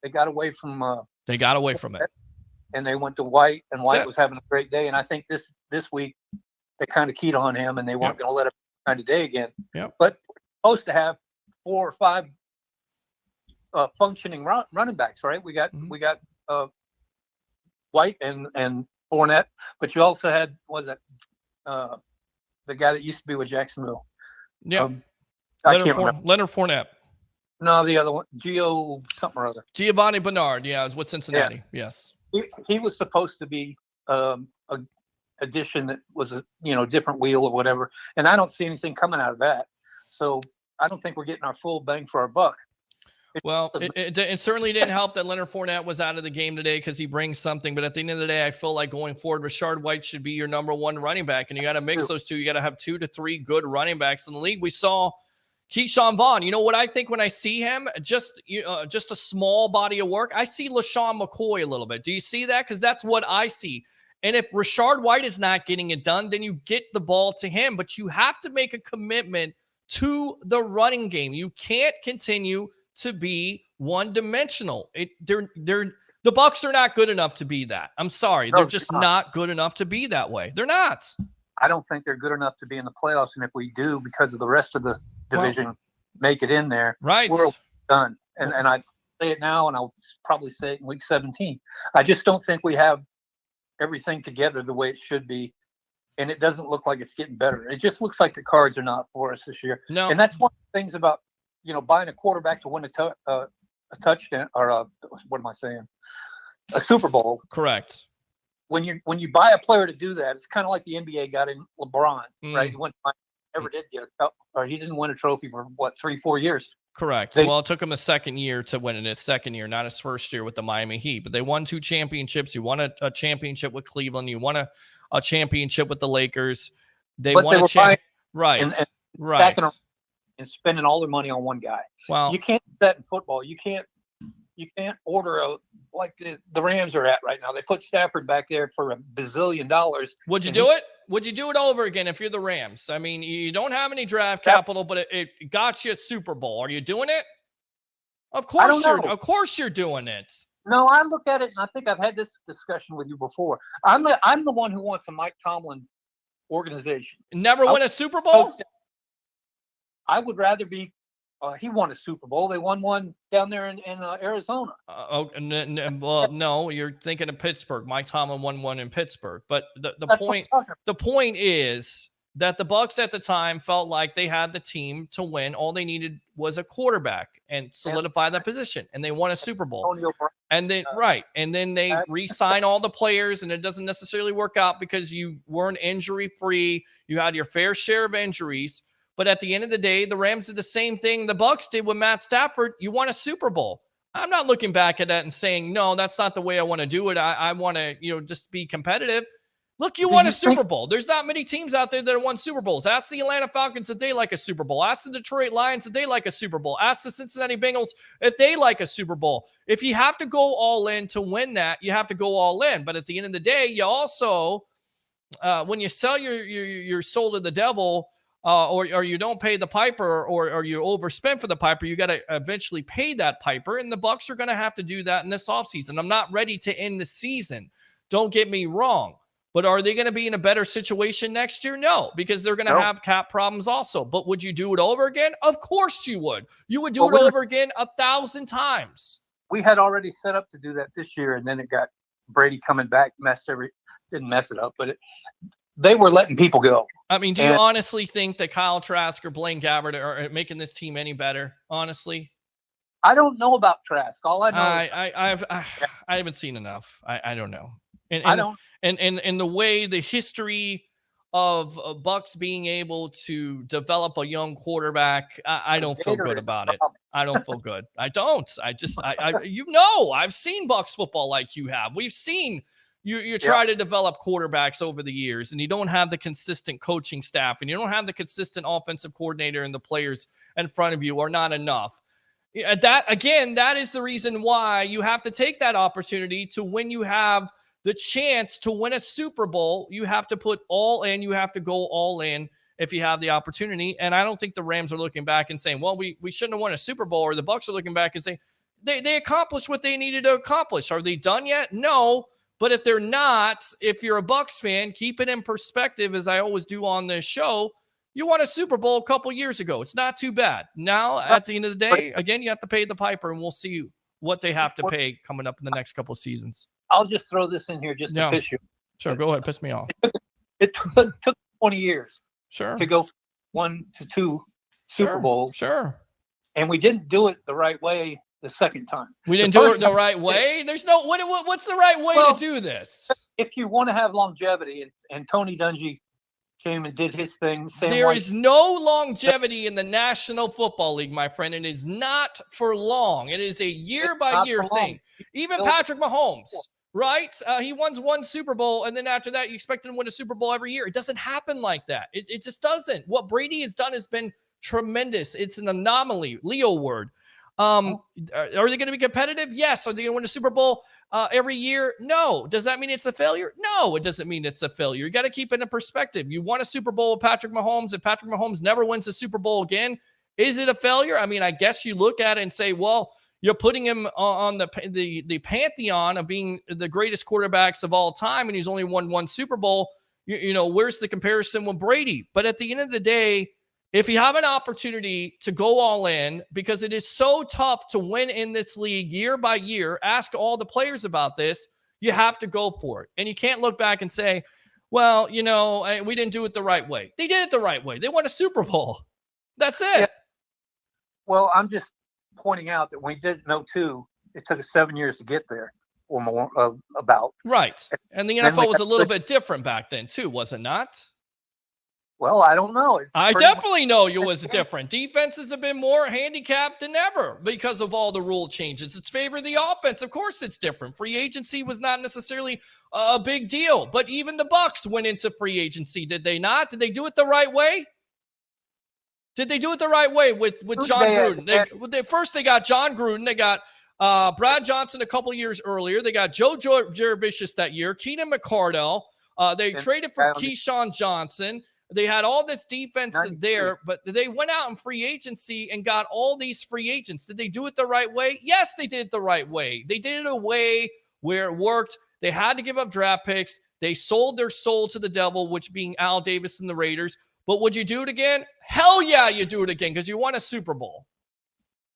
Speaker 10: They got away from.
Speaker 2: They got away from it,
Speaker 10: and they went to White, and White was having a great day. And I think this week they kind of keyed on him, and they weren't going to let him kind of day again.
Speaker 2: Yeah.
Speaker 10: But we're supposed to have 4 or 5 functioning running backs, right? We got White and Fournette, but you also had the guy that used to be with Jacksonville.
Speaker 2: Yeah,
Speaker 10: I can't remember.
Speaker 2: Leonard Fournette.
Speaker 10: No, the other one, Gio something or other.
Speaker 2: Giovanni Bernard. Yeah, is with Cincinnati. Yeah. Yes,
Speaker 10: he was supposed to be a addition that was a different wheel or whatever, and I don't see anything coming out of that. So I don't think we're getting our full bang for our buck.
Speaker 2: Well, it certainly didn't help that Leonard Fournette was out of the game today because he brings something. But at the end of the day, I feel like going forward, Rachaad White should be your number 1 running back. And you got to mix those two. You got to have 2 to 3 good running backs in the league. We saw Keyshawn Vaughn. You know what I think when I see him? Just a small body of work. I see LaShawn McCoy a little bit. Do you see that? Because that's what I see. And if Rachaad White is not getting it done, then you get the ball to him. But you have to make a commitment to the running game. You can't continue to be one-dimensional. The Bucs are not good enough to be that. I'm sorry. They're just not good enough to be that way. They're not.
Speaker 10: I don't think they're good enough to be in the playoffs. And if we do, because of the rest of the division, make it in there,
Speaker 2: right,
Speaker 10: we're done. And I say it now, and I'll probably say it in week 17. I just don't think we have everything together the way it should be. And it doesn't look like it's getting better. It just looks like the cards are not for us this year.
Speaker 2: No.
Speaker 10: And that's one of the things about, buying a quarterback to win a touchdown or what am I saying? A Super Bowl.
Speaker 2: Correct.
Speaker 10: When you buy a player to do that, it's kind of like the NBA got in LeBron, right? He never did get he didn't win a trophy for 3-4 years.
Speaker 2: Correct. Well, it took him a second year to win in his second year, not his first year with the Miami Heat. But they won 2 championships. You won a championship with Cleveland. You won a championship with the Lakers. They won a championship. Right.
Speaker 10: Right. And spending all their money on one guy.
Speaker 2: Well,
Speaker 10: you can't do that in football. You can't order like the Rams are at right now. They put Stafford back there for $1 bazillion.
Speaker 2: Would you do it? Would you do it over again if you're the Rams? I mean, you don't have any draft capital, but it got you a Super Bowl. Are you doing it? Of course you're doing it.
Speaker 10: No, I look at it, and I think I've had this discussion with you before. I'm the one who wants a Mike Tomlin organization.
Speaker 2: Never win a Super Bowl?
Speaker 10: I would rather be. He won a Super Bowl. They won one down there in Arizona.
Speaker 2: Well, no, you're thinking of Pittsburgh. Mike Tomlin won one in Pittsburgh. But the point is that the Bucs at the time felt like they had the team to win. All they needed was a quarterback and solidify that position, and they won a Super Bowl. And then they re-sign all the players, and it doesn't necessarily work out because you weren't injury-free. You had your fair share of injuries. But at the end of the day, the Rams did the same thing the Bucs did with Matt Stafford. You won a Super Bowl. I'm not looking back at that and saying, no, that's not the way I want to do it. I want to, just be competitive. Look, you won a Super Bowl. There's not many teams out there that have won Super Bowls. Ask the Atlanta Falcons if they like a Super Bowl. Ask the Detroit Lions if they like a Super Bowl. Ask the Cincinnati Bengals if they like a Super Bowl. If you have to go all in to win that, you have to go all in. But at the end of the day, you also, when you sell your soul to the devil, or you don't pay the piper, or you overspend for the piper, you got to eventually pay that piper. And the Bucs are going to have to do that in this offseason. I'm not ready to end the season. Don't get me wrong. But are they going to be in a better situation next year? No, because they're going to have cap problems also. But would you do it over again? Of course you would. You would do it over again 1,000 times.
Speaker 10: We had already set up to do that this year, and then it got Brady coming back, didn't mess it up, but they were letting people go.
Speaker 2: I mean, do you honestly think that Kyle Trask or Blaine Gabbert are making this team any better? Honestly,
Speaker 10: I don't know about Trask. All I know,
Speaker 2: I haven't seen enough. I don't know.
Speaker 10: I don't.
Speaker 2: And the way the history of Bucs being able to develop a young quarterback, I don't feel good about it. I don't feel good. I don't. I've seen Bucs football like you have. We've seen you try to develop quarterbacks over the years, and you don't have the consistent coaching staff, and you don't have the consistent offensive coordinator, and the players in front of you are not enough. That is the reason why you have to take that opportunity to, when you have the chance to win a Super Bowl, you have to put all in. You have to go all in if you have the opportunity. And I don't think the Rams are looking back and saying, well, we shouldn't have won a Super Bowl, or the Bucs are looking back and saying they accomplished what they needed to accomplish. Are they done yet? No. But if they're not, if you're a Bucs fan, keep it in perspective, as I always do on this show. You won a Super Bowl a couple years ago. It's not too bad. Now, at the end of the day, again, you have to pay the piper, and we'll see what they have to pay coming up in the next couple of seasons.
Speaker 10: I'll just throw this in here just to piss you.
Speaker 2: Sure, go ahead. Piss me off.
Speaker 10: It took 20 years
Speaker 2: to
Speaker 10: go 1 to 2 Super Bowls.
Speaker 2: Sure.
Speaker 10: And we didn't do it the right way the second time.
Speaker 2: We didn't do it the right way? There's no – what's the right way to do this?
Speaker 10: If you want to have longevity, and Tony Dungy came and did his thing.
Speaker 2: There is no longevity in the National Football League, my friend. It is not for long. It is a year-by-year thing. Even Patrick Mahomes, right? He won one Super Bowl, and then after that, you expect him to win a Super Bowl every year. It doesn't happen like that. It just doesn't. What Brady has done has been tremendous. It's an anomaly. Leo word. Are they going to be competitive? Yes. Are they going to win a Super Bowl every year? No. Does that mean it's a failure? No, it doesn't mean it's a failure. You got to keep it in perspective. You won a Super Bowl with Patrick Mahomes, and Patrick Mahomes never wins a Super Bowl again. Is it a failure? I mean, I guess you look at it and say, well, you're putting him on the pantheon of being the greatest quarterbacks of all time, and he's only won one Super Bowl. You know, where's the comparison with Brady? But at the end of the day, if you have an opportunity to go all in, because it is so tough to win in this league year by year, ask all the players about this, you have to go for it. And you can't look back and say, well, you know, we didn't do it the right way. They did it the right way. They won a Super Bowl. That's it.
Speaker 10: Yeah. Well, I'm just pointing out that when we did in 02, it took us 7 years to get there or more about.
Speaker 2: Right. And the NFL was a little bit different back then too, was it not?
Speaker 10: Well, I don't know.
Speaker 2: I definitely know it was different. Defenses have been more handicapped than ever because of all the rule changes. It's favored the offense. Of course it's different. Free agency was not necessarily a big deal, but even the Bucs went into free agency, did they not? Did they do it the right way? Did they do it the right way with John Gruden? First, they got John Gruden. They got Brad Johnson a couple years earlier. They got Joe Jurevicius that year, Keenan McCardell. They traded for Keyshawn Johnson. They had all this defense there, but they went out in free agency and got all these free agents. Did they do it the right way? Yes, they did it the right way. They did it a way where it worked. They had to give up draft picks. They sold their soul to the devil, which being Al Davis and the Raiders. But would you do it again? Hell yeah, you do it again because you won a Super Bowl.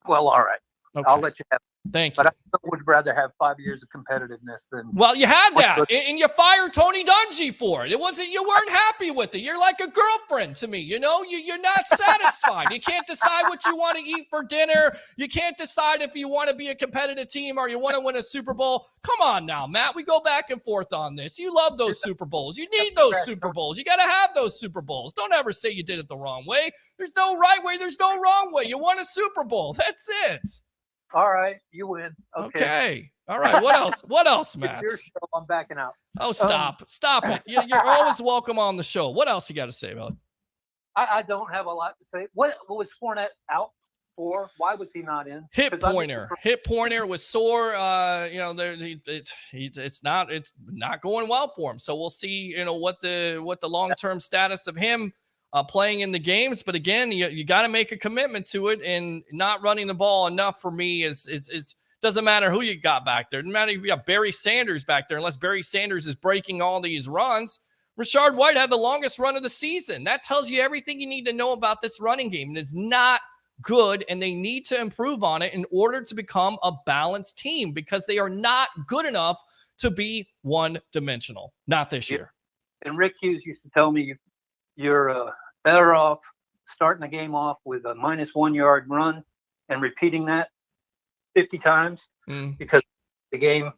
Speaker 10: Well, all right. Okay. I'll let you have it.
Speaker 2: Thank you.
Speaker 10: But I would rather have 5 years of competitiveness than.
Speaker 2: Well, you had that, and you fired Tony Dungy for it. It wasn't. You weren't happy with it. You're like a girlfriend to me. You know, you're not satisfied. You can't decide what you want to eat for dinner. You can't decide if you want to be a competitive team or you want to win a Super Bowl. Come on now, Matt. We go back and forth on this. You love those Super Bowls. You need those Super Bowls. You got to have those Super Bowls. Don't ever say you did it the wrong way. There's no right way. There's no wrong way. You won a Super Bowl. That's it.
Speaker 10: All right, you win. Okay.
Speaker 2: All right. What else? What else, Matt?
Speaker 10: It's your show. I'm backing out.
Speaker 2: Oh, stop it. You're always welcome on the show. What else you got to say about it?
Speaker 10: I don't have a lot to say. What was Fournette out for? Why was he not in?
Speaker 2: Hip pointer was sore. It's not going well for him. So we'll see. What the long-term status of him playing in the games. But again, you got to make a commitment to it, and not running the ball enough for me is Doesn't matter who you got back there. Doesn't matter if you got Barry Sanders back there, unless Barry Sanders is breaking all these runs. Rashard White had the longest run of the season. That tells you everything you need to know about this running game. And it's not good, and they need to improve on it in order to become a balanced team, because they are not good enough to be one-dimensional. Not this year.
Speaker 10: And Rick Hughes used to tell me you're better off starting the game off with a -1 yard run and repeating that 50 times because the game,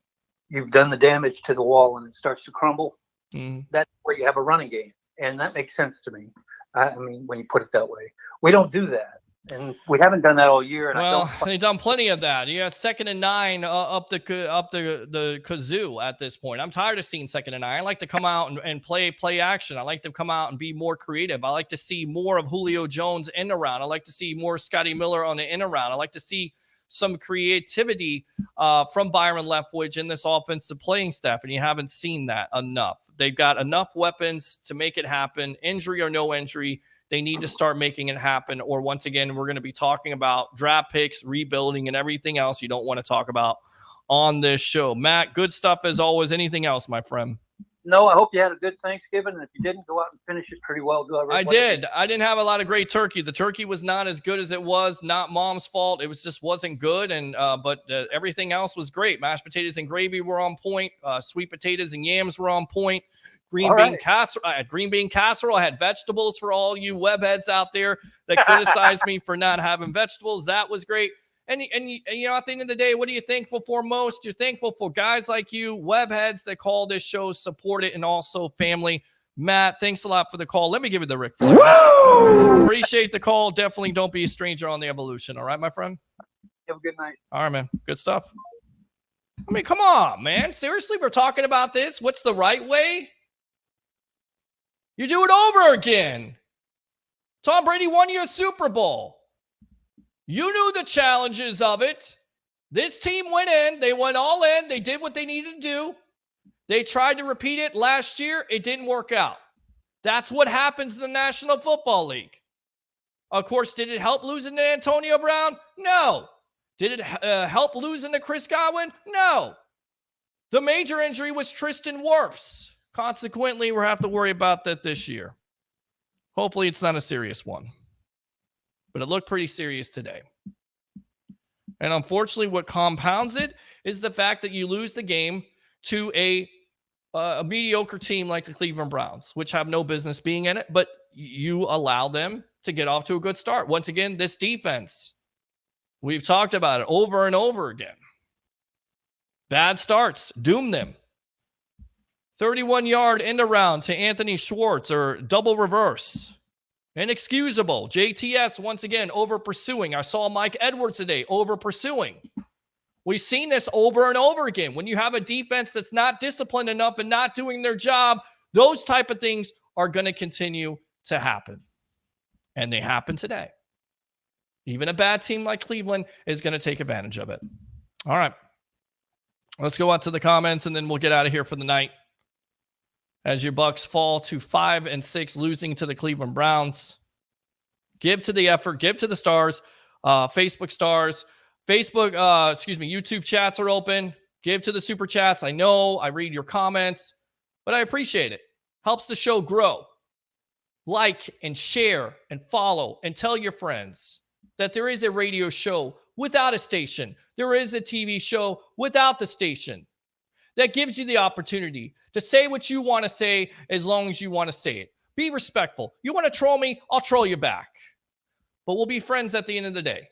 Speaker 10: you've done the damage to the wall and it starts to crumble. That's where you have a running game. And that makes sense to me. I mean, when you put it that way, we don't do that. And we haven't done that all year. And
Speaker 2: they've done plenty of that. You got 2nd and 9 up the kazoo at this point. I'm tired of seeing 2nd and 9. I like to come out and play action. I like to come out and be more creative. I like to see more of Julio Jones in and around. I like to see more Scotty Miller on the in and around. I like to see some creativity from Byron Leftwich in this offensive playing staff, and you haven't seen that enough. They've got enough weapons to make it happen, injury or no injury. They need to start making it happen, or once again, we're going to be talking about draft picks, rebuilding, and everything else you don't want to talk about on this show. Matt, good stuff as always. Anything else, my friend?
Speaker 10: No, I hope you had a good Thanksgiving. And if you didn't, go out and finish it pretty well.
Speaker 2: I did. I didn't have a lot of great turkey. The turkey was not as good as it was. Not Mom's fault. It was just wasn't good. And but everything else was great. Mashed potatoes and gravy were on point. Sweet potatoes and yams were on point. Green bean casserole. I had green bean casserole. I had vegetables for all you webheads out there that criticized me for not having vegetables. That was great. And you know, at the end of the day, what are you thankful for most? You're thankful for guys like you, webheads that call this show, support it, and also family. Matt, thanks a lot for the call. Let me give you the Ric Flair. Appreciate the call. Definitely don't be a stranger on the evolution. All right, my friend?
Speaker 10: Have a good night.
Speaker 2: All right, man. Good stuff. I mean, come on, man. Seriously, we're talking about this. What's the right way? You do it over again. Tom Brady won you a Super Bowl. You knew the challenges of it. This team went in. They went all in. They did what they needed to do. They tried to repeat it last year. It didn't work out. That's what happens in the National Football League. Of course, did it help losing to Antonio Brown? No. Did it help losing to Chris Godwin? No. The major injury was Tristan Wirfs. Consequently, we'll have to worry about that this year. Hopefully, it's not a serious one. But it looked pretty serious today. And unfortunately, what compounds it is the fact that you lose the game to a mediocre team like the Cleveland Browns, which have no business being in it, but you allow them to get off to a good start. Once again, this defense, we've talked about it over and over again. Bad starts, doom them. 31-yard end around to Anthony Schwartz, or double reverse. Inexcusable. JTS, once again, over pursuing. I saw Mike Edwards today, over pursuing. We've seen this over and over again. When you have a defense that's not disciplined enough and not doing their job, those type of things are going to continue to happen. And they happen today. Even a bad team like Cleveland is going to take advantage of it. All right. Let's go on to the comments, and then we'll get out of here for the night. As your Bucs fall to 5-6, losing to the Cleveland Browns. Give to the effort, give to the stars, Facebook stars, YouTube chats are open. Give to the super chats. I know I read your comments, but I appreciate it. Helps the show grow. Like and share and follow and tell your friends that there is a radio show without a station. There is a TV show without the station. That gives you the opportunity to say what you want to say as long as you want to say it. Be respectful. You want to troll me? I'll troll you back. But we'll be friends at the end of the day.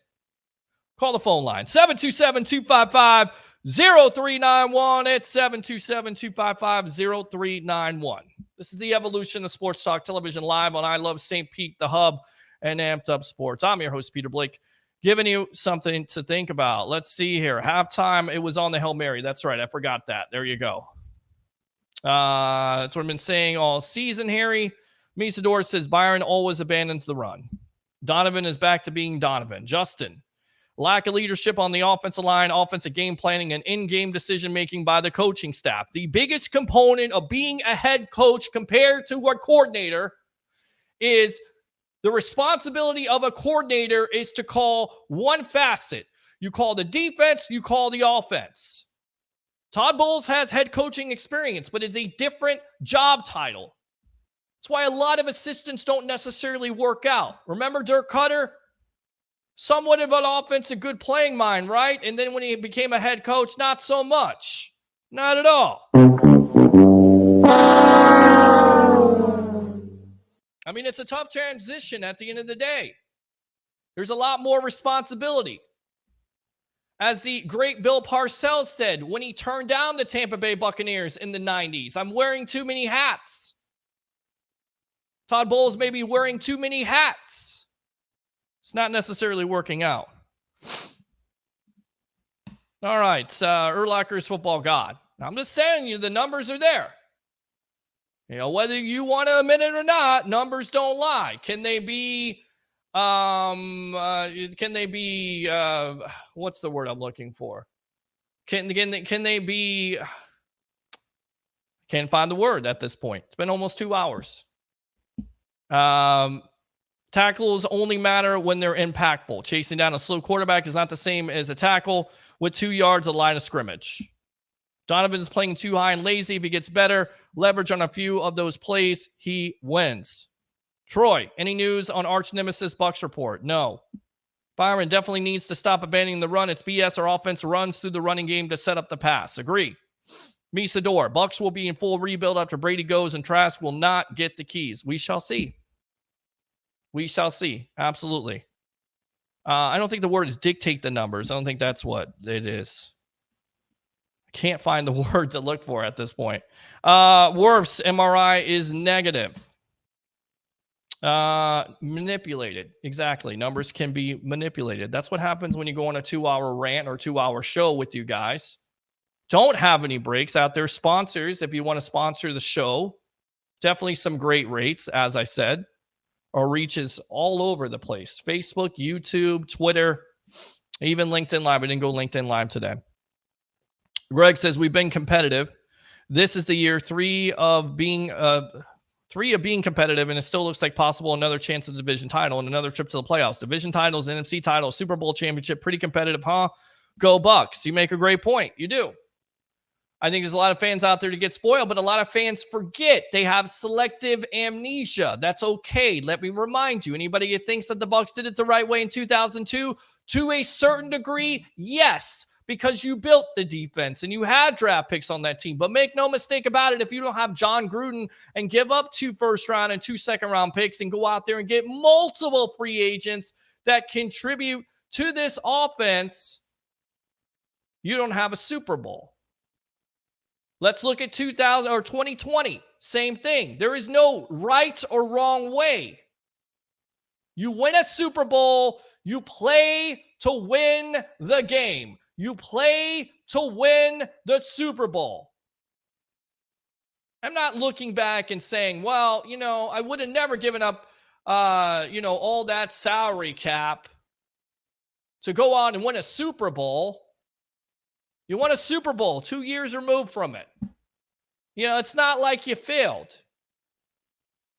Speaker 2: Call the phone line. 727-255-0391. It's 727-255-0391. This is the evolution of Sports Talk Television live on I Love St. Pete, the hub, and Amped Up Sports. I'm your host, Peter Blake. Giving you something to think about. Let's see here. Halftime, it was on the Hail Mary. That's right. I forgot that. There you go. That's what I've been saying all season, Harry. Misador says Byron always abandons the run. Donovan is back to being Donovan. Justin, lack of leadership on the offensive line, offensive game planning, and in-game decision-making by the coaching staff. The biggest component of being a head coach compared to a coordinator is the responsibility of a coordinator is to call one facet. You call the defense, you call the offense. Todd Bowles has head coaching experience, but it's a different job title. That's why a lot of assistants don't necessarily work out. Remember Dirk Cutter? Somewhat of an offense, a good playing mind, right? And then when he became a head coach, not so much. Not at all. I mean, it's a tough transition at the end of the day. There's a lot more responsibility. As the great Bill Parcells said when he turned down the Tampa Bay Buccaneers in the 90s, I'm wearing too many hats. Todd Bowles may be wearing too many hats. It's not necessarily working out. All right, Urlacher's football god. I'm just saying you, the numbers are there. You know, whether you want to admit it or not, numbers don't lie. Can they be, what's the word I'm looking for? Can they be, can't find the word at this point. It's been almost 2 hours. Tackles only matter when they're impactful. Chasing down a slow quarterback is not the same as a tackle with 2 yards of line of scrimmage. Donovan's playing too high and lazy. If he gets better leverage on a few of those plays, he wins. Troy, any news on arch nemesis Bucs report? No. Byron definitely needs to stop abandoning the run. It's BS. Our offense runs through the running game to set up the pass. Agree. Misador, Bucs will be in full rebuild after Brady goes and Trask will not get the keys. We shall see. We shall see. Absolutely. I don't think the word is dictate the numbers. I don't think that's what it is. I can't find the word to look for at this point. Worf's MRI is negative. Manipulated. Exactly. Numbers can be manipulated. That's what happens when you go on a 2-hour rant or 2-hour show with you guys. Don't have any breaks out there. Sponsors, if you want to sponsor the show, definitely some great rates, as I said. Our reach is all over the place. Facebook, YouTube, Twitter, even LinkedIn Live. I didn't go LinkedIn Live today. Greg says, we've been competitive. This is the year three of being competitive, and it still looks like possible another chance at the division title and another trip to the playoffs. Division titles, NFC titles, Super Bowl championship, pretty competitive, huh? Go Bucs. You make a great point. You do. I think there's a lot of fans out there to get spoiled, but a lot of fans forget. They have selective amnesia. That's okay. Let me remind you, anybody who thinks that the Bucs did it the right way in 2002, to a certain degree, yes, because you built the defense and you had draft picks on that team. But make no mistake about it, if you don't have John Gruden and give up 2 first-round and 2 second-round picks and go out there and get multiple free agents that contribute to this offense, you don't have a Super Bowl. Let's look at 2020. Same thing. There is no right or wrong way. You win a Super Bowl, you play to win the game. You play to win the Super Bowl. I'm not looking back and saying, well, I would have never given up, all that salary cap to go on and win a Super Bowl. You won a Super Bowl 2 years removed from it. It's not like you failed.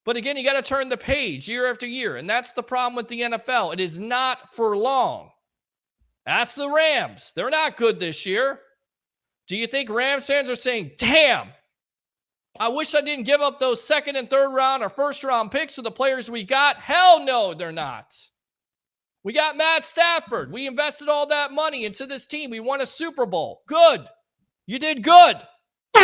Speaker 2: But again, you got to turn the page year after year. And that's the problem with the NFL. It is not for long. Ask the Rams. They're not good this year. Do you think Rams fans are saying, damn, I wish I didn't give up those second and third round or first round picks for the players we got? Hell no, they're not. We got Matt Stafford. We invested all that money into this team. We won a Super Bowl. Good. You did good. The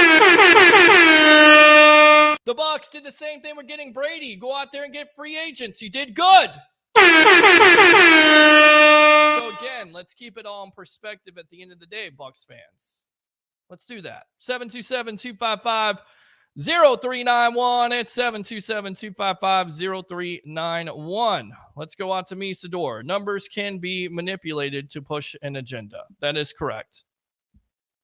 Speaker 2: Bucs did the same thing with getting Brady. Go out there and get free agents. You did good. So again, let's keep it all in perspective at the end of the day, Bucs fans. Let's do that. 727-255-0391. It's 727-255-0391. Let's go on to Misador. Numbers can be manipulated to push an agenda. That is correct.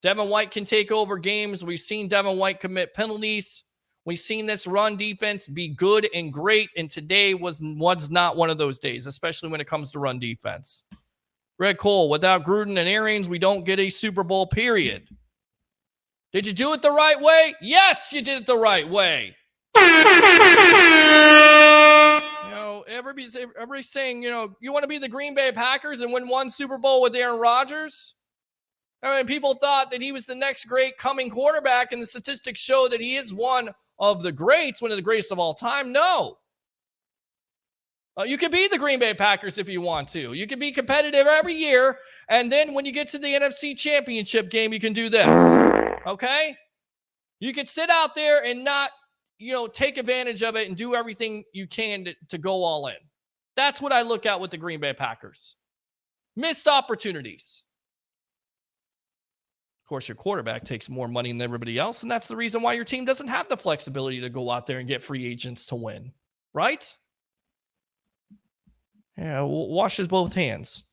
Speaker 2: Devin White can take over games. We've seen Devin White commit penalties. We've seen this run defense be good and great, and today was not one of those days, especially when it comes to run defense. Greg Cole, without Gruden and Arians, we don't get a Super Bowl, period. Did you do it the right way? Yes, you did it the right way. everybody's saying, you want to be the Green Bay Packers and win one Super Bowl with Aaron Rodgers? I mean, people thought that he was the next great coming quarterback, and the statistics show that he is one of the greats, one of the greatest of all time. No. You can be the Green Bay Packers if you want to. You can be competitive every year, and then when you get to the NFC Championship game, you can do this. Okay? You can sit out there and not, take advantage of it and do everything you can to go all in. That's what I look at with the Green Bay Packers. Missed opportunities. Of course, your quarterback takes more money than everybody else, and that's the reason why your team doesn't have the flexibility to go out there and get free agents to win, right? Yeah, washes both hands.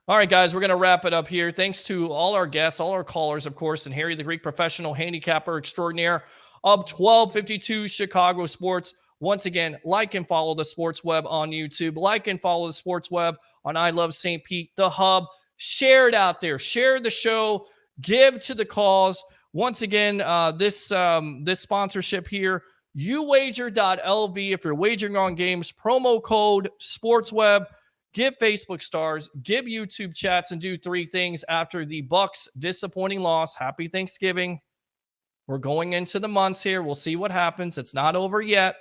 Speaker 2: All right, guys, we're going to wrap it up here. Thanks to all our guests, all our callers, of course, and Harry the Greek, professional handicapper extraordinaire of 1252 Chicago Sports. Once again, like and follow the Sports Web on YouTube. Like and follow the Sports Web on I Love St. Pete, the Hub. Share it out there. Share the show. Give to the cause. Once again, this sponsorship here, uwager.lv. If you're wagering on games, promo code SportsWeb. Give Facebook stars, give YouTube chats, and do 3 things after the Bucs' disappointing loss. Happy Thanksgiving. We're going into the months here. We'll see what happens. It's not over yet.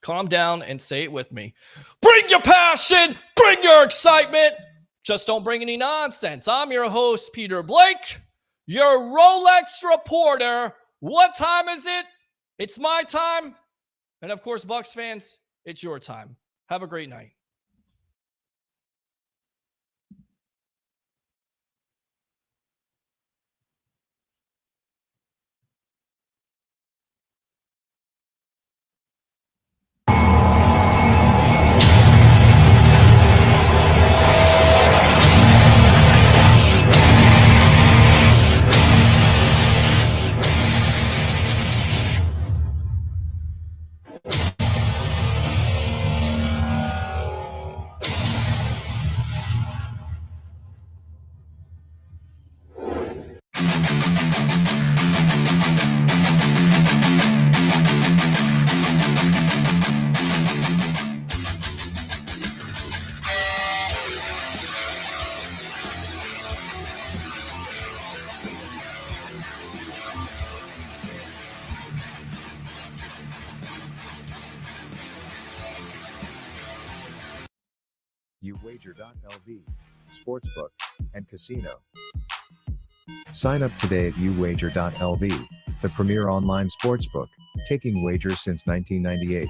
Speaker 2: Calm down and say it with me. Bring your passion. Bring your excitement. Just don't bring any nonsense. I'm your host, Peter Blake, your Rolex reporter. What time is it? It's my time. And of course, Bucs fans, it's your time. Have a great night.
Speaker 1: uwager.lv, sportsbook, and casino. Sign up today at uwager.lv, the premier online sportsbook, taking wagers since 1998.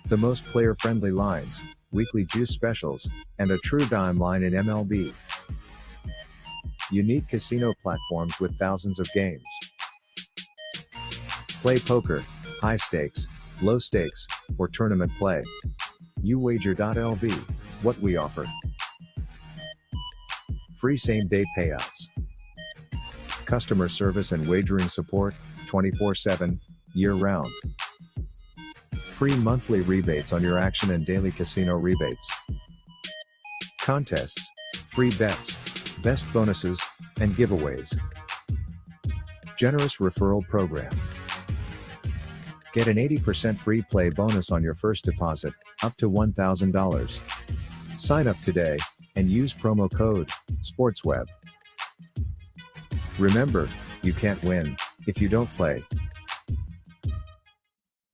Speaker 1: The most player-friendly lines, weekly juice specials, and a true dime line in MLB. Unique casino platforms with thousands of games. Play poker, high stakes, low stakes, or tournament play. uwager.lv, what we offer. Free same-day payouts. Customer service and wagering support, 24/7, year-round. Free monthly rebates on your action and daily casino rebates. Contests, free bets, best bonuses, and giveaways. Generous referral program. Get an 80% free play bonus on your first deposit, up to $1,000. Sign up today, and use promo code SportsWeb. Remember, you can't win if you don't play.